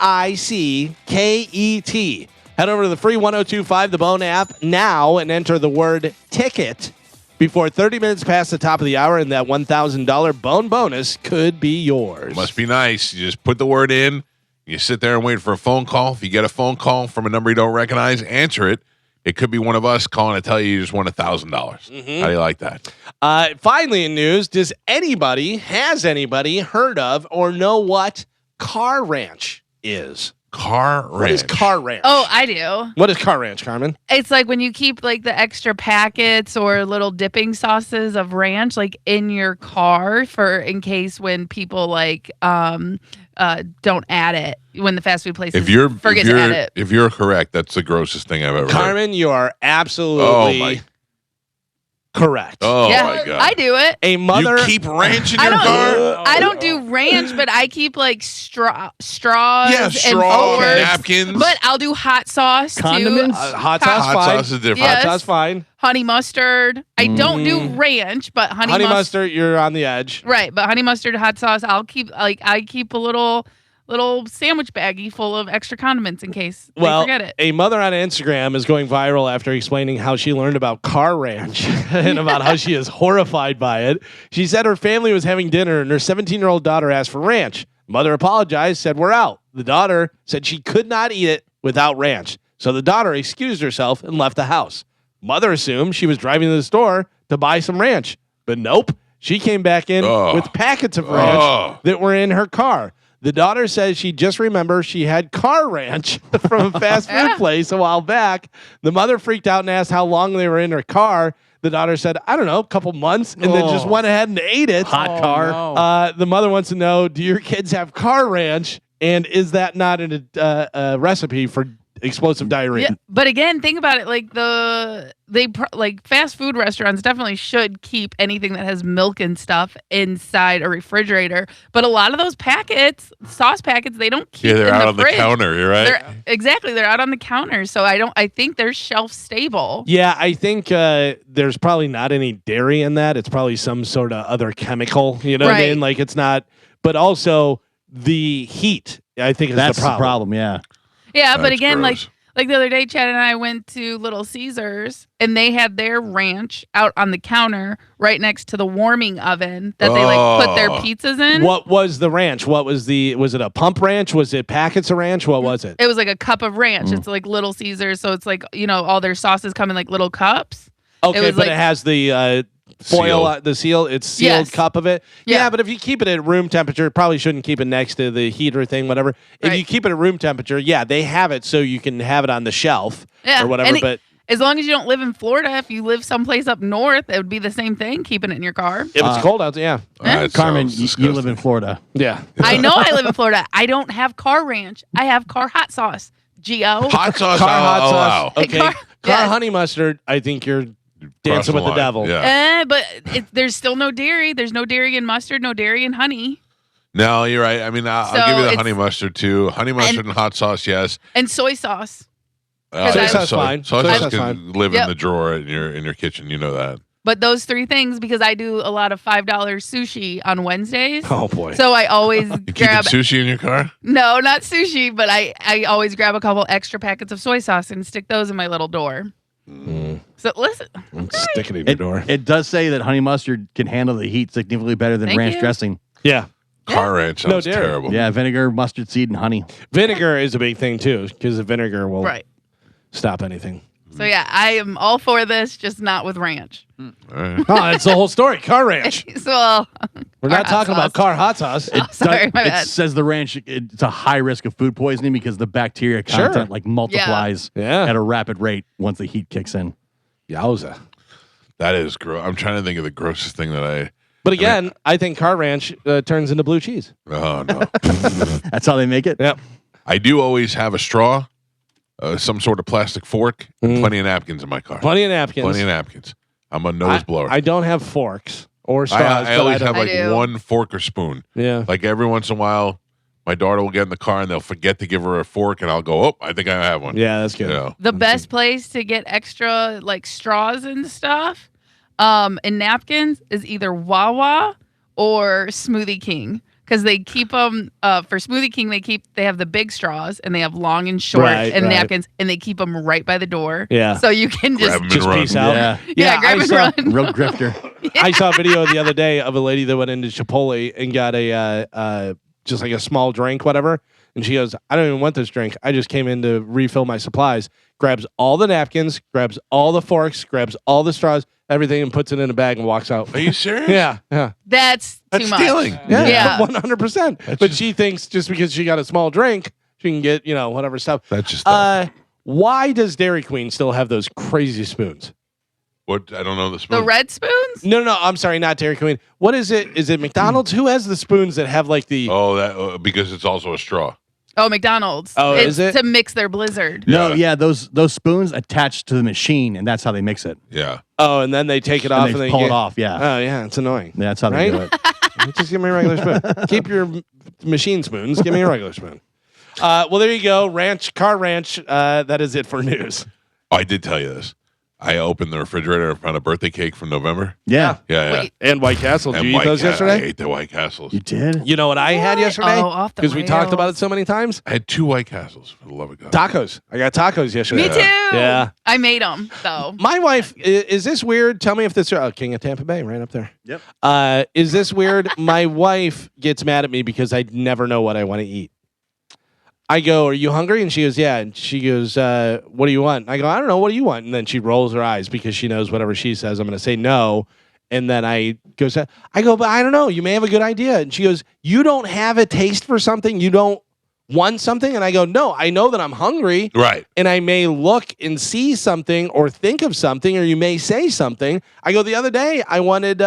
Head over to the free 1025 The Bone app now and enter the word ticket before 30 minutes past the top of the hour, and that $1,000 Bone bonus could be yours. Must be nice. You just put the word in. You sit there and wait for a phone call. If you get a phone call from a number you don't recognize, answer it. It could be one of us calling to tell you just won $1,000. How do you like that? Finally, in news, has anybody heard of or know what Car Ranch is? Car ranch. What is car ranch? Oh, I do. What is car ranch, Carmen? It's like when you keep like the extra packets or little dipping sauces of ranch like in your car for in case when people like don't add it when the fast food places forget to add it. If you're correct, that's the grossest thing I've ever heard. Carmen, you are absolutely correct. Oh yeah, my god. I do it. A mother You keep ranch in your car? I don't do ranch, but I keep like straws Yeah, and straws, forks. napkins. But I'll do hot sauce Condiments? too. hot sauce Hot fine. sauce is different. Yes. Hot sauce fine. Honey mustard. I don't do ranch, but honey Mustard, you're on the edge. Right, but honey mustard, hot sauce. I keep a little sandwich baggie full of extra condiments in case they forget it. A mother on Instagram is going viral after explaining how she learned about car ranch and about how she is horrified by it. She said her family was having dinner and her 17-year-old daughter asked for ranch. Mother apologized, said we're out. The daughter said she could not eat it without ranch. So the daughter excused herself and left the house. Mother assumed she was driving to the store to buy some ranch. But nope, she came back in with packets of ranch that were in her car. The daughter says she just remembers she had car ranch from a fast food place a while back. The mother freaked out and asked how long they were in her car. The daughter said, I don't know, a couple months, and then just went ahead and ate it. Hot car. No. The mother wants to know, do your kids have car ranch? And is that not a recipe for explosive diarrhea? Yeah, but again, think about it. Like like fast food restaurants definitely should keep anything that has milk and stuff inside a refrigerator. But a lot of those packets, sauce packets, they don't keep. Yeah, they're in out the on fridge. the counter. You're right. They're out on the counter. So I think they're shelf stable. Yeah, I think there's probably not any dairy in that. It's probably some sort of other chemical. You know what I Right. mean? Like it's not. But also the heat, I think, is That's the problem. Yeah. Yeah, but That's again, gross. like the other day, Chad and I went to Little Caesars, and they had their ranch out on the counter right next to the warming oven that they like put their pizzas in. What was the ranch? Was it a pump ranch? Was it packets of ranch? What was it? It was like a cup of ranch. It's like Little Caesars, so it's like all their sauces come in like little cups. Okay, was but like- it has the foil, Seal. the seal. It's sealed Yes. cup of it. Yeah. Yeah, but if you keep it at room temperature, probably shouldn't keep it next to the heater thing, whatever. If Right. you keep it at room temperature, yeah, they have it so you can have it on the shelf Yeah, or whatever. and But as long as you don't live in Florida, if you live someplace up north, it would be the same thing, keeping it in your car. if it's cold out, yeah, That Carmen, sounds you live disgusting. in Florida. yeah. I know I live in Florida. I don't have car ranch. I have car hot sauce. Geo. Hot sauce. Car I'll hot allow. sauce. Okay, Car- car yes. honey mustard. I think you're dancing with the line. devil. Yeah. But there's still no dairy. There's no dairy in mustard, no dairy in honey, No, you're right. I mean, I'll So give you the it's- honey mustard too. Honey mustard and hot sauce, yes. and soy sauce. Oh, Soy yeah, sauce fine. Soy Soy sauce sauce can fine. live Yep. in the drawer in your kitchen. You know that. But those three things, because I do a lot of $5 sushi on Wednesdays. Oh boy. So I always You keeping grab sushi in your car? no, not sushi, but I always grab a couple extra packets of soy sauce and stick those in my little door. So listen, Stick it in your door. It does say that honey mustard can handle the heat significantly better than Thank ranch you. dressing. Yeah. Car ranch No sounds dairy. terrible. Yeah, vinegar, mustard seed, and honey. Vinegar is a big thing too, because the vinegar will right. stop anything. So yeah, I am all for this, just not with ranch. All right. Oh, that's the whole story. Car ranch. So We're Car not hot talking about sauce. car hot sauce. sorry, my It bad. says the ranch, it's a high risk of food poisoning because the bacteria content like multiplies Yeah. at a rapid rate once the heat kicks in. Yowza. That is gross. I'm trying to think of the grossest thing that I. But again, I think car ranch turns into blue cheese. Oh no. That's how they make it. Yep. I do always have a straw, some sort of plastic fork, and plenty of napkins in my car. Plenty of napkins. Plenty of napkins. I'm a nose blower. I don't have forks or straws. I but always don't- have like I do. one fork or spoon. Yeah. Like every once in a while, my daughter will get in the car and they'll forget to give her a fork, and I'll go, "Oh, I think I have one." Yeah, that's You good. know. The best place to get extra like straws and stuff, and napkins is either Wawa or Smoothie King. Because they keep them for Smoothie King, they have the big straws and they have long and short Right, and right. napkins, and they keep them right by the door. Yeah. so you can Grab just 'em and Just run. peace out. Yeah. grab I and saw, run. Real grifter. I saw a video the other day of a lady that went into Chipotle and got a just like a small drink, whatever. And she goes, I don't even want this drink. I just came in to refill my supplies. Grabs all the napkins, grabs all the forks, grabs all the straws, everything, and puts it in a bag and walks out. Are you serious? Yeah, yeah. That's That's too much. stealing. Yeah. 100%. But she thinks just because she got a small drink, So you can get, whatever stuff. That's just why does Dairy Queen still have those crazy spoons? what I don't know the spoon. The red spoons? No, I'm sorry, not Dairy Queen. What is it? Is it McDonald's? Who has the spoons that have like the? Oh, that because it's also a straw. Oh, McDonald's. Oh, it's is it? to mix their Blizzard. No, yeah, those spoons attached to the machine, and that's how they mix it. Yeah. Oh, and then they take it And off they and they pull it off. Yeah, Oh yeah, it's annoying. that's how they do Right? it. Just give me a regular spoon. Keep your machine spoons. Give me a regular spoon. Well, there you go. Car Ranch. That is it for news. Oh, I did tell you this. I opened the refrigerator and found a birthday cake from November. Yeah, Yeah. Wait. And White Castle. Did And you eat White those I yesterday? ate the White Castles. you did. You know what I had yesterday? Oh, off the Because we talked about rails. it so many times. I had 2 White Castles, for the love of God. Tacos. I got tacos yesterday. Me too. Yeah. I made them, though. My wife, is this weird? Tell me if this. Oh, King of Tampa Bay, right up there. Yep. Is this weird? My wife gets mad at me because I never know what I want to eat. I go, "Are you hungry?" And she goes, "Yeah." And she goes, "What do you want?" And I go, "I don't know. What do you want?" And then she rolls her eyes because she knows whatever she says, I'm going to say no. And then I go, "But I don't know. You may have a good idea." And she goes, "You don't have a taste for something. You don't want something." And I go, "No, I know that I'm hungry." Right. And I may look and see something or think of something, or you may say something. I go, the other day I wanted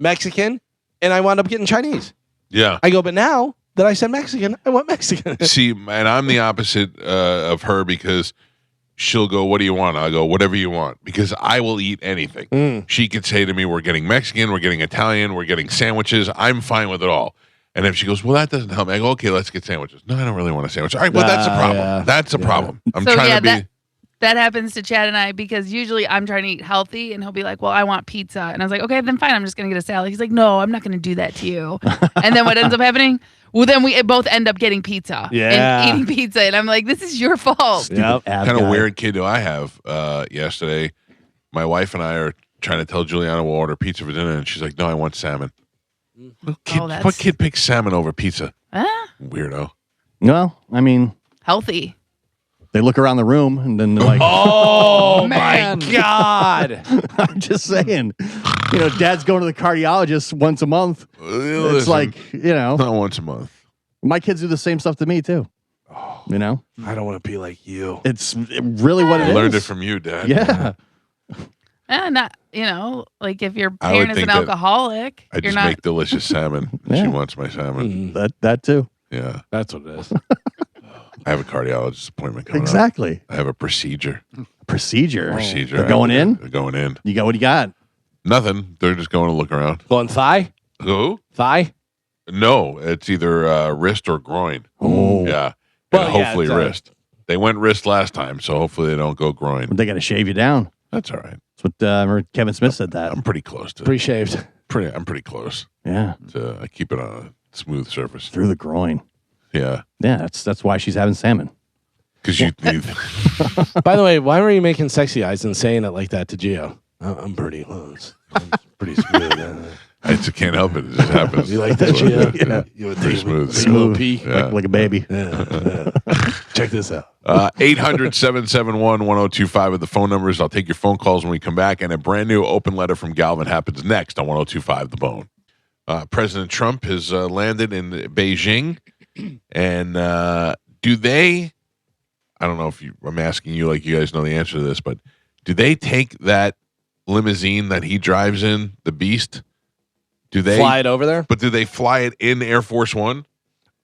Mexican and I wound up getting Chinese. Yeah. I go, but now that I said Mexican, I want Mexican. See, and I'm the opposite of her because she'll go, "What do you want?" I'll go, "Whatever you want," because I will eat anything. She could say to me, "We're getting Mexican, we're getting Italian, we're getting sandwiches." I'm fine with it all. And if she goes, "Well, that doesn't help me," I go, "Okay, let's get sandwiches." "No, I don't really want a sandwich." "All right, well, that's a problem. Yeah. That's a problem." I'm So, trying yeah, to be. That happens to Chad and I because usually I'm trying to eat healthy and he'll be like, "Well, I want pizza." And I was like, "Okay, then fine. I'm just going to get a salad." He's like, "No, I'm not going to do that to you." And then what ends up happening? Well, then we both end up getting pizza Yeah. and eating pizza. And I'm like, "This is your fault." Yep. Kind of weird kid do I have. Yesterday, my wife and I are trying to tell Juliana we'll order pizza for dinner, and she's like, "No, I want salmon." What kid picks salmon over pizza? Weirdo. Well, I mean, Healthy. they look around the room and then they're like, Oh, Man. my God. I'm just saying, Dad's going to the cardiologist once a month. It's Listen, like, not once a month. my kids do the same stuff to me too. I don't want to be like you. It's really what it I is. learned it from you, Dad. Yeah. Not, like if your I would parent is think an that alcoholic, I you're just not. make delicious salmon. Yeah. She wants my salmon. That too. Yeah. That's what it is. I have a cardiologist appointment coming up. Exactly. I have a procedure. Procedure. Procedure. They're going in? They're going in. You got what you got? Nothing. They're just going to look around. Going thigh? Who? Thigh? No, it's either wrist or groin. Oh. Yeah. Well, And yeah, hopefully it's, wrist. They went wrist last time, so hopefully they don't go groin. They got to shave you down. That's all right. That's what remember Kevin Smith said that. I'm pretty close to Pre-shaved. I'm pretty close. Yeah. I keep it on a smooth surface. Through the groin. Yeah. Yeah, that's why she's having salmon. Because you By the way, why were you making sexy eyes and saying it like that to Gio? I'm pretty close. I'm pretty smooth. I just can't help it. It just happens. You like that, Gio? Yeah. You would Pretty take smooth. Smooth pee. Yeah. Like a baby. Check this out. 800-771-1025 are the phone numbers. I'll take your phone calls when we come back. And a brand new open letter from Galvin happens next on 1025 The Bone. President Trump has landed in Beijing. And do they, I don't know if I'm asking you like you guys know the answer to this, but do they take that limousine that he drives in, the Beast? Do they fly it over there? But do they fly it in Air Force One?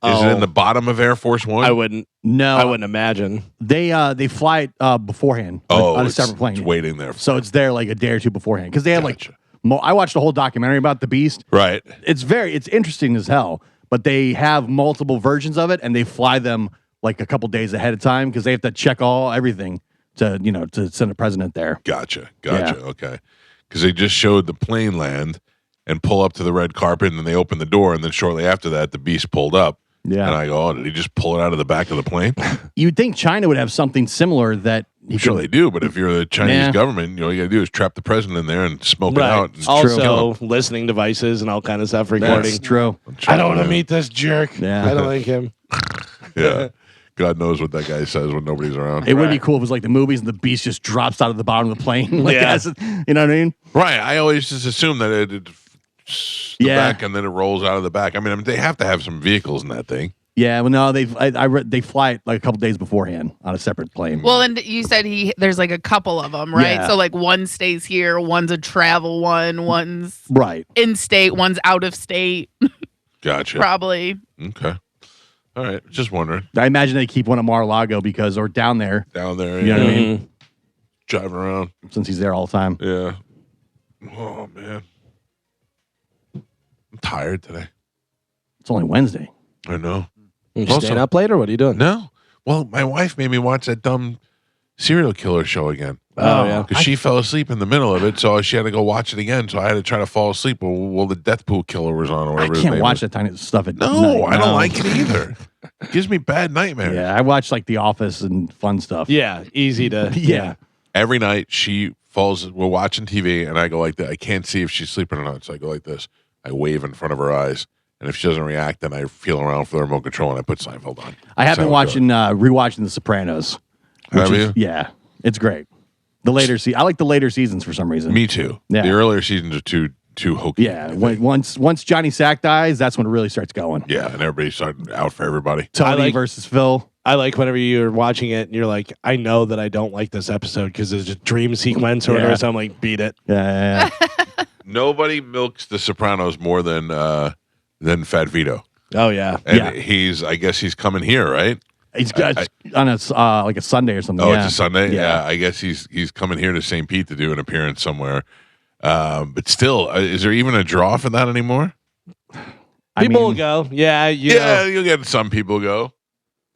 Is it in the bottom of Air Force One? I wouldn't. No. I wouldn't imagine. They fly it beforehand on a separate plane. It's waiting there. So it's there like a day or two beforehand. Because they have Gotcha. I watched the whole documentary about the Beast. Right. It's interesting as hell. But they have multiple versions of it and they fly them like a couple days ahead of time because they have to check everything to send a president there. Gotcha. Yeah. Okay. Because they just showed the plane land and pull up to the red carpet, and then they open the door, and then shortly after that, the Beast pulled up. Yeah. And I go, "Oh, did he just pull it out of the back of the plane?" You'd think China would have something similar that I'm sure they do, but if you're the Chinese government, all you got to do is trap the president in there and smoke it out. And Also, listening devices and all kind of stuff recording. That's true. I don't want to meet this jerk. Yeah. I don't like him. Yeah. God knows what that guy says when nobody's around. It would be cool if it was like the movies and the Beast just drops out of the bottom of the plane. Like Yeah. you know what I mean? Right. I always just assume that it the Yeah. back and then it rolls out of the back. I mean, they have to have some vehicles in that thing. Yeah, well, no, they fly it like a couple days beforehand on a separate plane. Well, and you said there's like a couple of them, right? Yeah. So like one stays here, one's a travel one, one's right. in state, one's out of state. Gotcha. Probably. Okay. All right. Just wondering. I imagine they keep one at Mar-a-Lago or down there. Down there. You know what I mean? Driving around. Since he's there all the time. Yeah. Oh, man. I'm tired today. It's only Wednesday. I know. You staying up late or what are you doing? No. Well, my wife made me watch that dumb serial killer show again. Oh, yeah. Because she fell asleep in the middle of it, so she had to go watch it again. So I had to try to fall asleep while the Death Pool Killer was on or I whatever. his can't name watch is. that kind of stuff at No, night. I don't like it either. It gives me bad nightmares. Yeah, I watch like The Office and fun stuff. Yeah, easy to. Yeah. Every night she falls, we're watching TV, and I go like that. I can't see if she's sleeping or not, so I go like this. I wave in front of her eyes, and if she doesn't react, then I feel around for the remote control and I put Seinfeld on. I have been That's how it rewatching The Sopranos. Have you? Yeah, it's great. The later I like the later seasons for some reason. Me too. Yeah. The earlier seasons are too hokey. Yeah, once Johnny Sack dies, that's when it really starts going. Yeah, and everybody's starting out for everybody. Tony versus Phil. I like whenever you're watching it and you're like, I know that I don't like this episode because there's a dream sequence or whatever. So I'm like, beat it. Yeah. Nobody milks The Sopranos more than Fat Vito. Oh yeah, And I guess he's coming here, right? He's got on a like a Sunday or something. Oh, yeah. it's a Sunday. Yeah. I guess he's coming here to St. Pete to do an appearance somewhere. But still, is there even a draw for that anymore? People will go. Yeah, you'll get some people go.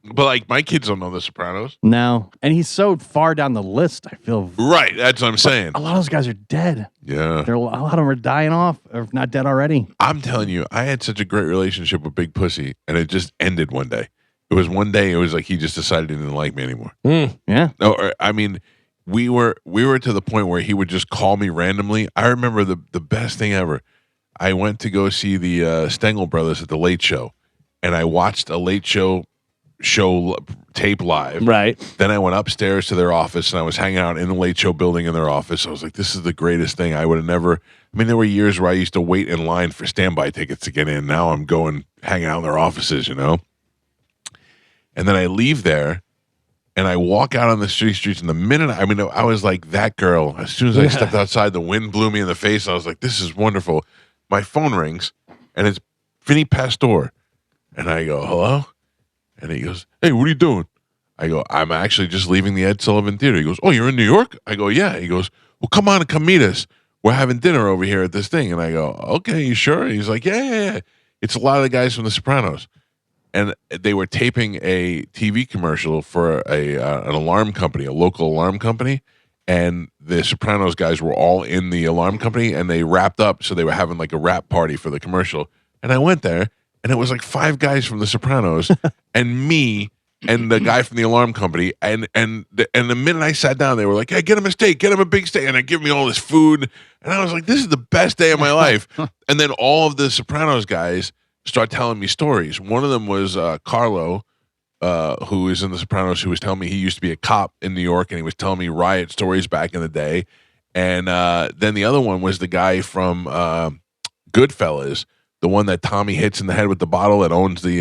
But like my kids don't know The Sopranos. No, and he's so far down the list. I feel Right. That's what I'm saying. a lot of those guys are dead. Yeah. A lot of them are dying off, or if not dead already. I'm telling you, I had such a great relationship with Big Pussy, and it just ended one day. It was one day. It was like he just decided he didn't like me anymore. Yeah. No, I mean, we were to the point where he would just call me randomly. I remember the best thing ever. I went to go see the Stengel Brothers at the Late Show, and I watched a Late Show tape live. Right. Then I went upstairs to their office, and I was hanging out in the Late Show building in their office. I was like, this is the greatest thing. I would have never. I mean, there were years where I used to wait in line for standby tickets to get in. Now I'm going hanging out in their offices, you know. And then I leave there, and I walk out on the streets. And the minute I was like that girl. As soon as I stepped outside, the wind blew me in the face. I was like, this is wonderful. My phone rings, and it's Vinny Pastore. And I go, hello? And he goes, hey, what are you doing? I go, I'm actually just leaving the Ed Sullivan Theater. He goes, oh, you're in New York? I go, yeah. He goes, well, come on and come meet us. We're having dinner over here at this thing. And I go, okay, you sure? He's like, yeah. It's a lot of the guys from The Sopranos. And they were taping a TV commercial for an alarm company, a local alarm company. And the Sopranos guys were all in the alarm company, and they wrapped up. So they were having like a wrap party for the commercial. And I went there, and it was like 5 guys from The Sopranos and me and the guy from the alarm company. And the minute I sat down, they were like, hey, get him a steak, get him a big steak. And they give me all this food. And I was like, this is the best day of my life. And then all of the Sopranos guys start telling me stories. One of them was Carlo, who is in The Sopranos, who was telling me he used to be a cop in New York, and he was telling me riot stories back in the day. And then the other one was the guy from Goodfellas, the one that Tommy hits in the head with the bottle that owns the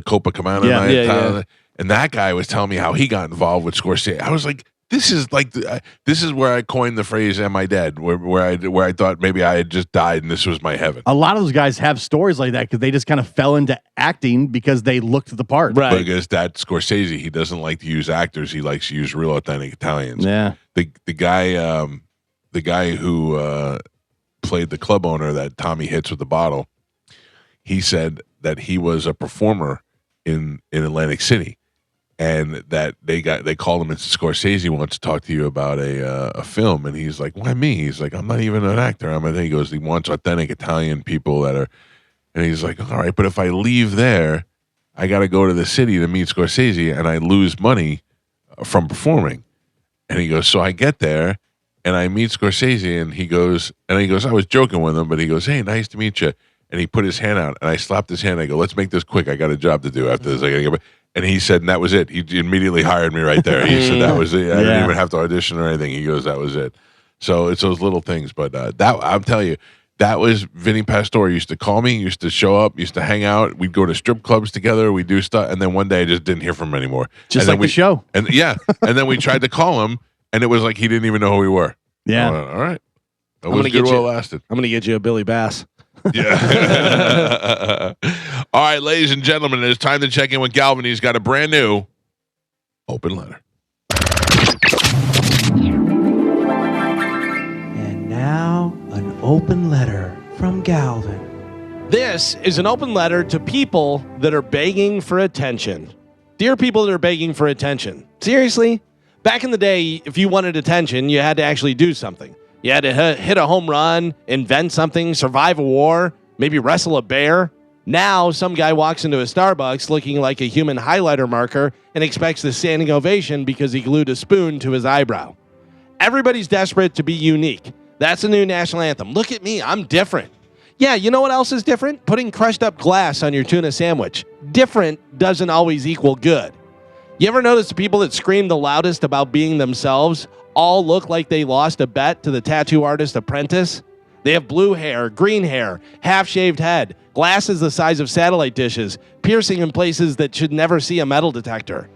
Copacabana night. Yeah. And that guy was telling me how he got involved with Scorsese. I was like, this is where I coined the phrase "Am I dead?" Where I thought maybe I had just died and this was my heaven. A lot of those guys have stories like that because they just kind of fell into acting because they looked the part. Right. Because that Scorsese, he doesn't like to use actors. He likes to use real authentic Italians. Yeah. The guy who played the club owner that Tommy hits with the bottle, he said that he was a performer in Atlantic City. And that they called him and said, Scorsese wants to talk to you about a film. And he's like, why me? He's like, I'm not even an actor. He goes, he wants authentic Italian people that are, and he's like, all right, but if I leave there, I got to go to the city to meet Scorsese and I lose money from performing. And he goes, so I get there and I meet Scorsese and he goes, I was joking with him, but he goes, hey, nice to meet you. And he put his hand out and I slapped his hand. I go, let's make this quick. I got a job to do after this. I got to get back. And he said, and that was it. He immediately hired me right there. He said, that was it. I didn't even have to audition or anything. He goes, that was it. So it's those little things. But that I'm telling you, That was Vinny Pastore used to call me, used to show up, used to hang out. We'd go to strip clubs together. We'd do stuff. And then one day I just didn't hear from him anymore. Just and like the show. And and then we tried to call him and it was like he didn't even know who we were. Yeah. All right. That I'm was gonna good get while you- it lasted. I'm going to get you a Billy Bass. Yeah. All right, ladies and gentlemen, it's time to check in with Galvin. He's got a brand new open letter. And now, an open letter from Galvin. This is an open letter to people that are begging for attention. Dear people that are begging for attention. Seriously? Back in the day, if you wanted attention, you had to actually do something. You had to hit a home run, invent something, survive a war, maybe wrestle a bear. Now, some guy walks into a Starbucks looking like a human highlighter marker and expects the standing ovation because he glued a spoon to his eyebrow. Everybody's desperate to be unique. That's the new national anthem. Look at me, I'm different. Yeah, you know what else is different? Putting crushed up glass on your tuna sandwich. Different doesn't always equal good. You ever notice the people that scream the loudest about being themselves all look like they lost a bet to the tattoo artist apprentice? They have blue hair, green hair, half-shaved head, glasses the size of satellite dishes, piercing in places that should never see a metal detector.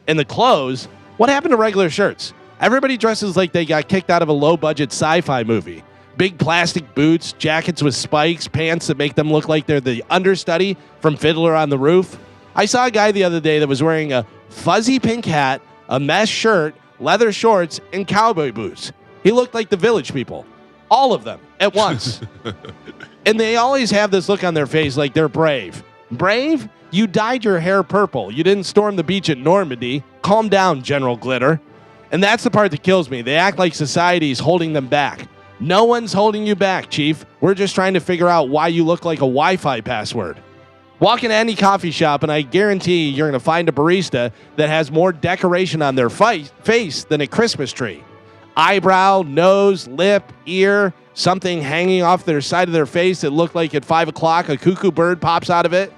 And the clothes, what happened to regular shirts? Everybody dresses like they got kicked out of a low-budget sci-fi movie. Big plastic boots, jackets with spikes, pants that make them look like they're the understudy from Fiddler on the Roof. I saw a guy the other day that was wearing a fuzzy pink hat, a mesh shirt, leather shorts, and cowboy boots. He looked like the Village People. All of them at once. And they always have this look on their face like they're brave. Brave? You dyed your hair purple. You didn't storm the beach at Normandy. Calm down, General Glitter. And that's the part that kills me. They act like society's holding them back. No one's holding you back, Chief. We're just trying to figure out why you look like a Wi-Fi password. Walk into any coffee shop, and I guarantee you're going to find a barista that has more decoration on their face than a Christmas tree. Eyebrow, nose, lip, ear, something hanging off their side of their face that looked like at 5 o'clock a cuckoo bird pops out of it.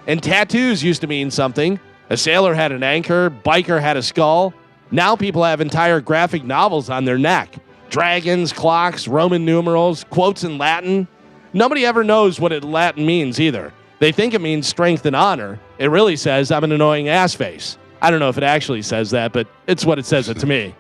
And tattoos used to mean something. A sailor had an anchor, biker had a skull. Now people have entire graphic novels on their neck. Dragons, clocks, Roman numerals, quotes in Latin. Nobody ever knows what Latin means either. They think it means strength and honor. It really says, I'm an annoying ass face. I don't know if it actually says that, but it's what it says it to me.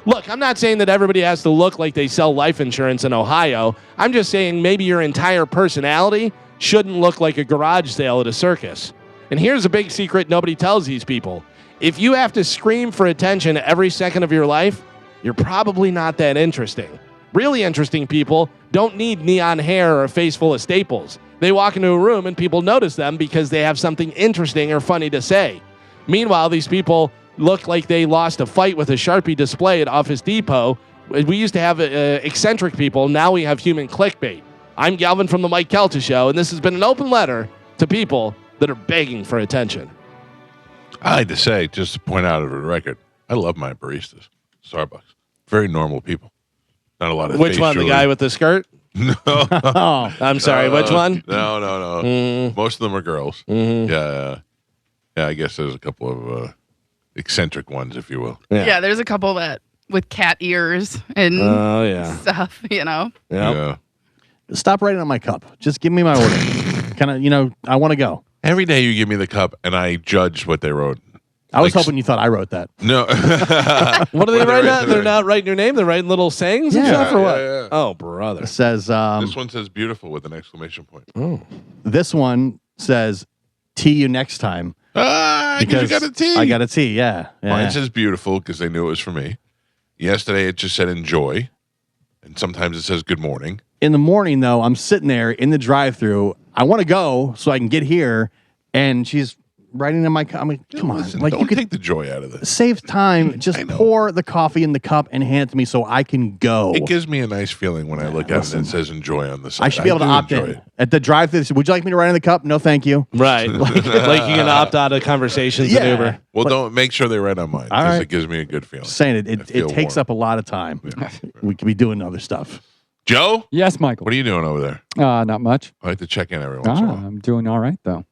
Look, I'm not saying that everybody has to look like they sell life insurance in Ohio. I'm just saying maybe your entire personality shouldn't look like a garage sale at a circus. And here's a big secret nobody tells these people. If you have to scream for attention every second of your life, you're probably not that interesting. Really interesting people don't need neon hair or a face full of staples. They walk into a room and people notice them because they have something interesting or funny to say. Meanwhile, these people look like they lost a fight with a Sharpie display at Office Depot. We used to have eccentric people. Now we have human clickbait. I'm Galvin from the Mike Calta Show, and this has been an open letter to people that are begging for attention. I like to say, just to point out of the record, I love my baristas. Starbucks. Very normal people. Not a lot of Which face one? The jewelry. guy with the skirt? No. I'm sorry, which one? No. Most of them are girls. Yeah, I guess there's a couple of eccentric ones, if you will. Yeah, there's a couple that with cat ears and stuff, Yeah. Stop writing on my cup. Just give me my order. Kind of, I want to go. Every day you give me the cup, and I judge what they wrote. I was hoping you thought I wrote that. No. What are they writing now? They're not writing your name. They're writing little sayings and stuff, or what? Yeah. Oh, brother. It says, this one says beautiful with an exclamation point. Oh. This one says, "Tea you next time." Because you got a T. I got a T, yeah. Mine says beautiful because they knew it was for me. Yesterday it just said enjoy. And sometimes it says good morning. In the morning, though, I'm sitting there in the drive-thru. I want to go so I can get here, and she's writing in my cup. I'm like, come on. Listen, Like, don't you could take the joy out of this. save time. Just pour the coffee in the cup and hand it to me so I can go. It gives me a nice feeling when I look at it and it says enjoy on the side. I should be able to do opt enjoy in. it. At the drive-thru, they said, would you like me to write in the cup? No, thank you. Right. like you can opt out of conversations in Uber. Well, don't make sure they write on mine All because right. it gives me a good feeling. Just saying I it feel takes warm. up a lot of time. We could be doing other stuff. Joe? Yes, Michael. What are you doing over there? Not much. I like to check in every once in a while. I'm doing all right, though.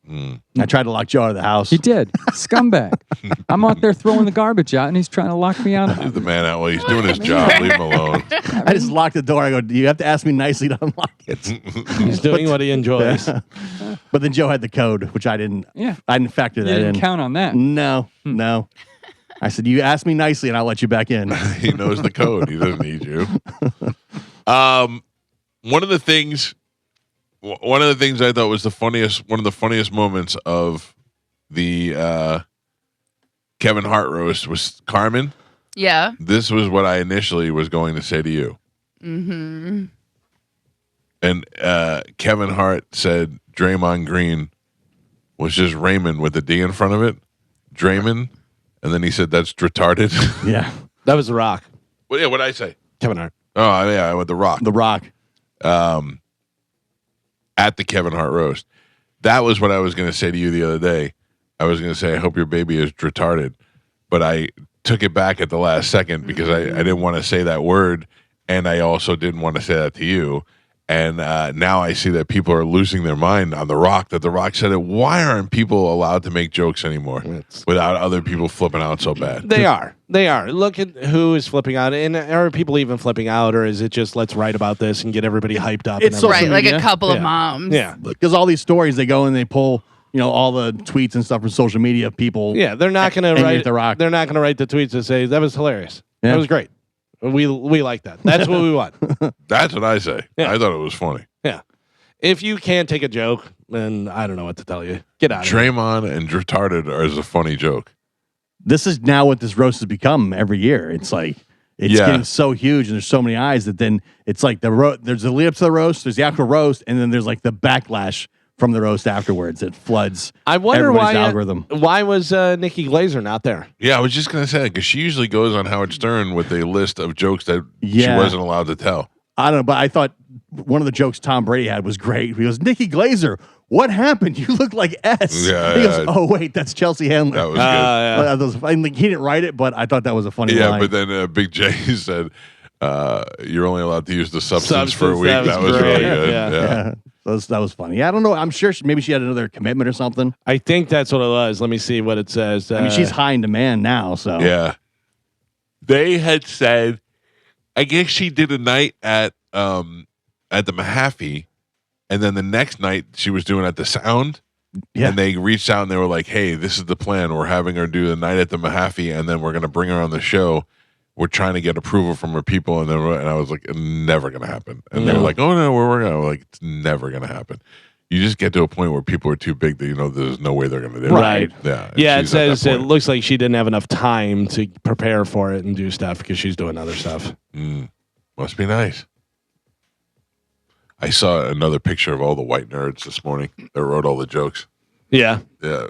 I tried to lock Joe out of the house. He did. Scumbag. I'm out there throwing the garbage out, and he's trying to lock me out. Leave the man out while he's doing his job. Leave him alone. I just locked the door. I go, you have to ask me nicely to unlock it. He's doing what he enjoys. But then Joe had the code, which I didn't. Yeah. I didn't factor that You didn't in. count on that. No. I said, you ask me nicely, and I'll let you back in. He knows the code. He doesn't need you. One of the things I thought was one of the funniest moments of the Kevin Hart roast was Carmen. Yeah. This was what I initially was going to say to you. Mm-hmm. And Kevin Hart said Draymond Green was just Raymond with a D in front of it. Draymond. And then he said that's retarded. Yeah. That was The Rock. Well, yeah, what did I say? Kevin Hart. Oh, yeah, with The Rock. The Rock. At the Kevin Hart roast. That was what I was going to say to you the other day. I was going to say, I hope your baby is retarded. But I took it back at the last second because I didn't want to say that word. And I also didn't want to say that to you. And now I see that people are losing their mind on The Rock, that The Rock said it. Why aren't people allowed to make jokes anymore without other people flipping out so bad? They are. Look at who is flipping out. And are people even flipping out, or is it just let's write about this and get everybody hyped up? It's social Right, like media. a couple of moms. Yeah. Because all these stories, they go and they pull, all the tweets and stuff from social media. People. Yeah, they're not going to write The Rock. They're not going to write the tweets that say that was hilarious. Yeah. That was great. We like that. That's what we want. That's what I say. Yeah. I thought it was funny. Yeah. If you can't take a joke, then I don't know what to tell you. Get out of here. Draymond and retarded is a funny joke. This is now what this roast has become every year. It's like it's getting so huge and there's so many eyes that then it's like there's the lead up to the roast, there's the actual roast, and then there's like the backlash from the roast afterwards. It floods. I wonder everybody's why algorithm. Why was Nikki Glaser not there? Yeah, I was just going to say that because she usually goes on Howard Stern with a list of jokes that she Yeah. wasn't allowed to tell. I don't know, but I thought one of the jokes Tom Brady had was great. He goes, Nikki Glaser, what happened? You look like S. Yeah, he goes, yeah. oh wait, that's Chelsea Handler. That was good. I mean, he didn't write it, but I thought that was a funny Yeah, line. but then Big J said, you're only allowed to use the substance for a Substance, week. that was That was really great. good. Yeah. Yeah. That was funny. I don't know. I'm sure maybe she had another commitment or something. I think that's what it was. Let me see what it says. I mean, she's high in demand now, so Yeah. They had said, I guess she did a night at the Mahaffey, and then the next night she was doing at the Sound. Yeah. And they reached out and they were like, hey, this is the plan. We're having her do the night at the Mahaffey, and then we're going to bring her on the show. We're trying to get approval from her people. And I was like, never going to happen. And they were like, oh, no, we're working on it. I was like, it's never going to happen. You just get to a point where people are too big that, there's no way they're going to do Right. it. Yeah. and Yeah, it she's at that says it point. looks like she didn't have enough time to prepare for it and do stuff because she's doing other stuff. Must be nice. I saw another picture of all the white nerds this morning that wrote all the jokes. Yeah. Yeah.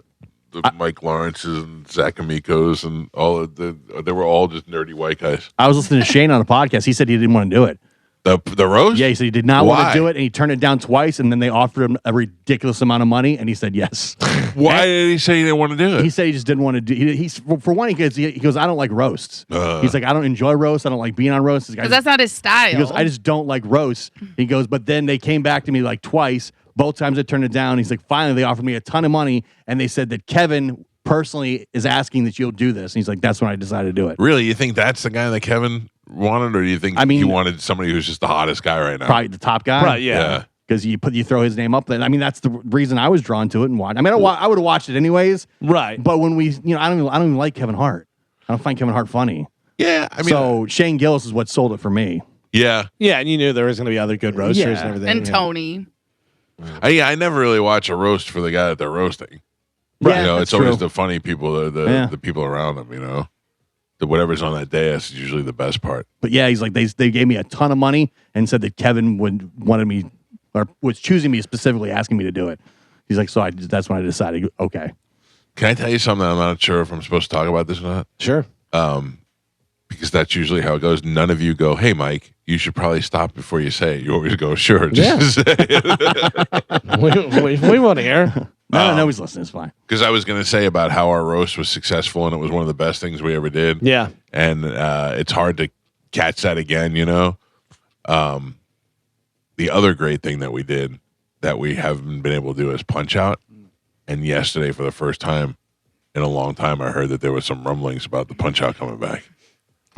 Mike Lawrence's and Zach Amico's and all of they were all just nerdy white guys. I was listening to Shane on a podcast. He said he didn't want to do it. The roast? Yeah, he said he did not want Why? to do it, and he turned it down twice, and then they offered him a ridiculous amount of money, and he said yes. Why did he say he didn't want to do it? He said he just didn't want to do. He's for one, he goes, I don't like roasts. He's like, I don't enjoy roasts. I don't like being on roasts. Because that's not his style. He goes, I just don't like roasts. He goes, but then they came back to me like twice. Both times I turned it down. He's like, finally, they offered me a ton of money, and they said that Kevin personally is asking that you'll do this. And he's like, that's when I decided to do it. Really? You think that's the guy that Kevin wanted, or do you think he wanted somebody who's just the hottest guy right now? Probably the top guy. Right, yeah. Because you throw his name up there. I mean, that's the reason I was drawn to it and watched. I mean, I would have watched it anyways. Right. But when I don't even like Kevin Hart. I don't find Kevin Hart funny. Yeah. I mean, so Shane Gillis is what sold it for me. Yeah. Yeah, and you knew there was going to be other good roasters and everything. And Tony. I never really watch a roast for the guy that they're roasting. Right. It's always the funny people, the people around them, whatever's on that dais is usually the best part. But yeah, he's like, they gave me a ton of money and said that Kevin wanted me, or was choosing me specifically, asking me to do it. He's like, so that's when I decided, okay. Can I tell you something? I'm not sure if I'm supposed to talk about this or not. Sure. Because that's usually how it goes. None of you go, hey, Mike, you should probably stop before you say it. You always go, sure, just say it. we want to hear. No, he's listening. It's fine. Because I was going to say about how our roast was successful and it was one of the best things we ever did. Yeah. And it's hard to catch that again, the other great thing that we did that we haven't been able to do is Punch Out. And yesterday, for the first time in a long time, I heard that there was some rumblings about the Punch Out coming back,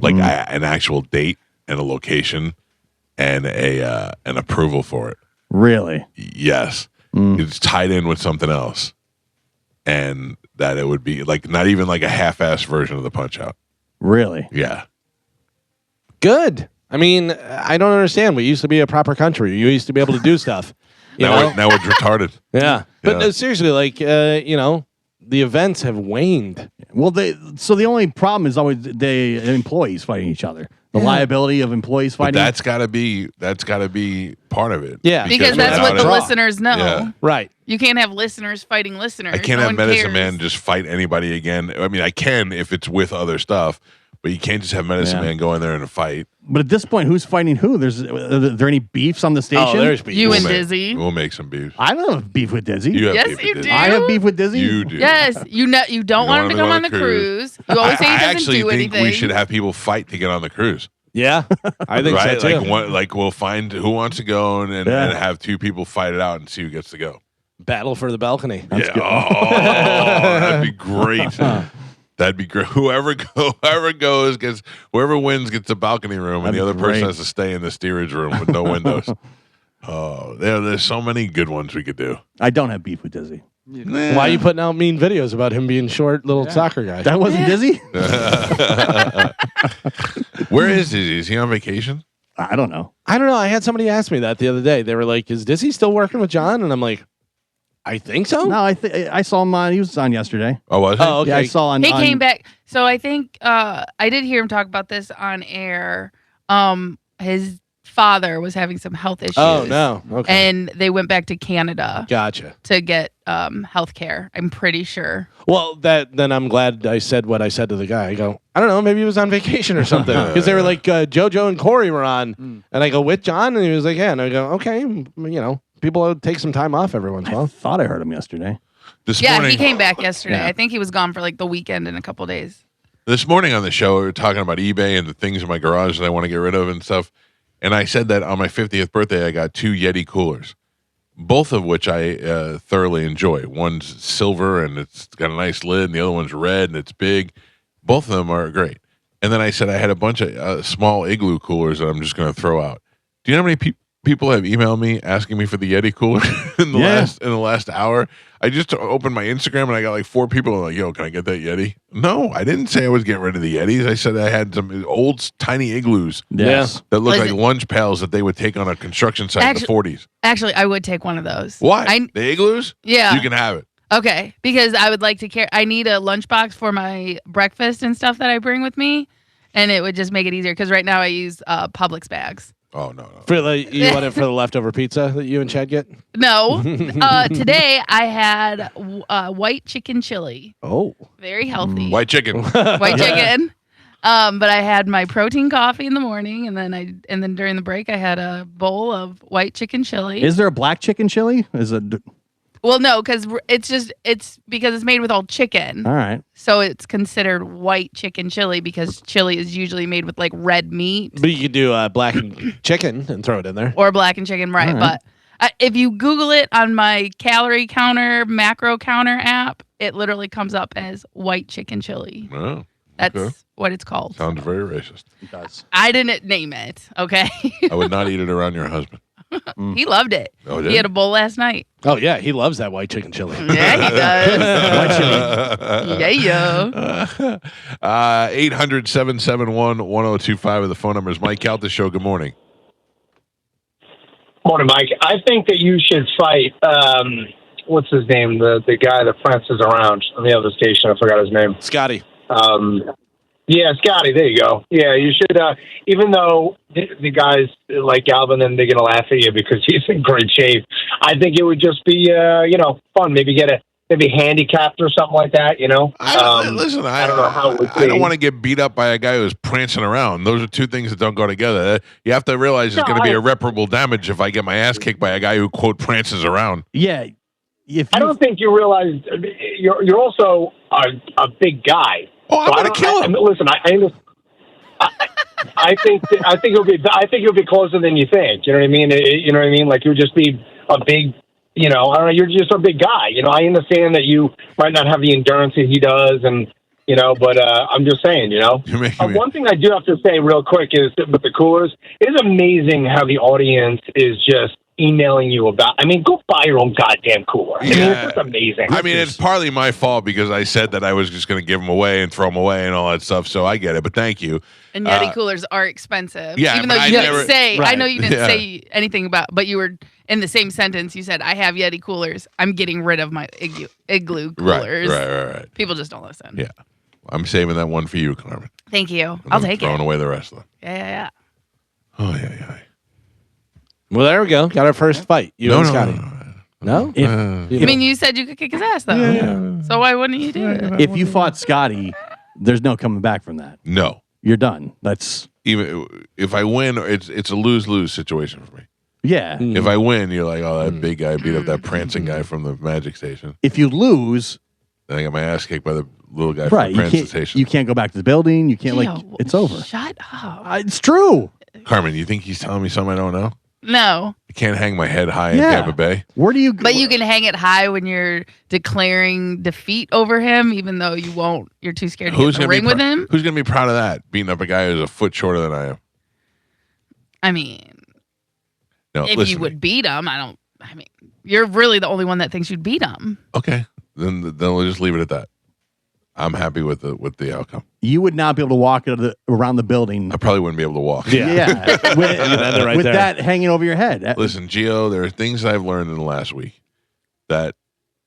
like an actual date and a location and an approval for it. Really? Yes, it's tied in with something else, and that it would be like not even like a half-assed version of the Punch Out. Really? Yeah. Good. I mean, I don't understand. We used to be a proper country. You used to be able to do stuff. Now we're retarded. Yeah. But Yeah. no, seriously, like, the events have waned. Well, so the only problem is always the employees fighting each other. The liability of employees But fighting. that's got to be part of it. Yeah. Because that's without what the it- listeners know. Yeah. Right. You can't have listeners fighting listeners. I can't No have one Medicine cares. Man just fight anybody again. I mean, I can if it's with other stuff, but you can't just have Medicine Man go in there and fight. But at this point, who's fighting who? Are there any beefs on the station? Oh, there's beef. You We'll and make- Dizzy. We'll make some beef. I don't have beef with Dizzy. You have Yes, beef with you Dizzy. do. I have beef with Dizzy. You do. Yes, you don't want him to come on the cruise. You always say he I doesn't actually do think anything. we should have people fight to get on the cruise. Yeah. I think Right? so, too. Like we'll find who wants to go and have two people fight it out and see who gets to go. Battle for the balcony. Yeah. Oh, that'd be great. That'd be great. Whoever goes gets. Whoever wins gets the balcony room, and That'd the other be person great. has to stay in the steerage room with no windows. Oh, there's so many good ones we could do. I don't have beef with Dizzy. Why are you putting out mean videos about him being short little soccer guy? That wasn't Dizzy? Where is he? Is he on vacation? I don't know. I don't know. I had somebody ask me that the other day. They were like, "Is Dizzy still working with John?" And I'm like, "I think so." No, I saw him on. He was on yesterday. Oh, was he? Oh, okay. Yeah, I saw on. He on- came back. So I think I did hear him talk about this on air. His father was having some health issues. Oh no. Okay. And they went back to Canada Gotcha. to get health care. I'm pretty sure. Well, then I'm glad I said what I said to the guy. I go, I don't know, maybe he was on vacation or something. Because they were like, JoJo and Corey were on. And I go, with John? And he was like, yeah. And I go, okay, people take some time off every once in a I while. thought I heard him yesterday. This Yeah, morning, he came back yesterday. Yeah. I think he was gone for like the weekend and a couple days. This morning on the show, we were talking about eBay and the things in my garage that I want to get rid of and stuff. And I said that on my 50th birthday, I got 2 Yeti coolers, both of which I thoroughly enjoy. One's silver and it's got a nice lid, and the other one's red and it's big. Both of them are great. And then I said I had a bunch of small Igloo coolers that I'm just going to throw out. Do you know how many people have emailed me asking me for the Yeti cooler in the last hour? I just opened my Instagram and I got like 4 people like, "Yo, can I get that Yeti?" No, I didn't say I was getting rid of the Yetis. I said I had some old tiny igloos Yes. that look like Listen. lunch pails that they would take on a construction site in the 40s. Actually, I would take one of those. Why? The igloos? Yeah. You can have it. Okay, because I would like to carry. I need a lunchbox for my breakfast and stuff that I bring with me, and it would just make it easier. Because right now I use Publix bags. Oh no. You want it for the leftover pizza that you and Chad get? No, today I had white chicken chili. Oh, Very healthy. White chicken. White chicken. But I had my protein coffee in the morning, and then during the break I had a bowl of white chicken chili. Is there a black chicken chili? Is it? Well, no, because it's because it's made with all chicken. All right. So it's considered white chicken chili because chili is usually made with like red meat but you could do black chicken and throw it in there. or black and chicken, right? All right. But if you Google it on my calorie counter, macro counter app, it literally comes up as white chicken chili. Oh, That's okay. what it's called. Sounds very racist. It does. I didn't name it, okay? I would not eat it around your husband. He loved it. Oh, He had a bowl last night. Oh yeah, he loves that white chicken chili. Yeah, he does. Yeah. 800-771-1025 of the phone number is Mike Calta Show. Good morning. Morning, Mike. I think that you should fight. What's his name? The guy that prances around on the other station. I forgot his name. Scotty. Yeah, Scotty. There you go. Yeah, you should. Even though the guys like Galvin and they're gonna laugh at you because he's in great shape, I think it would just be fun. Maybe get maybe handicapped or something like that. Listen, I don't know how it would I don't be. want to get beat up by a guy who's prancing around. Those are two things that don't go together. You have to realize there's going to be irreparable damage if I get my ass kicked by a guy who, quote, prances around. Yeah. I don't think you realize you're also a big guy. Oh, I'm going to kill him. Listen, I think it'll be closer than you think. You know what I mean? You know what I mean? Like, you'll just be a big, I don't know. You're just a big guy. I understand that you might not have the endurance that he does, and but I'm just saying. You're making me- One thing I do have to say real quick is that with the coolers, it's amazing how the audience is just emailing you about. I mean, go buy your own goddamn cooler. I mean, it's just amazing. I mean, it's partly my fault because I said that I was just going to give them away and throw them away and all that stuff. So I get it, but thank you. And Yeti coolers are expensive. Yeah, even but though I you didn't never- say, I know you didn't Yeah. say anything about, but you were in the same sentence. You said, "I have Yeti coolers. I'm getting rid of my igloo coolers." Right. People just don't listen. Yeah, I'm saving that one for you, Carmen. Thank you. And I'll I'm take throwing it. away the rest of them. Yeah. Oh yeah. Well, there we go. Got our first fight. You and Scotty. No? I mean, you said you could kick his ass though. So why wouldn't you do it? If you fought Scotty, there's no coming back from that. No. You're done. That's Even if I win, it's a lose-lose situation for me. yeah. If I win, you're like, oh, that big guy beat up that prancing guy from the Magic Station. If you lose, Then I got my ass kicked by the little guy right, from the you Prancing can't Station. you can't go back to the building. You can't Gio, it's over. Shut up. It's true. Carmen, you think he's telling me something I don't know? No. I can't hang my head high in Yeah. Tampa Bay. Where do you? But you can hang it high when you're declaring defeat over him, even though you won't. You're too scared to get in the gonna ring be with him. Who's gonna be proud of that? Beating up a guy who's a foot shorter than I am. I mean, No, if listen you to would me. beat him, I mean, you're really the only one that thinks you'd beat him. Okay, then we'll just leave it at that. I'm happy with the outcome. You would not be able to walk around the building. I probably wouldn't be able to walk. Yeah, with, right with there. that hanging over your head. Listen, Gio, there are things I've learned in the last week that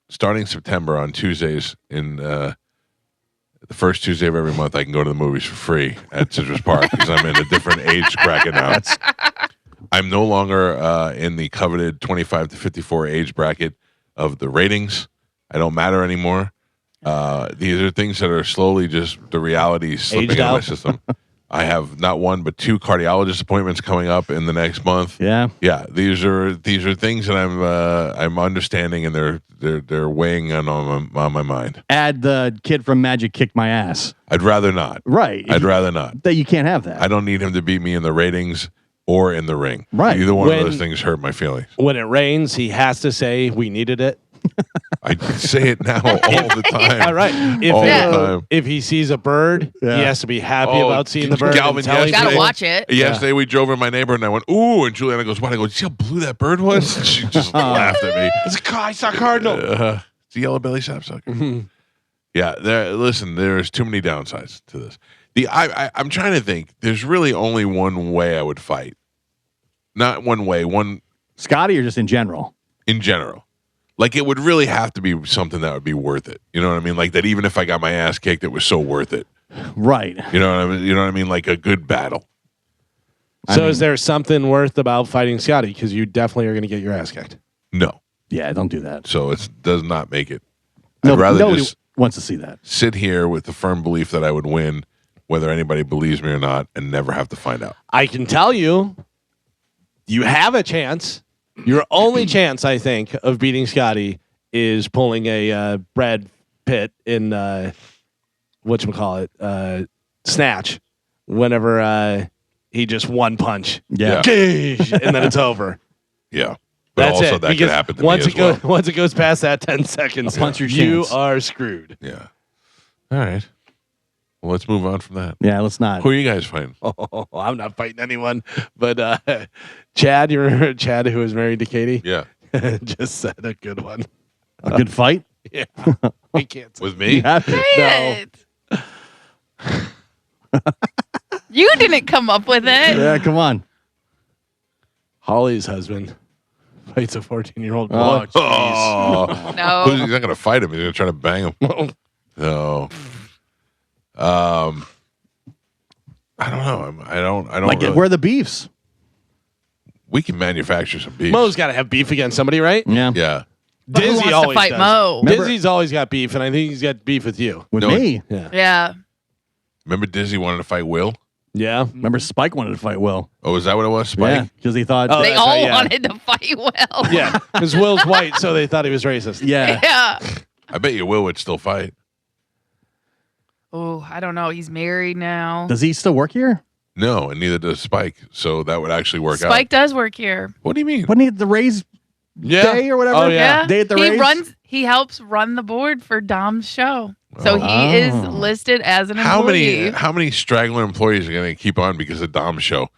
starting September on Tuesdays in the first Tuesday of every month, I can go to the movies for free at Citrus Park because I'm in a different age bracket now. I'm no longer in the coveted 25 to 54 age bracket of the ratings. I don't matter anymore. These are things that are slowly just the reality slipping Aged out of my out. system. I have not one but two cardiologist appointments coming up in the next month. Yeah. These are things that I'm understanding, and they're weighing on my mind. Add the kid from Magic kicked my ass. I'd rather not. Right. I'd rather not. That you can't have that. I don't need him to beat me in the ratings or in the ring. Right. Either one of When- those things hurt my feelings. When it rains, he has to say, "We needed it." I say it now all the time. All right. All the time. If he sees a bird, Yeah. he has to be happy Oh, about seeing the bird. Galvin, and tell him- yesterday- Gotta watch it. Yesterday we drove in my neighbor and I went, ooh, and Juliana goes, what? I go, see how blue that bird was? And she just laughed at me. I saw Cardinal. It's a yellow belly sapsucker. Yeah, there's too many downsides to this. I'm trying to think. There's really only one way I would fight. Not one way, one Scotty or just in general? in general. Like, it would really have to be something that would be worth it. You know what I mean? Like, that even if I got my ass kicked, it was so worth it. Right. You know what I mean? You know what I mean? Like a good battle. So is there something worth about fighting Scotty? Because you definitely are going to get your ass kicked. No. Yeah, don't do that. So it does not make it. No, I'd rather nobody just wants to see that. sit here with the firm belief that I would win, whether anybody believes me or not, and never have to find out. I can tell you, you have a chance. Your only chance, I think, of beating Scotty is pulling a Brad Pitt in whatchamacallit, Snatch, whenever he just one punch. Yeah. Gage, and then it's over. Yeah. But That's also it. that could because happen to once me it as well. goes, once it goes past that 10 seconds, A punch your you chance. are screwed. Yeah. All right. Well, let's move on from that. Yeah, let's not. Who are you guys fighting? Oh, I'm not fighting anyone, but Chad, you remember Chad who was married to Katie? Yeah. Just said a good one. A good fight? Yeah, we can't. With me? You have to. Say it. You didn't come up with it. Yeah, come on. Holly's husband fights a 14-year-old boy. Oh, Oh. No. He's not going to fight him. He's going to try to bang him. No. I don't know. I don't Like, really- where are the beefs? we can manufacture some beef. Mo's got to have beef against somebody, right? Yeah. Yeah. But who Dizzy wants to always fight does. Mo? Remember- Dizzy's always got beef, and I think he's got beef with you. With No, me. Yeah. Yeah. Remember Dizzy wanted to fight Will? Yeah. Remember Spike wanted to fight Will. Oh, is that what it was? Spike? Yeah, because he thought. Oh, They that's all right, yeah. wanted to fight Will. Yeah, because Will's white, so they thought he was racist. yeah. Yeah. I bet you Will would still fight. Oh, I don't know. He's married now. Does he still work here? No, and neither does Spike. So that would actually work out. Spike does work here. What do you mean? When he had the Rays day or whatever. Oh, yeah. Day at the he Rays. He helps run the board for Dom's show. So he is listed as an employee. How many straggler employees are going to keep on because of Dom's show?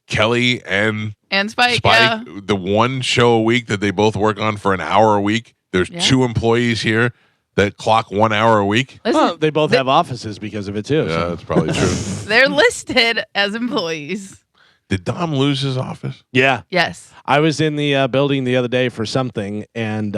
Kelly and Spike, yeah. the one show a week that they both work on for an hour a week. There's 2 employees here that clock 1 hour a week. Listen, Well, they both have offices because of it too. Yeah, so. that's probably true. they're listed as employees. Did Dom lose his office? Yeah. Yes. I was in the building the other day for something, and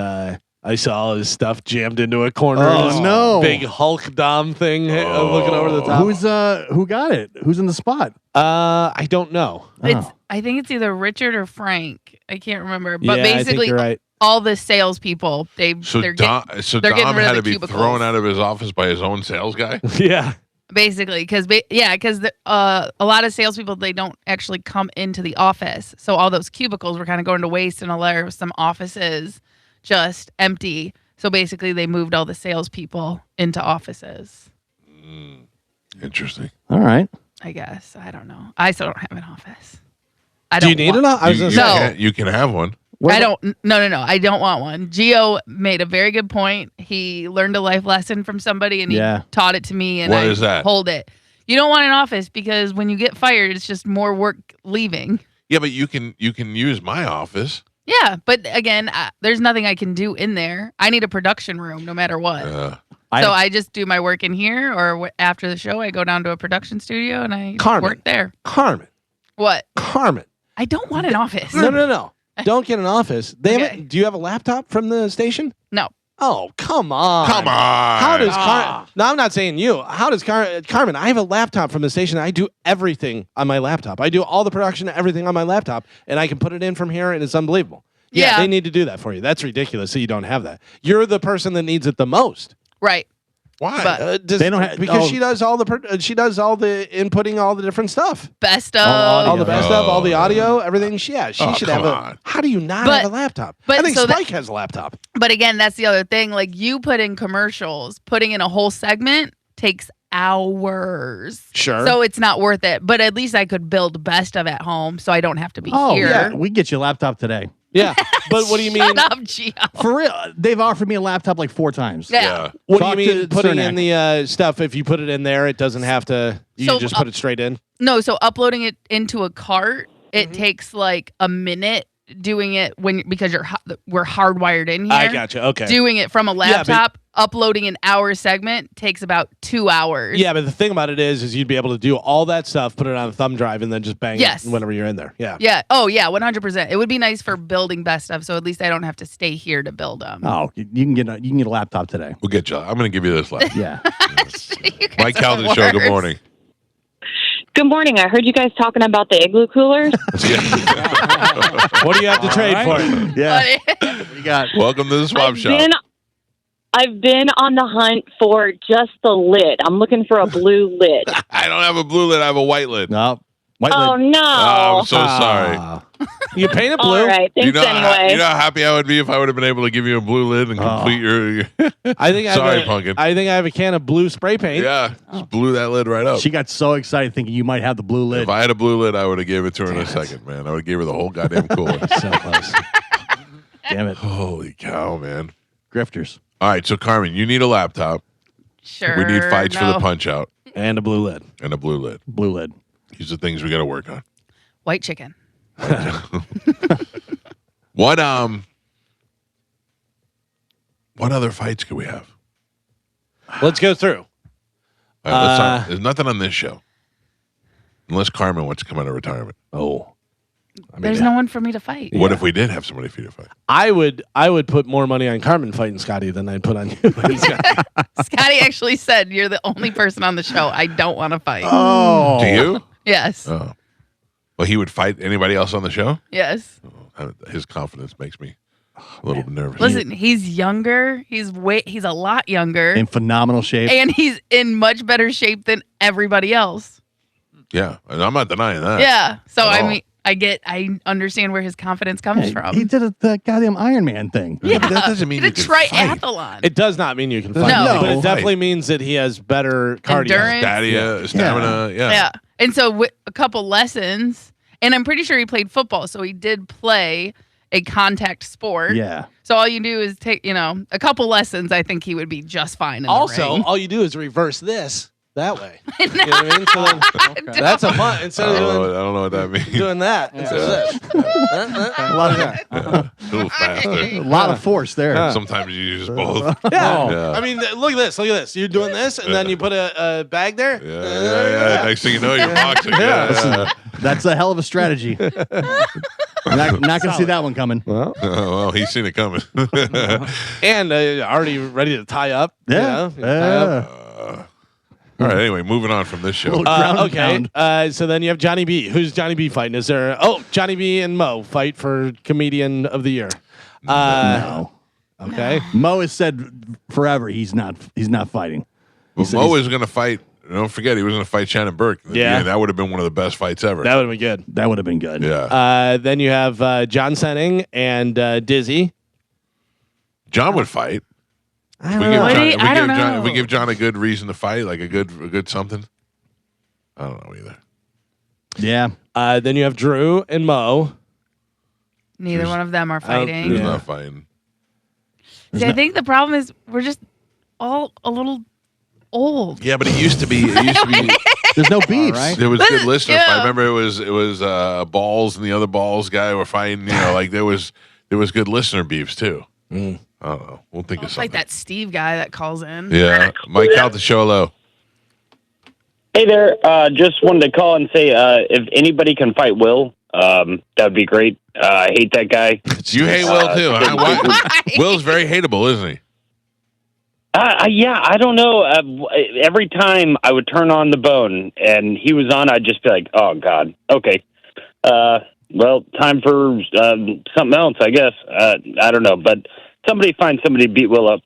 I saw all his stuff jammed into a corner. Oh, This no. Big Hulk Dom thing looking over the top. Who got it? Who's in the spot? I don't know. I think it's either Richard or Frank. I can't remember. But Yeah, I think basically, you're right. all the salespeople, So they're Dom getting rid had of to the be cubicles. thrown out of his office by his own sales guy. Yeah. Basically, because a lot of salespeople, they don't actually come into the office, so all those cubicles were kind of going to waste, and there were some offices just empty. So basically, they moved all the salespeople into offices. Interesting. All right. I guess I don't know. I still don't have an office. Do you need it? I was You, gonna you say. can, you can have one. I don't. No. I don't want one. Gio made a very good point. He learned a life lesson from somebody, and he taught it to me. And What I is that? hold it. You don't want an office because when you get fired, it's just more work leaving. Yeah, but you can use my office. Yeah, but again, there's nothing I can do in there. I need a production room, no matter what. I just do my work in here, or after the show, I go down to a production studio and I work there. Carmen. What? Carmen. I don't want an office. No. Don't get an office. Do you have a laptop from the station? No. Oh, come on. Come on. How does No, I'm not saying you. How does Carmen, I have a laptop from the station. I do everything on my laptop. I do all the production, everything on my laptop, and I can put it in from here, and it's unbelievable. Yeah, they need to do that for you. That's ridiculous. So you don't have that. You're the person that needs it the most. Right. Why? But They don't have because she does all the inputting, all the different stuff, best of all the best stuff, all the audio, everything. She should have on. How do you not But- have a laptop? but I think so Spike has a laptop. But again, that's the other thing. Like you put in commercials, putting in a whole segment takes hours. Sure. So it's not worth it. But at least I could build best of at home, so I don't have to be Oh, here. yeah. We can get you a laptop today. Yeah, but what do you mean? Shut up, Gio. For real. They've offered me a laptop like 4 times. Yeah. What Talk do you mean to putting Cernak. in the stuff? If you put it in there, it doesn't have to. You So, just put it straight in. No, so uploading it into a cart, it takes like a minute doing it because we're hardwired in here. I gotcha. Okay. Doing it from a Yeah, but- laptop, uploading an hour segment takes about 2 hours. Yeah, but the thing about it is you'd be able to do all that stuff, put it on a thumb drive, and then just bang Yes. it whenever you're in there. Yeah. Yeah. Oh, yeah. 100%. It would be nice for building best stuff, so at least I don't have to stay here to build them. Oh, you can get a laptop today. We'll get you. I'm going to give you this laptop. Yeah. Mike Calta Show. Good morning. Good morning. I heard you guys talking about the igloo coolers. What do you have to trade for it? Yeah. What do you got? Welcome to the swap shop. I've been on the hunt for just the lid. I'm looking for a blue lid. I don't have a blue lid. I have a white lid. No. White Oh lid. no! Oh, I'm so sorry. You paint it blue. All right. Thanks You know, anyway. you know how happy I would be if I would have been able to give you a blue lid and complete your. I think Sorry, Pumpkin. I think I have a can of blue spray paint. Yeah, just blew that lid right up. She got so excited thinking you might have the blue lid. If I had a blue lid, I would have gave it to her in a second, man. I would have gave her the whole goddamn cooler. So close. Damn it. Holy cow, man. Grifters. All right, so Carmen, you need a laptop. Sure. We need fights for no. the punch out And a blue lid. and a blue lid. Blue lid. These are things we got to work on. White chicken. What other fights could we have? Let's go through. All right, let's not, there's nothing on this show. Unless Carmen wants to come out of retirement. Oh. There's no one for me to fight. What if we did have somebody for you to fight? I would put more money on Carmen fighting Scotty than I'd put on you. Scotty actually said you're the only person on the show I don't want to fight. Oh. Do you? Yes. Oh. Well, he would fight anybody else on the show? Yes. His confidence makes me a little nervous. Listen, he's younger. He's a lot younger. In phenomenal shape. And he's in much better shape than everybody else. Yeah, and I'm not denying that. Yeah. So At I all. mean, I understand where his confidence comes from. He did the goddamn Iron Man thing. Yeah, but that doesn't mean he you did can fight. triathlon. It does not mean you can fight, No. but it definitely means that he has better cardio. Endurance. Stamina. Yeah. Yeah. And so a couple lessons, and I'm pretty sure he played football, so he did play a contact sport. Yeah. So all you do is take, a couple lessons. I think he would be just fine. In the Also, ring. all you do is reverse this that way. You know what I mean? So then, that's a fun. Instead I of don't know what that means. doing that, instead of this. A lot of A little faster. a lot of force there. Sometimes you use both. Yeah. I mean, look at this. Look at this. You're doing this, and then you put a bag there. Yeah. Next thing you know, you're boxing. Yeah. That's a hell of a strategy. not gonna see that one coming. Well, he's seen it coming. And already ready to tie up. Yeah. You know, tie up. All right. Anyway, moving on from this show. Little ground and Okay. So then you have Johnny B. Who's Johnny B fighting? Is there? Oh, Johnny B and Mo fight for Comedian of the Year. No. Okay. Mo has said forever he's not fighting. Well, Mo is going to fight. Don't forget, he was going to fight Shannon Burke. Yeah. That would have been one of the best fights ever. That would have been good. That would have been good. Yeah. Then you have John Senning and Dizzy. John would fight. I don't know. If we give John a good reason to fight, like a good something. I don't know either. Yeah. Then you have Drew and Mo. Neither one of them are fighting. He's not fighting. See, I think the problem is we're just all a little old. Yeah, but it used to be. There's no beefs. right. There was good listeners. Yeah. I remember it was Balls and the other Balls guy were fighting. Like there was good listener beefs too. I don't know. We'll think of It's something. like that Steve guy that calls in. Yeah, Mike Calta, show hello. Hey there. Just wanted to call and say if anybody can fight Will, that would be great. I hate that guy. You hate Will too. Huh? Why? Will's very hateable, isn't he? Yeah, I don't know. Every time I would turn on the Bone and he was on, I'd just be like, oh, God. Okay. Well, time for something else, I guess. I don't know. But somebody find somebody to beat Will up.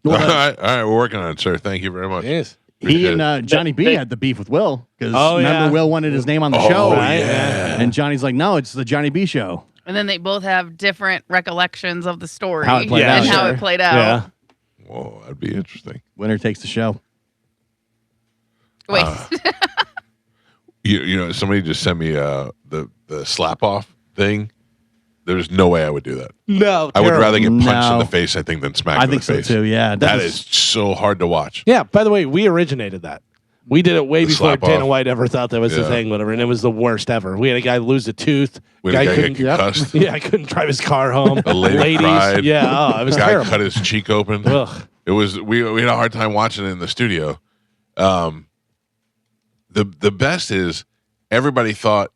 All right, we're working on it, sir. Thank you very much. Yes. He and Johnny B had the beef with Will because remember yeah. Will wanted his name on the show, right? Yeah. And Johnny's like, no, it's the Johnny B show. And then they both have different recollections of the story How it played out, and how sure. it played out. Yeah. Whoa, that'd be interesting. Winner takes the show. Wait. You know, somebody just sent me the slap off thing. There's no way I would do that. No. I would rather get punched in No. the face, I think, than smacked I in think the so face. too. Yeah, That is so hard to watch. Yeah. By the way, we originated that. We did it way The before slap Dana off. White ever thought that was the Yeah. thing, whatever. And it was the worst ever. We had a guy lose a tooth. We had a guy couldn't- get concussed. Yeah, I couldn't drive his car home. A lady cried. Yeah, oh, it was Guy terrible. cut his cheek open. Ugh. It was we had a hard time watching it in the studio. The best is everybody thought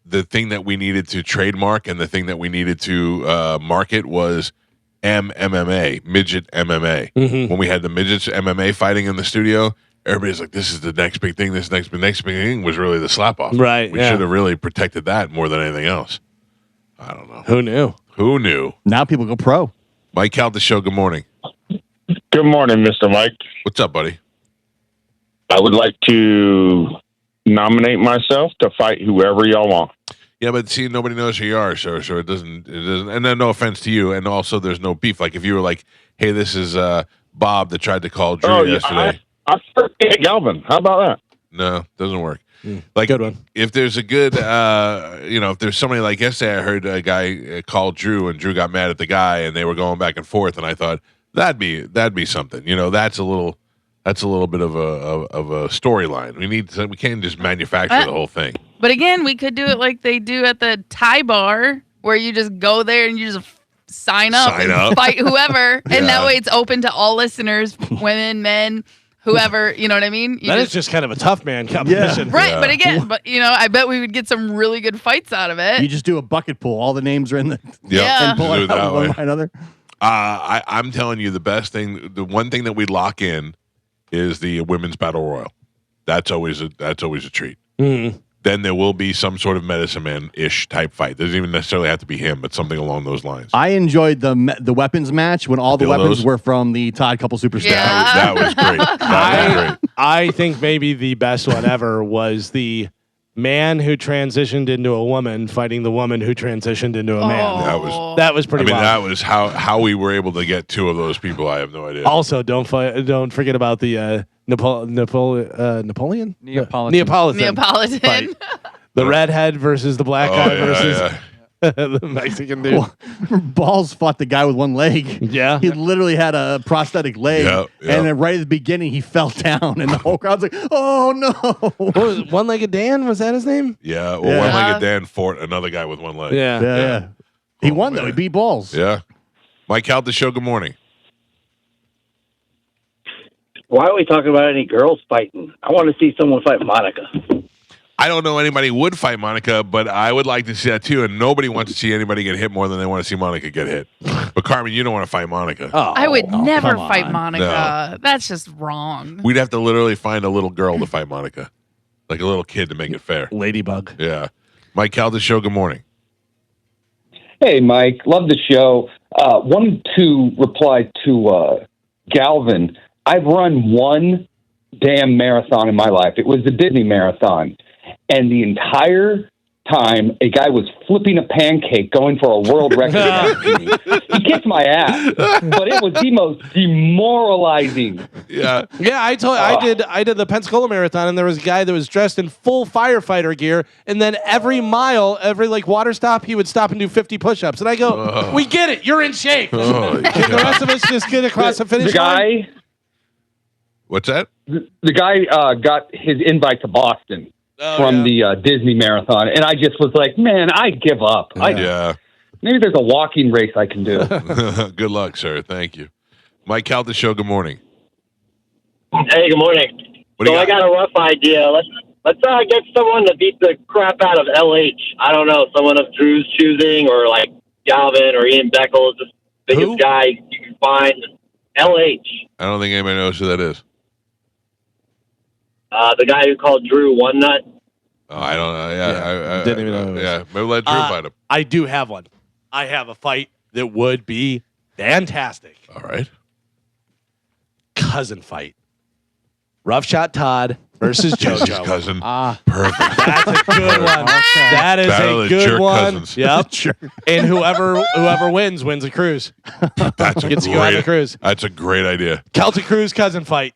the thing that we needed to trademark and the thing that we needed to market was MMA, midget MMA. Mm-hmm. When we had the midgets MMA fighting in the studio, everybody's like, "This is the next big thing." This next big thing was really the slap off. Right, We yeah. should have really protected that more than anything else. I don't know. Who knew? Who knew? Now people go pro. Mike Calta show. Good morning. Good morning, Mr. Mike. What's up, buddy? I would like to nominate myself to fight whoever y'all want. Yeah, but see, nobody knows who you are, so it doesn't. And then no offense to you, and also there's no beef. Like if you were like, "Hey, this is Bob that tried to call Drew yesterday." I forget Galvin. How about that? No, doesn't work. Like Good one. if there's a good, if there's somebody like yesterday, I heard a guy call Drew, and Drew got mad at the guy, and they were going back and forth, and I thought that'd be something. That's a little bit of a storyline. We can't just manufacture the whole thing. But again, we could do it like they do at the Thai bar, where you just go there and you just sign up and fight whoever, and that way it's open to all listeners, women, men, whoever. You know what I mean? That is just kind of a tough man competition. Right, but again, I bet we would get some really good fights out of it. You just do a bucket pool. All the names are in the Yeah. and pull Do it it that out one way. by another. I'm telling you, the best thing, the one thing that we lock in is the women's battle royal. That's always a treat. Mm-hmm. Then there will be some sort of medicine man-ish type fight. Doesn't even necessarily have to be him, but something along those lines. I enjoyed the weapons match when all the weapons Dildos? were from the Todd Couple Superstars. Yeah. That was great. That was great. I think maybe the best one ever was the man who transitioned into a woman fighting the woman who transitioned into a man. That was pretty. I mean, wild. that was how we were able to get two of those people. I have no idea. Also, don't forget about the Napoleon Neapolitan. the redhead versus the black guy versus yeah. the Mexican dude. Balls fought the guy with one leg. Yeah. He literally had a prosthetic leg. Yeah. And then right at the beginning, he fell down, and the whole crowd's like, oh, no. What was it, One-Legged Dan? Was that his name? Yeah, well, one-legged Dan fought another guy with one leg. Yeah. He won, though. He beat Balls. Yeah. Mike Calta show, good morning. Why are we talking about any girls fighting? I want to see someone fight Monica. I don't know anybody who would fight Monica, but I would like to see that too. And nobody wants to see anybody get hit more than they want to see Monica get hit. But Carmen, you don't want to fight Monica. I would never come fight on. Monica. No. That's just wrong. We'd have to literally find a little girl to fight Monica, like a little kid to make it fair. Ladybug. Yeah. Mike Calta show, good morning. Hey, Mike. Love the show. Wanted to reply to Galvin. I've run one damn marathon in my life. It was the Disney Marathon. And the entire time, a guy was flipping a pancake going for a world record against me. He kicked my ass. But it was the most demoralizing. Yeah. Yeah, I did the Pensacola Marathon, and there was a guy that was dressed in full firefighter gear, and then every mile, every water stop, he would stop and do 50 push-ups. And I go, we get it, you're in shape. Can the rest of us just get across the finish line? What's that? The guy got his invite to Boston from the Disney Marathon, and I just was like, man, I give up. Maybe there's a walking race I can do. Good luck, sir. Thank you. Mike Calta show, good morning. Hey, good morning. What do you I got a rough idea. Let's get someone to beat the crap out of LH. I don't know, someone of Drew's choosing, or like Galvin or Ian Beckles, the biggest guy you can find. LH. I don't think anybody knows who that is. The guy who called Drew One Nut. Oh, I don't know. Yeah, I didn't even know who it was. Yeah, maybe let Drew fight him. I do have one. I have a fight that would be fantastic. All right. Cousin fight. Rough Shot Todd versus JoJo. His cousin. Perfect. That's a good one. That is Battle a of good jerk one. cousins. Yep. And whoever wins a cruise. That's Gets to go on the cruise. That's a great idea. Celtic Cruise cousin fight.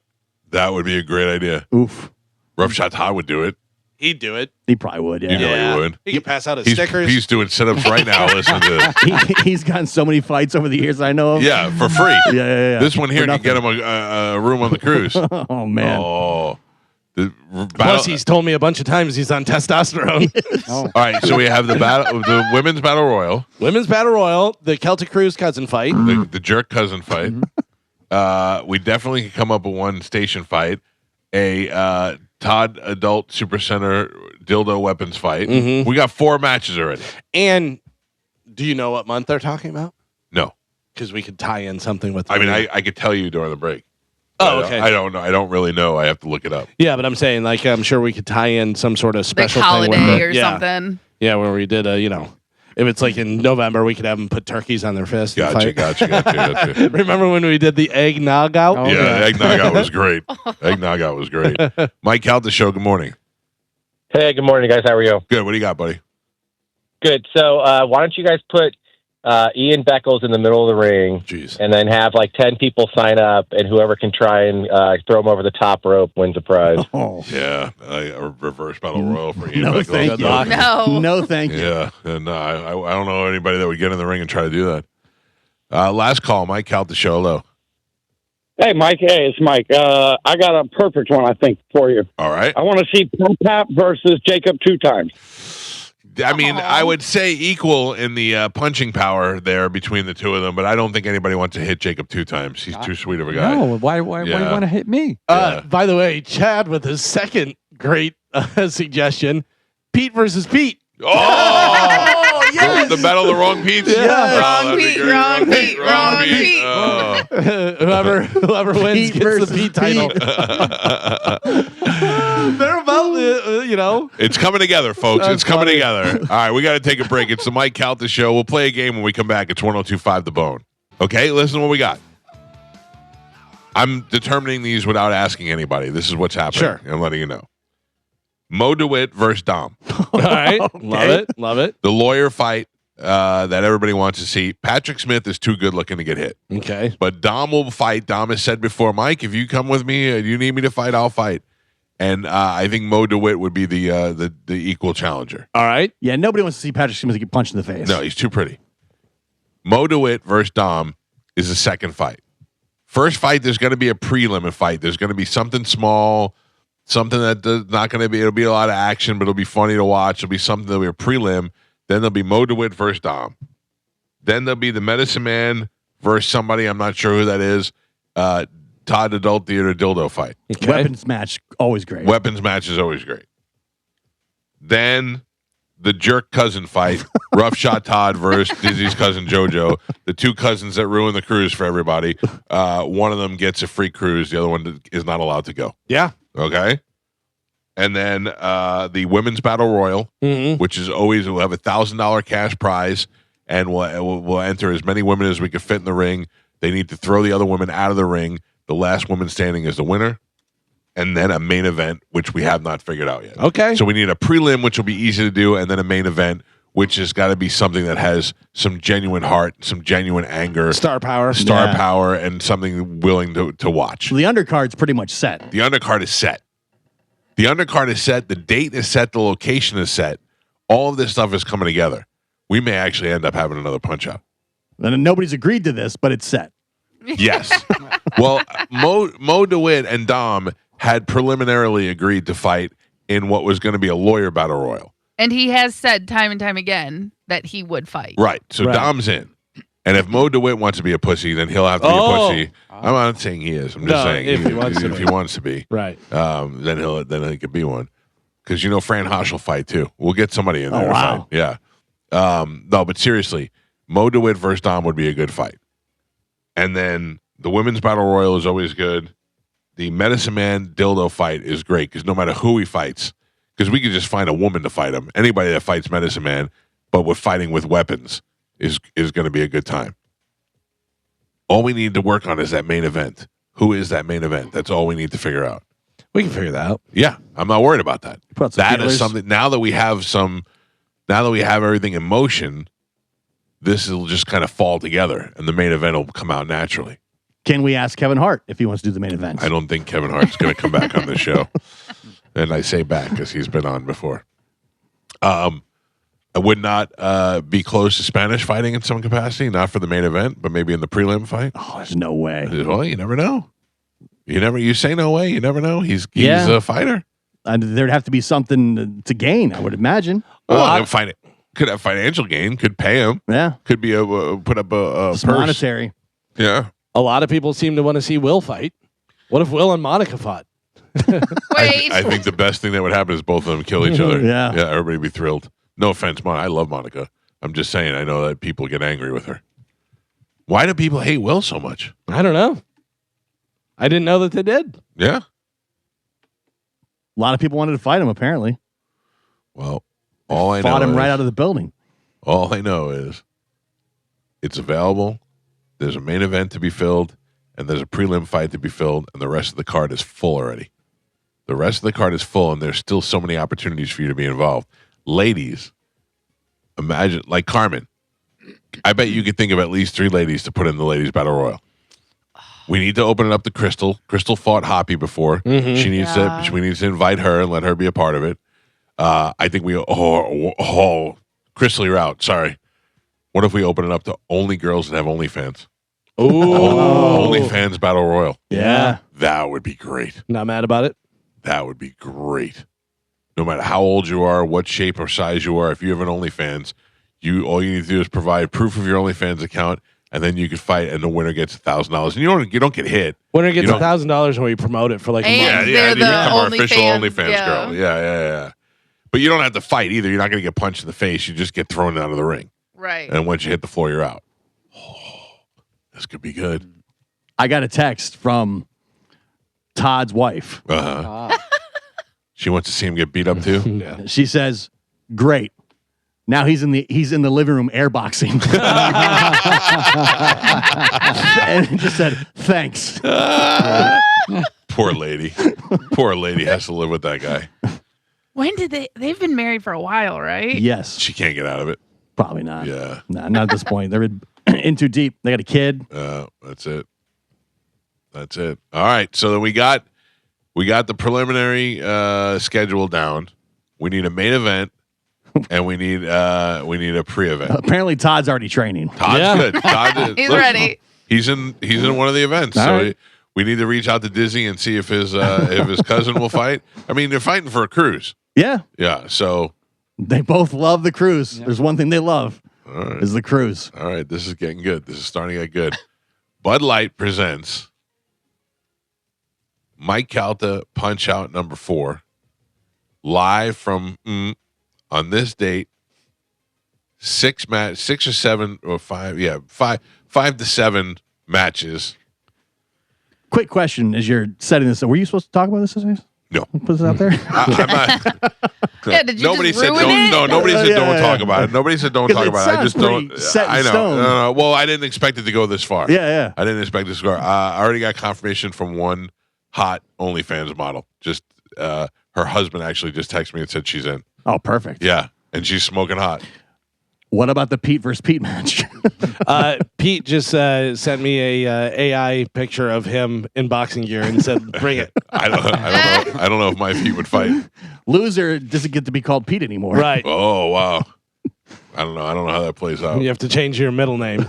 That would be a great idea. Oof. Rough Shot Todd would do it. He'd do it. He probably would, yeah. You know he would. He could pass out his He's stickers. He's doing sit-ups right now. Listen to this. He's gotten so many fights over the years I know of. Yeah, for free. Yeah. This one here For can get him a room on the cruise. Oh, man. Oh. Plus, he's told me a bunch of times he's on testosterone. All right, so we have the women's battle royal, Women's Battle Royal, the Celtic Cruise cousin fight. the jerk cousin fight. We definitely can come up with one station fight, a Todd Adult Super Center dildo weapons fight. We got 4 matches already. And do you know what month they're talking about? No, because we could tie in something with. I mean, I could tell you during the break. Oh, okay. I don't know. I don't really know. I have to look it up. Yeah, but I'm saying, like, I'm sure we could tie in some sort of special Like thing with holiday it. or something. Yeah, where we did if it's like in November, we could have them put turkeys on their fists. and fight. Gotcha. Remember when we did the eggnog out? Eggnog out was great. Eggnog out was great. Mike Calta show, good morning. Hey, good morning, guys. How are you? Good. What do you got, buddy? Good. So why don't you guys put Ian Beckles in the middle of the ring, and then have like 10 people sign up, and whoever can try and throw him over the top rope wins a prize. Yeah, a reverse battle royal for Ian No, Beckles. thank you. No, thank you. Yeah, and I don't know anybody that would get in the ring and try to do that. Last call, Mike Calta show. Hello. Hey, Mike. Hey, it's Mike. I got a perfect one, I think, for you. All right. I want to see Pap versus Jacob 2 times. I mean, I would say equal in the punching power there between the two of them, but I don't think anybody wants to hit Jacob 2 times. He's too sweet of a guy. No, why do you want to hit me? By the way, Chad with his second great suggestion: Pete versus Pete. Oh, yes! The battle of the wrong Pete's. Yes. Wrong Pete. Whoever wins Pete gets the Pete title. They're about It's coming together, folks. It's coming together. All right, we got to take a break. It's the Mike Calta show. We'll play a game when we come back. It's 102.5 The Bone. Okay, listen to what we got. I'm determining these without asking anybody. This is what's happening. Sure. I'm letting you know. Mo DeWitt versus Dom. All right. Love it. The lawyer fight that everybody wants to see. Patrick Smith is too good looking to get hit. Okay. But Dom will fight. Dom has said before, Mike, if you come with me and you need me to fight, I'll fight. And I think Mo DeWitt would be the equal challenger. All right. Yeah, nobody wants to see Patrick Smith get punched in the face. No, he's too pretty. Mo DeWitt versus Dom is the second fight. First fight, there's going to be a prelim fight. There's going to be something small, something that's not going to be, it'll be a lot of action, but it'll be funny to watch. It'll be something that'll be a prelim. Then there'll be Mo DeWitt versus Dom. Then there'll be the Medicine Man versus somebody, I'm not sure who that is. Todd Adult Theater dildo fight. Okay. Weapons match, always great. Weapons match is always great. Then the jerk cousin fight, Rough Shot Todd versus Dizzy's cousin JoJo, the two cousins that ruin the cruise for everybody. One of them gets a free cruise, the other one is not allowed to go. Yeah. Okay. And then the women's battle royal, which is always, we'll have $1,000 cash prize, and we'll enter as many women as we can fit in the ring. They need to throw the other women out of the ring. The last woman standing is the winner. And then a main event, which we have not figured out yet. Okay. So we need a prelim, which will be easy to do, and then a main event, which has got to be something that has some genuine heart, some genuine anger, star power, and something willing to watch. The undercard's pretty much set. The undercard is set. The undercard is set. The date is set. The location is set. All of this stuff is coming together. We may actually end up having another punch out. And nobody's agreed to this, but it's set. Yes. Well, Mo DeWitt and Dom had preliminarily agreed to fight in what was going to be a lawyer battle royal. And he has said time and time again that he would fight. Right. So Dom's in. And if Mo DeWitt wants to be a pussy, then he'll have to be a pussy. I'm not saying he is. I'm just saying if he wants to be. Right. Then he could be one. Because Fran Hosh will fight too. We'll get somebody in there to fight. Yeah. No, but seriously, Mo DeWitt versus Dom would be a good fight. And then the women's battle royal is always good. The Medicine Man dildo fight is great because no matter who he fights, because we could just find a woman to fight him. Anybody that fights Medicine Man, but with fighting with weapons is going to be a good time. All we need to work on is that main event. Who is that main event? That's all we need to figure out. We can figure that out. Yeah, I'm not worried about that. That feelers. is something. Now that we have everything in motion, this will just kind of fall together, and the main event will come out naturally. Can we ask Kevin Hart if he wants to do the main event? I don't think Kevin Hart's going to come back on this show. And I say back because he's been on before. I would not be close to Spanish fighting in some capacity, not for the main event, but maybe in the prelim fight. Oh, there's no way. Well, you never know. You say no way. You never know. He's a fighter. There'd have to be something to gain, I would imagine. Well, could have financial gain. Could pay him. Yeah. Could be put up a It's purse. monetary. Yeah. A lot of people seem to want to see Will fight. What if Will and Monica fought? I think the best thing that would happen is both of them kill each other. Yeah. Yeah, everybody would be thrilled. No offense, I love Monica. I'm just saying, I know that people get angry with her. Why do people hate Will so much? I don't know. I didn't know that they did. Yeah. A lot of people wanted to fight him, apparently. Well, all I know fought him is, right out of the building. All I know is it's available. There's a main event to be filled, and there's a prelim fight to be filled, and the rest of the card is full already. The rest of the card is full, and there's still so many opportunities for you to be involved. Ladies, imagine, like Carmen, I bet you could think of at least 3 ladies to put in the ladies' battle royal. We need to open it up to Crystal. Crystal fought Hoppy before. Mm-hmm. She needs to invite her and let her be a part of it. I think Crystal, you're out. Sorry. What if we open it up to only girls that have OnlyFans? Ooh. OnlyFans Battle Royal. Yeah. That would be great. Not mad about it. That would be great. No matter how old you are, what shape or size you are, if you have an OnlyFans, all you need to do is provide proof of your OnlyFans account, and then you can fight, and the winner gets $1,000. And you don't get hit. Winner gets $1,000 when we promote it for like a month. Yeah, you become our official OnlyFans yeah. girl. Yeah. But you don't have to fight either. You're not going to get punched in the face. You just get thrown out of the ring. Right. And once you hit the floor, you're out. Oh, this could be good. I got a text from Todd's wife. Uh-huh. She wants to see him get beat up too. Yeah. She says, "Great. Now he's in the living room airboxing." And it just said, "Thanks." Poor lady. Poor lady has to live with that guy. When did they've been married for a while, right? Yes. She can't get out of it. Probably not. Yeah. Nah, not at this point. They're in too deep. They got a kid. That's it. That's it. All right. So then we got the preliminary schedule down. We need a main event, and we need a pre-event. Apparently, Todd's already training. Todd's good. Todd, He's ready. He's in one of the events. All So right. we need to reach out to Dizzy and see if his cousin will fight. I mean, they're fighting for a cruise. Yeah. Yeah. So They both love the cruise. Yeah. There's one thing they love is the cruise. All right. This is getting good. This is starting to get good. Bud Light presents Mike Calta Punch Out number 4 live from on this date. 6 or 7 or 5. Yeah, 5 to 7 matches. Quick question: as you're setting this, were you supposed to talk about this? No. Put this out there. I'm not. Yeah, did you Nobody just said ruin don't. it? No, nobody said don't talk about it. Nobody said don't 'Cause talk it about it. I sounds just don't. pretty set in I know. stone. No. Well, I didn't expect it to go this far. Yeah. I didn't expect this far. I already got confirmation from one hot OnlyFans model. Just her husband actually just texted me and said she's in. Oh, perfect. Yeah, and she's smoking hot. What about the Pete versus Pete match? Pete just sent me a AI picture of him in boxing gear and said, "Bring it." I don't know if my feet would fight. Loser doesn't get to be called Pete anymore. Right. Oh wow. I don't know how that plays out. You have to change your middle name.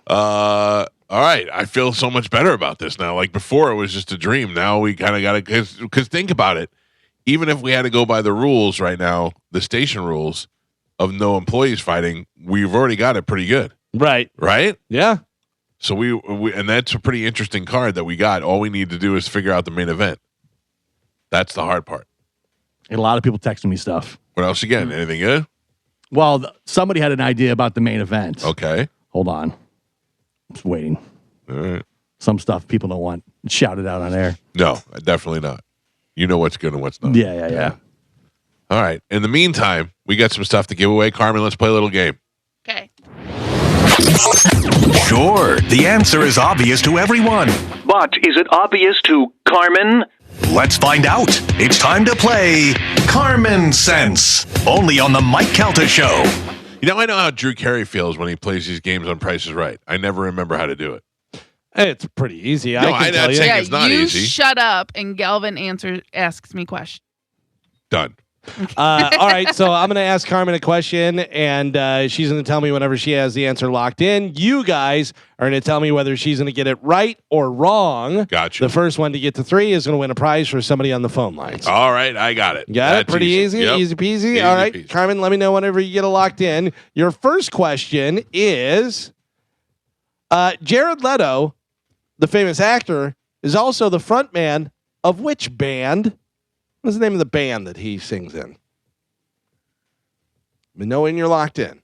All right. I feel so much better about this now. Like before, it was just a dream. Now we kind of got to, because think about it. Even if we had to go by the rules right now, the station rules of no employees fighting, we've already got it pretty good. Right. Right? Yeah. So we and that's a pretty interesting card that we got. All we need to do is figure out the main event. That's the hard part. And a lot of people texting me stuff. What else you getting? Anything good? Well, somebody had an idea about the main event. Okay. Hold on. Just waiting. All right. Some stuff people don't want shouted out on air. No, definitely not. You know what's good and what's not. Yeah. All right. In the meantime, we got some stuff to give away. Carmen, let's play a little game. Okay. Sure, the answer is obvious to everyone. But is it obvious to Carmen? Let's find out. It's time to play Carmen Sense, only on the Mike Calta Show. You know, I know how Drew Carey feels when he plays these games on Price is Right. I never remember how to do it. It's pretty easy. No, I can tell you. saying it's not you easy. shut up and Galvin asks me questions. Done. All right, so I'm going to ask Carmen a question, and she's going to tell me whenever she has the answer locked in. You guys are going to tell me whether she's going to get it right or wrong. Gotcha. The first one to get to 3 is going to win a prize for somebody on the phone lines. All right, I got it. Got it? That's Pretty easy? Yep. Easy peasy? Easy All right, peasy. Carmen, let me know whenever you get it locked in. Your first question is Jared Leto, the famous actor, is also the front man of which band? What's the name of the band that he sings in? Let me know when you're locked in.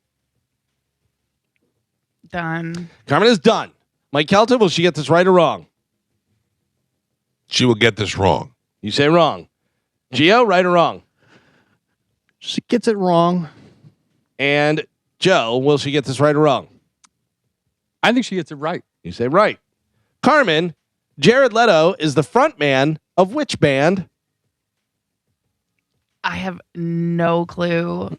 Done. Carmen is done. Mike Calta, will she get this right or wrong? She will get this wrong. You say wrong. Gio, right or wrong? She gets it wrong. And Joe, will she get this right or wrong? I think she gets it right. You say right. Carmen, Jared Leto is the front man of which band? I have no clue.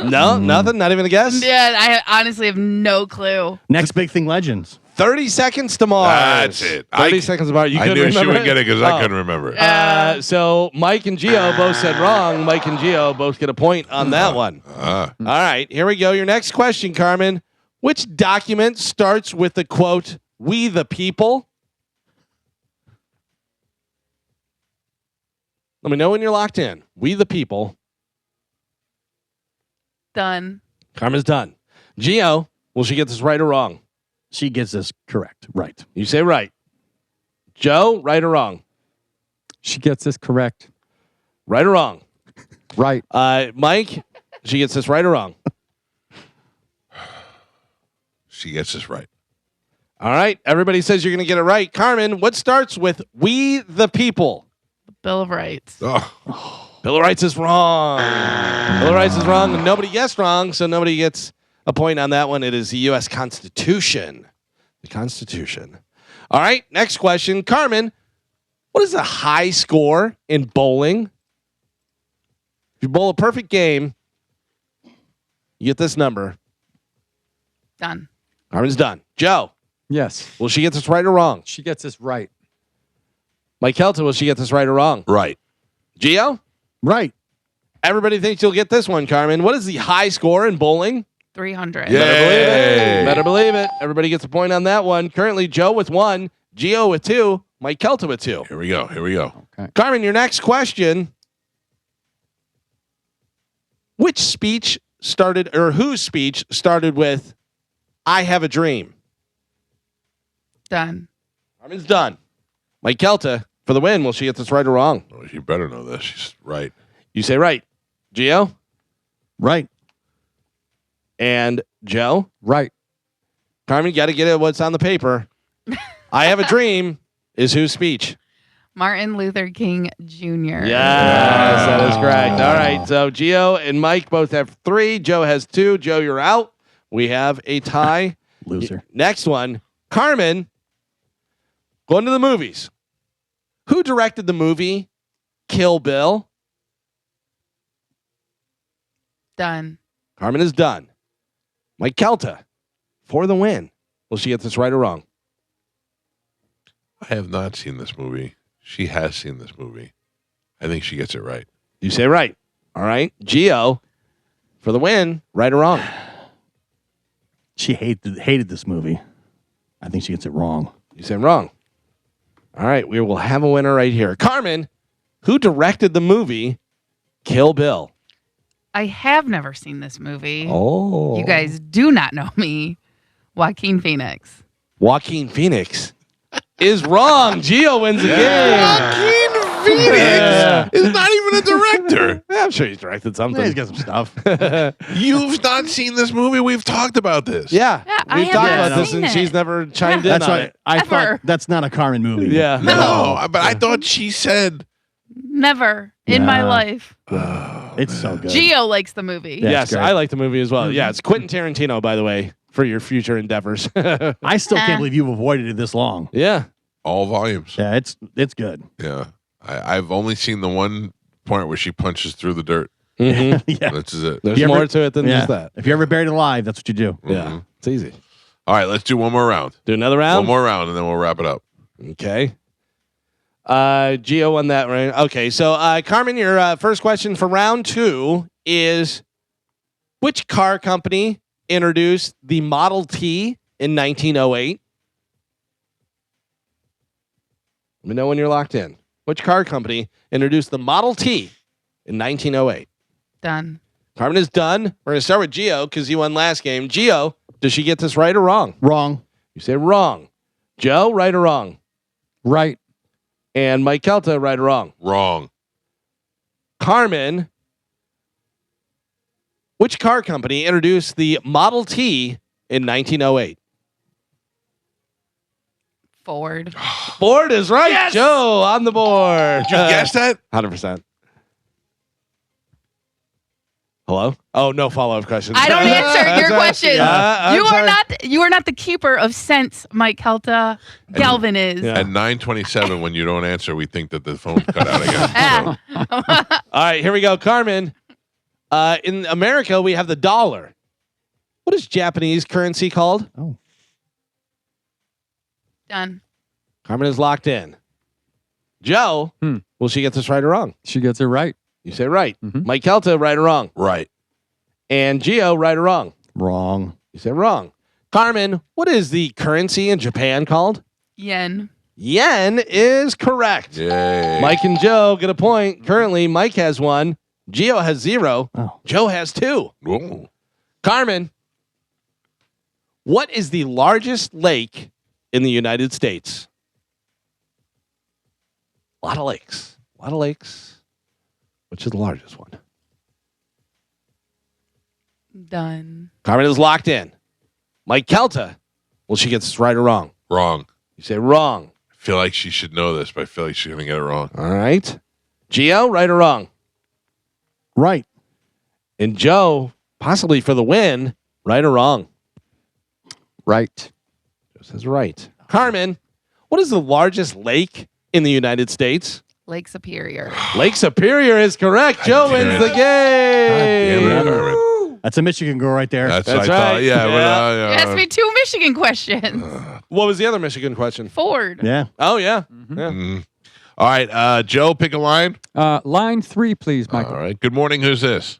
No, nothing? Not even a guess? Yeah, I honestly have no clue. Next big thing, Legends. 30 seconds to Mars. That's it. 30 seconds to Mars. You I couldn't knew she remember would get it because I couldn't remember it. So Mike and Gio both said wrong. Mike and Gio both get a point on that one. All right, here we go. Your next question, Carmen. Which document starts with the quote, "We the people"? Let me know when you're locked in. We the people. Done. Carmen's done. Gio, will she get this right or wrong? She gets this correct. Right. You say right. Joe, right or wrong? She gets this correct. Right or wrong? Right. Mike, she gets this right or wrong? She gets this right. All right. Everybody says you're going to get it right. Carmen, what starts with "We the people"? Bill of Rights. Bill of Rights is wrong. Bill of Rights is wrong. And nobody guessed wrong, so nobody gets a point on that one. It is the U.S. Constitution. The Constitution. All right. Next question. Carmen, What is a high score in bowling? If you bowl a perfect game, you get this number. Done. Carmen's done. Joe. Yes. Will she get this right or wrong? She gets this right. Mike Calta, will she get this right or wrong? Right. Gio? Right. Everybody thinks you'll get this one, Carmen. What is the high score in bowling? 300. Yeah. Better believe it. Yay. Better believe it. Everybody gets a point on that one. Currently, Joe with 1, Gio with 2, Mike Calta with 2. Here we go. Okay. Carmen, your next question. Which speech started, or whose speech started with, I have a dream? Done. Carmen's done. Mike Calta for the win. Will she get this right or wrong? Oh, you better know this. She's right. You say right. Gio? Right. And Joe? Right. Carmen, you got to get it what's on the paper. I have a dream is whose speech? Martin Luther King Jr. Yes, that is correct. All right. So Gio and Mike both have 3. Joe has 2. Joe, you're out. We have a tie. Loser. Next one. Carmen, going to the movies. Who directed the movie Kill Bill? Done. Carmen is done. Mike Calta for the win. Will she get this right or wrong? I have not seen this movie. She has seen this movie. I think she gets it right. You say right. All right. Gio for the win. Right or wrong? She hated this movie. I think she gets it wrong. You say wrong. All right. We will have a winner right here. Carmen, who directed the movie Kill Bill? I have never seen this movie. Oh. You guys do not know me. Joaquin Phoenix. Joaquin Phoenix is wrong. Gio wins the game. Joaquin Phoenix is not even a director. Yeah, I'm sure he's directed something. He's got some stuff. You've not seen this movie. We've talked about this. Yeah. I We've have talked not about this seen and it. she's never chimed in That's on why it. I Ever. thought that's not a Carmen movie. Yeah. No, but I thought she said. Never in my Yeah. life. It's so good. Gio likes the movie. Yeah. Yes, great. I like the movie as well. Yeah, it's Quentin Tarantino, by the way, for your future endeavors. I still can't believe you've avoided it this long. Yeah. All volumes. Yeah, it's good. Yeah. I've only seen the one point where she punches through the dirt. Mhm. Yeah. That's it. There's You ever- more to it than Yeah. just that. If you're ever buried alive, that's what you do. Yeah. It's easy. All right, let's do one more round. Do another round? One more round, and then we'll wrap it up. Okay. Gio won that round. Okay, so Carmen, your first question for round 2 is: which car company introduced the Model T in 1908? Let me know when you're locked in. Which car company introduced the Model T in 1908? Done. Carmen is done. We're going to start with Gio because you won last game. Gio, does she get this right or wrong? Wrong. You say wrong. Joe, right or wrong? Right. And Mike Calta, right or wrong? Wrong. Carmen, which car company introduced the Model T in 1908? Ford. Ford is right. Yes! Joe on the board. Did you guess that? 100%. Hello? Oh, no follow-up questions. I don't answer your questions. I'm sorry. You are not the keeper of sense, Mike Kelta. Galvin is. Yeah. At 9:27, when you don't answer, we think that the phone cut out again. Ah. All right, here we go. Carmen, in America, we have the dollar. What is Japanese currency called? Oh. Done. Carmen is locked in. Joe, will she get this right or wrong? She gets it right. You say right. Mike Kelta, right or wrong? Right. And Gio, right or wrong? Wrong. You say wrong. Carmen, what is the currency in Japan called? Yen. Yen is correct. Yay. Mike and Joe get a point. Currently, Mike has 1. Gio has 0. Oh. Joe has 2. Whoa. Carmen, what is the largest lake in the United States? A lot of lakes. A lot of lakes. Which is the largest one? Done. Carmen is locked in. Mike Kelta, will she get this right or wrong? Wrong. You say wrong. I feel like she should know this, but I feel like she's going to get it wrong. All right. Gio, right or wrong? Right. And Joe, possibly for the win, right or wrong? Right. Joe says right. Carmen, what is the largest lake in the United States? Lake Superior. Lake Superior is correct. Joe wins the game. That's a Michigan girl right there. That's That's what I thought. right. Yeah. You asked me 2 Michigan questions. What was the other Michigan question? Ford. Yeah. Oh, yeah. All right, Joe, pick a line. Line 3, please, Michael. All right. Good morning. Who's this?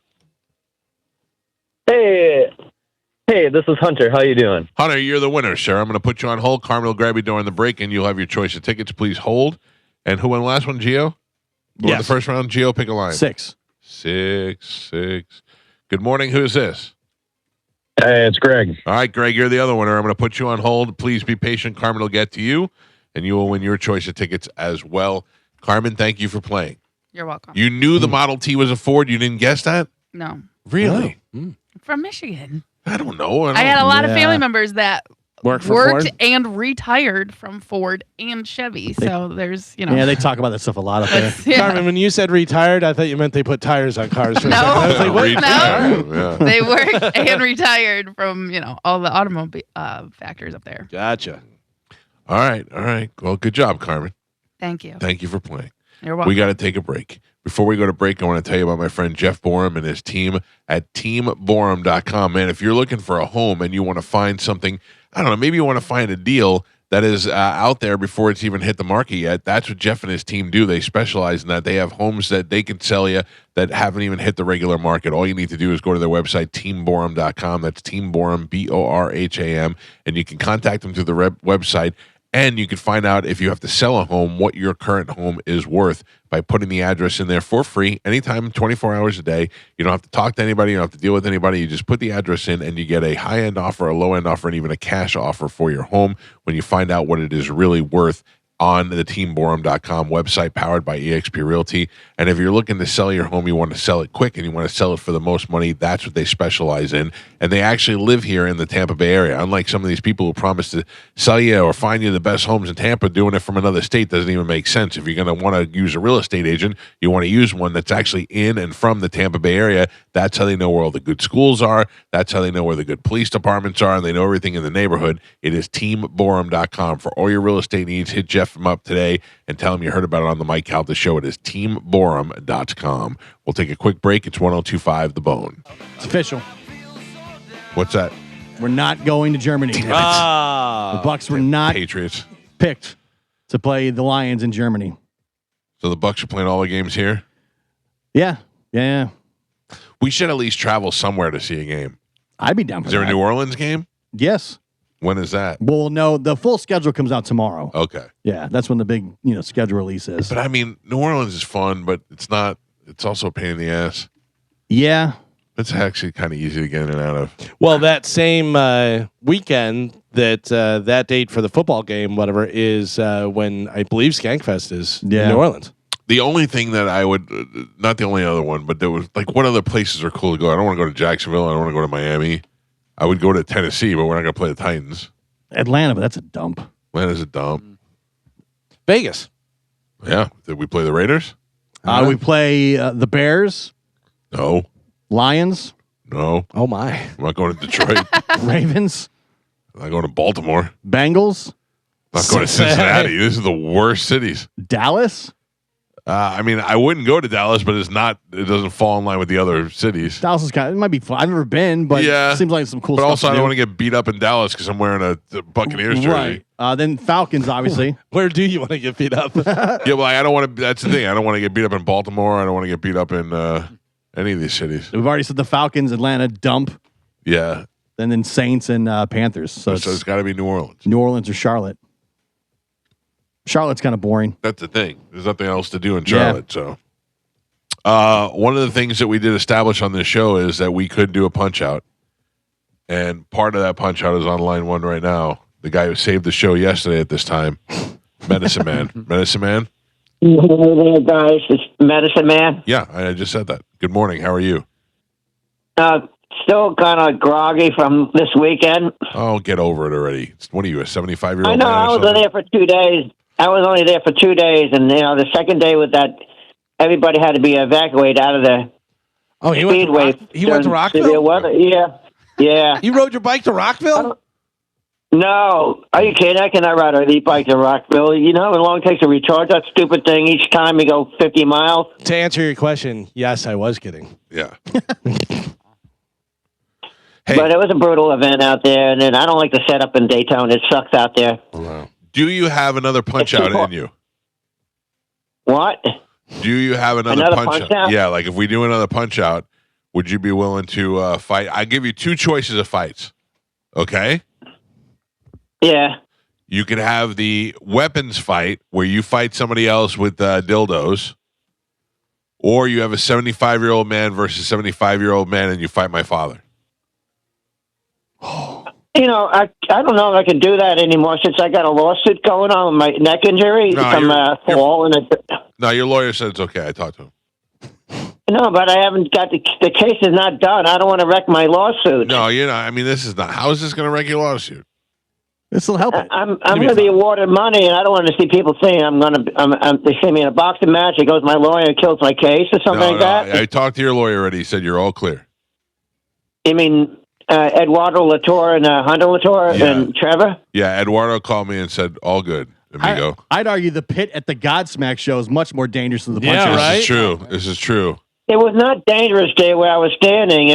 Hey, this is Hunter. How you doing? Hunter, you're the winner, sir. I'm going to put you on hold. Carmen will grab you during the break, and you'll have your choice of tickets. Please hold. And who won the last one, Gio? Who won the first round? Gio, pick a line. 6. 6. Good morning. Who's this? Hey, it's Greg. All right, Greg, you're the other winner. I'm going to put you on hold. Please be patient. Carmen will get to you, and you will win your choice of tickets as well. Carmen, thank you for playing. You're welcome. You knew the Model T was a Ford. You didn't guess that? No. Really? From Michigan. I don't know. I had a lot of family members that worked Ford and retired from Ford and Chevy. So there's, Yeah, they talk about that stuff a lot up there. Yeah. Carmen, when you said retired, I thought you meant they put tires on cars for a No. second. I was like, what? Yeah. They worked and retired from, all the automobile factories up there. Gotcha. All right. Well, good job, Carmen. Thank you. Thank you for playing. You're welcome. We got to take a break. Before we go to break, I want to tell you about my friend Jeff Borum and his team at teamborum.com. Man, if you're looking for a home and you want to find something, I don't know, maybe you want to find a deal that is out there before it's even hit the market yet, that's what Jeff and his team do. They specialize in that. They have homes that they can sell you that haven't even hit the regular market. All you need to do is go to their website, teamborum.com. That's teamborum, BORHAM, and you can contact them through the website. And you can find out if you have to sell a home, what your current home is worth by putting the address in there for free, anytime, 24 hours a day. You don't have to talk to anybody. You don't have to deal with anybody. You just put the address in and you get a high-end offer, a low-end offer, and even a cash offer for your home when you find out what it is really worth on the teamborum.com website powered by eXp Realty. And if you're looking to sell your home, you want to sell it quick and you want to sell it for the most money, that's what they specialize in. And they actually live here in the Tampa Bay area. Unlike some of these people who promise to sell you or find you the best homes in Tampa, doing it from another state doesn't even make sense. If you're going to want to use a real estate agent, you want to use one that's actually in and from the Tampa Bay area. That's how they know where all the good schools are. That's how they know where the good police departments are, and they know everything in the neighborhood. It is teamborum.com. For all your real estate needs, hit Jeff from up today and tell him you heard about it on the Mike Calta show. It is teamborum.com. We'll take a quick break. It's 102.5 The Bone. It's official. What's that? We're not going to Germany. The Bucks were not Patriots picked to play the Lions in Germany. So the Bucks are playing all the games here? Yeah. We should at least travel somewhere to see a game. I'd be down for Is there that. a New Orleans game? Yes. When is that? Well, no, the full schedule comes out tomorrow. Okay. Yeah, that's when the big, schedule release is. But I mean, New Orleans is fun, but it's not. It's also a pain in the ass. Yeah. It's actually kind of easy to get in and out of. Well, that same weekend, that date for the football game, whatever, is when I believe Skankfest is in New Orleans. The only thing that I would, not the only other one, but there was like, what other places are cool to go? I don't want to go to Jacksonville. I don't want to go to Miami. I would go to Tennessee, but we're not going to play the Titans. Atlanta, but that's a dump. Atlanta's a dump. Vegas. Yeah. Did we play the Raiders? We play the Bears. No. Lions. No. Oh, my. I'm not going to Detroit. Ravens. I'm not going to Baltimore. Bengals. I'm not going to Cincinnati. This is the worst cities. Dallas. I mean, I wouldn't go to Dallas, but it doesn't fall in line with the other cities. Dallas is it might be fun. I've never been, but it seems like some cool but stuff. also, to I don't do. want to get beat up in Dallas because I'm wearing a Buccaneers jersey. Right. Then Falcons, obviously. Where do you want to get beat up? Yeah, well, I don't want to. That's the thing. I don't want to get beat up in Baltimore. I don't want to get beat up in any of these cities. We've already said the Falcons, Atlanta, dump. Yeah. And then Saints and Panthers. So it's got to be New Orleans. New Orleans or Charlotte. Charlotte's kind of boring. That's the thing. There's nothing else to do in Charlotte. So, one of the things that we did establish on this show is that we could do a punch out, and part of that punch out is on line one right now. The guy who saved the show yesterday at this time, Medicine Man. Medicine Man. Hey there, guys. It's Medicine Man. Yeah, I just said that. Good morning. How are you? Still kind of groggy from this weekend. Oh, get over it already. What are you, a 75-year-old? I know. I was there for 2 days. I was only there for 2 days, and the second day with that, everybody had to be evacuated out of the speedway. He went to Rockville? Severe weather. Yeah. You rode your bike to Rockville? No, are you kidding? I cannot ride an e-bike to Rockville. You know how long it takes to recharge that stupid thing each time you go 50 miles? To answer your question, yes, I was kidding. Yeah. But it was a brutal event out there, and then I don't like the setup in Daytona. It sucks out there. Wow. Do you have another punch out in you? What? Do you have another punch out? Yeah, like if we do another punch out, would you be willing to fight? I give you two choices of fights. Okay? Yeah. You can have the weapons fight where you fight somebody else with dildos, or you have a 75-year-old man versus 75-year-old man and you fight my father. You know, I don't know if I can do that anymore since I got a lawsuit going on with my neck injury from fall. No, your lawyer said it's okay. I talked to him. No, but I haven't got the case is not done. I don't want to wreck my lawsuit. No, you know, I mean, this is not. How is this going to wreck your lawsuit? This will help it. I'm going to be awarded money, and I don't want to see people saying they see me in a boxing match. It goes, my lawyer kills my case or something like that. I talked to your lawyer already. He said you're all clear. You mean Eduardo Latour and Hunter Latour and Trevor? Yeah, Eduardo called me and said all good. Amigo. I'd argue the pit at the Godsmack show is much more dangerous than the punch. Yeah, out. This is true. This is true. It was not dangerous there where I was standing.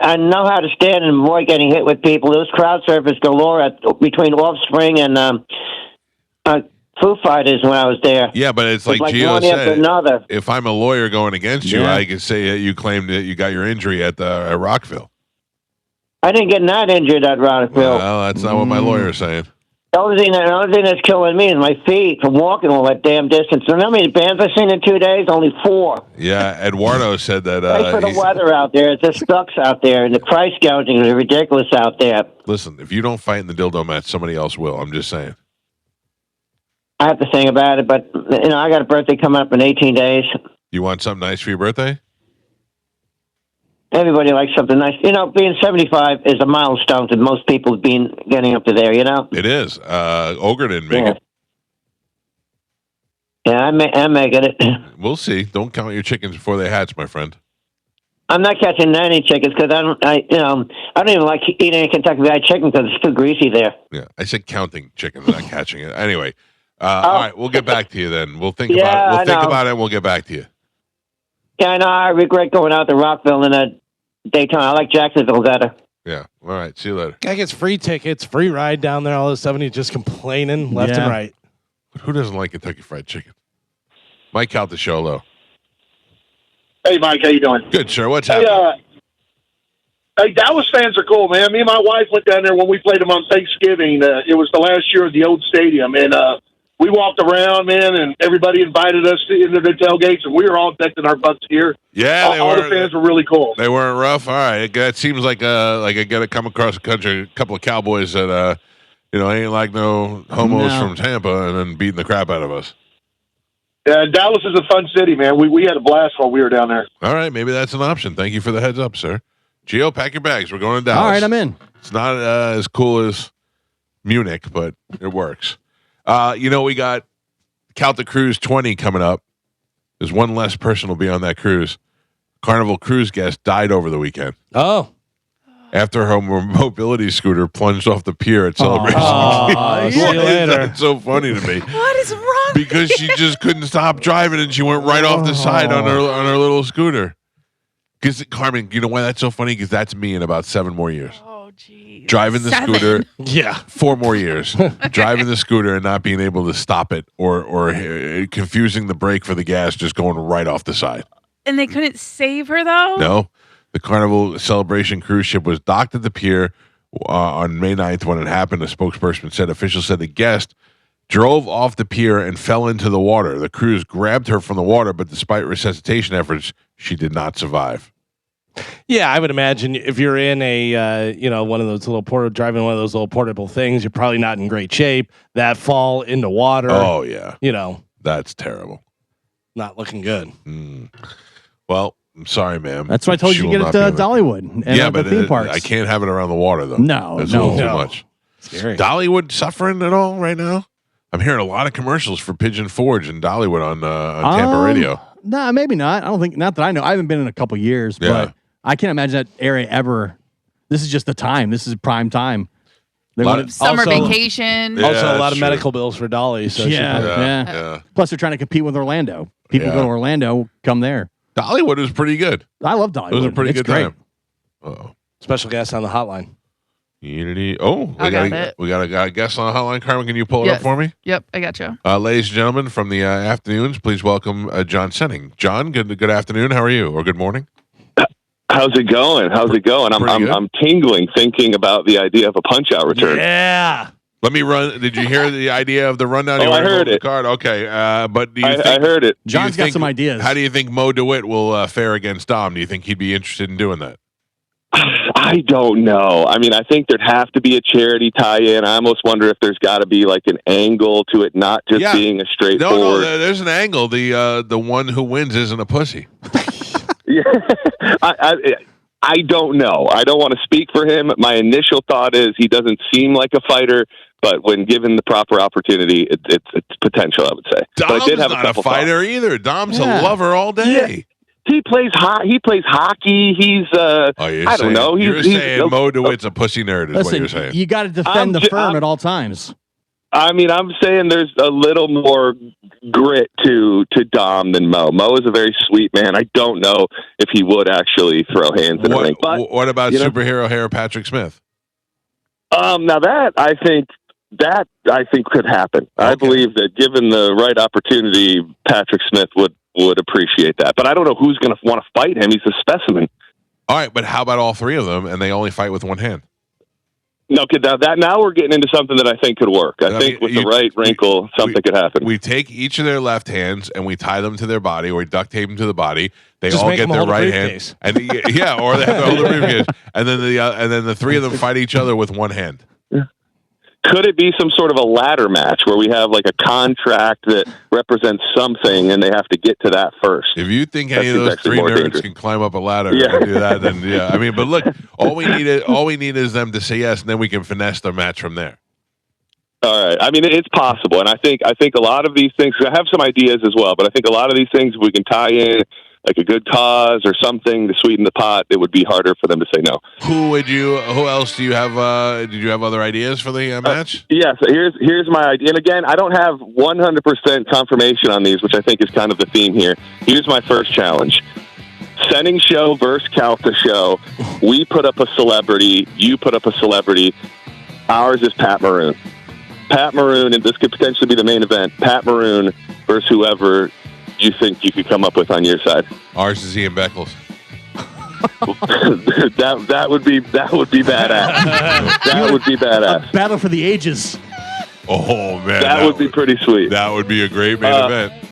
I know how to stand and avoid getting hit with people. There was crowd surfers galore between Offspring and Foo Fighters when I was there. Yeah, but it's like one Gio after said. another. If I'm a lawyer going against you, Yeah. I could say that you claimed that you got your injury at Rockville. I didn't get that injured at Rockville. Well, that's not what my lawyer's saying. The only thing that's killing me is my feet from walking all that damn distance. You know how many bands I've seen in 2 days? Only 4. Yeah, Eduardo said that. Thanks for the weather out there. It just sucks out there, and the price gouging is ridiculous out there. Listen, if you don't fight in the dildo match, somebody else will. I'm just saying. I have to think about it, but you know, I got a birthday coming up in 18 days. You want something nice for your birthday? Everybody likes something nice. You know, being 75 is a milestone to most people getting up to there, you know? It is. Ogre didn't make it. Yeah, I'm making it. We'll see. Don't count your chickens before they hatch, my friend. I'm not catching any chickens because I don't even like eating any Kentucky Fried Chicken because it's too greasy there. Yeah, I said counting chickens, not catching it. Anyway, all right, we'll get back to you then. We'll think about it. We'll think about it and we'll get back to you. Yeah, I know. I regret going out to Rockville and Daytona. I like Jacksonville better. Yeah. All right. See you later. Guy gets free tickets, free ride down there. All of a sudden, he's just complaining left and right. Who doesn't like Kentucky Fried Chicken? Mike Calta, show low. Hey, Mike, how you doing? Good, sir. What's happening? Hey, Dallas fans are cool, man. Me and my wife went down there when we played them on Thanksgiving. It was the last year of the old stadium, and we walked around, man, and everybody invited us into their tailgates, and we were all decked in our butts here. Yeah, all the fans were really cool. They weren't rough. All right, that seems like I got to come across the country. A couple of Cowboys that ain't like no homos from Tampa, and then beating the crap out of us. Yeah, Dallas is a fun city, man. We had a blast while we were down there. All right, maybe that's an option. Thank you for the heads up, sir. Gio, pack your bags. We're going to Dallas. All right, I'm in. It's not as cool as Munich, but it works. We got Calta Cruise 20 coming up. There's one less person will be on that cruise. Carnival cruise guest died over the weekend. Oh. After her mobility scooter plunged off the pier at Celebration. See you later. That's so funny to me. What is wrong? Because she just couldn't stop driving and she went right off the side on her little scooter. Because Carmen, you know why that's so funny? Because that's me in about 7 more years. Oh, geez. Driving the 7. scooter, yeah, 4 more years. Driving the scooter and not being able to stop it, or confusing the brake for the gas, just going right off the side. And they couldn't save her, though? No, the Carnival Celebration cruise ship was docked at the pier on May 9th when it happened. A spokesperson said officials said the guest drove off the pier and fell into the water. The crews grabbed her from the water, but despite resuscitation efforts, she did not survive. Yeah, I would imagine if you're in a one of those driving one of those little portable things, you're probably not in great shape. That fall into water. Oh yeah, that's terrible. Not looking good. Well, I'm sorry, ma'am. That's why I told you to get it to Dollywood. And but the theme parks. I can't have it around the water though. No, that's no. a little too much. Scary. Dollywood suffering at all right now? I'm hearing a lot of commercials for Pigeon Forge and Dollywood on Tampa radio. Nah, maybe not. I don't think. Not that I know. I haven't been in a couple years, but I can't imagine that area ever. This is just the time. This is prime time. Summer Also- vacation. Also, a lot that's of true. medical bills for Dolly. So Yeah. Plus, they're trying to compete with Orlando. People go to Orlando, come there. Dollywood was pretty good. I love Dollywood. It was a pretty It's good great. time. Uh-oh. Special guest on the hotline. Unity. Oh, I got it. we got a guest on the hotline. Carmen, can you pull it up Yes. for me? Yep, I got you. Ladies and gentlemen, from the afternoons, please welcome John Senning. John, good afternoon. How are you? Or good morning? How's it going? I'm tingling thinking about the idea of a punch-out return. Yeah. Let me run. Did you hear the idea of the rundown? Oh, I heard it. The card? Okay, but do you think, I heard it. do you John's got think- some ideas. How do you think Mo DeWitt will fare against Dom? Do you think he'd be interested in doing that? I don't know. I mean, I think there'd have to be a charity tie-in. I almost wonder if there's got to be like an angle to it, not just being a straightforward. No, there's an angle. The one who wins isn't a pussy. Yeah, I don't know. I don't want to speak for him. My initial thought is he doesn't seem like a fighter, but when given the proper opportunity, it's potential, I would say. Dom's but I did have not a couple fighter thoughts. either. Dom's a Yeah. lover all day. He plays hockey. He's I don't know. You're He's saying Mo DeWitt's a pussy nerd is what Listen, you're saying. you got to defend the firm at all times. I mean, I'm saying there's a little more grit to Dom than Mo. Mo is a very sweet man. I don't know if he would actually throw hands in the ring. But What about you know- superhero hair Patrick Smith? now that I think could happen. I believe that given the right opportunity, Patrick Smith would appreciate that. But I don't know who's going to want to fight him. He's a specimen. All right, but how about all three of them and they only fight with one hand? No, now we're getting into something that I think could work. I think with the right wrinkle, something could happen. We take each of their left hands and we tie them to their body, or we duct tape them to the body. They Just all make get them their hold a right briefcase. hand, and yeah, or they have to hold the briefcase, and then the three of them fight each other with one hand. Could it be some sort of a ladder match where we have like a contract that represents something and they have to get to that first? If you think any of those actually three more nerds dangerous. can climb up a ladder Yeah. and do that, then yeah. I mean, but look, all we need is them to say yes, and then we can finesse the match from there. All right. I mean, it's possible. And I think a lot of these things, I have some ideas as well, but I think a lot of these things, if we can tie in like a good cause or something to sweeten the pot, it would be harder for them to say no. Who else do you have? Did you have other ideas for the match? Yeah, so here's my idea. And again, I don't have 100% confirmation on these, which I think is kind of the theme here. Here's my first challenge. Senning show versus Calta show. We put up a celebrity. You put up a celebrity. Ours is Pat Maroon. Pat Maroon, and this could potentially be the main event. Pat Maroon versus whoever you think you could come up with on your side. Ours is Ian Beckles. that would be badass. That would be badass. Battle for the ages. Oh man, That would be pretty sweet. That would be a great main event.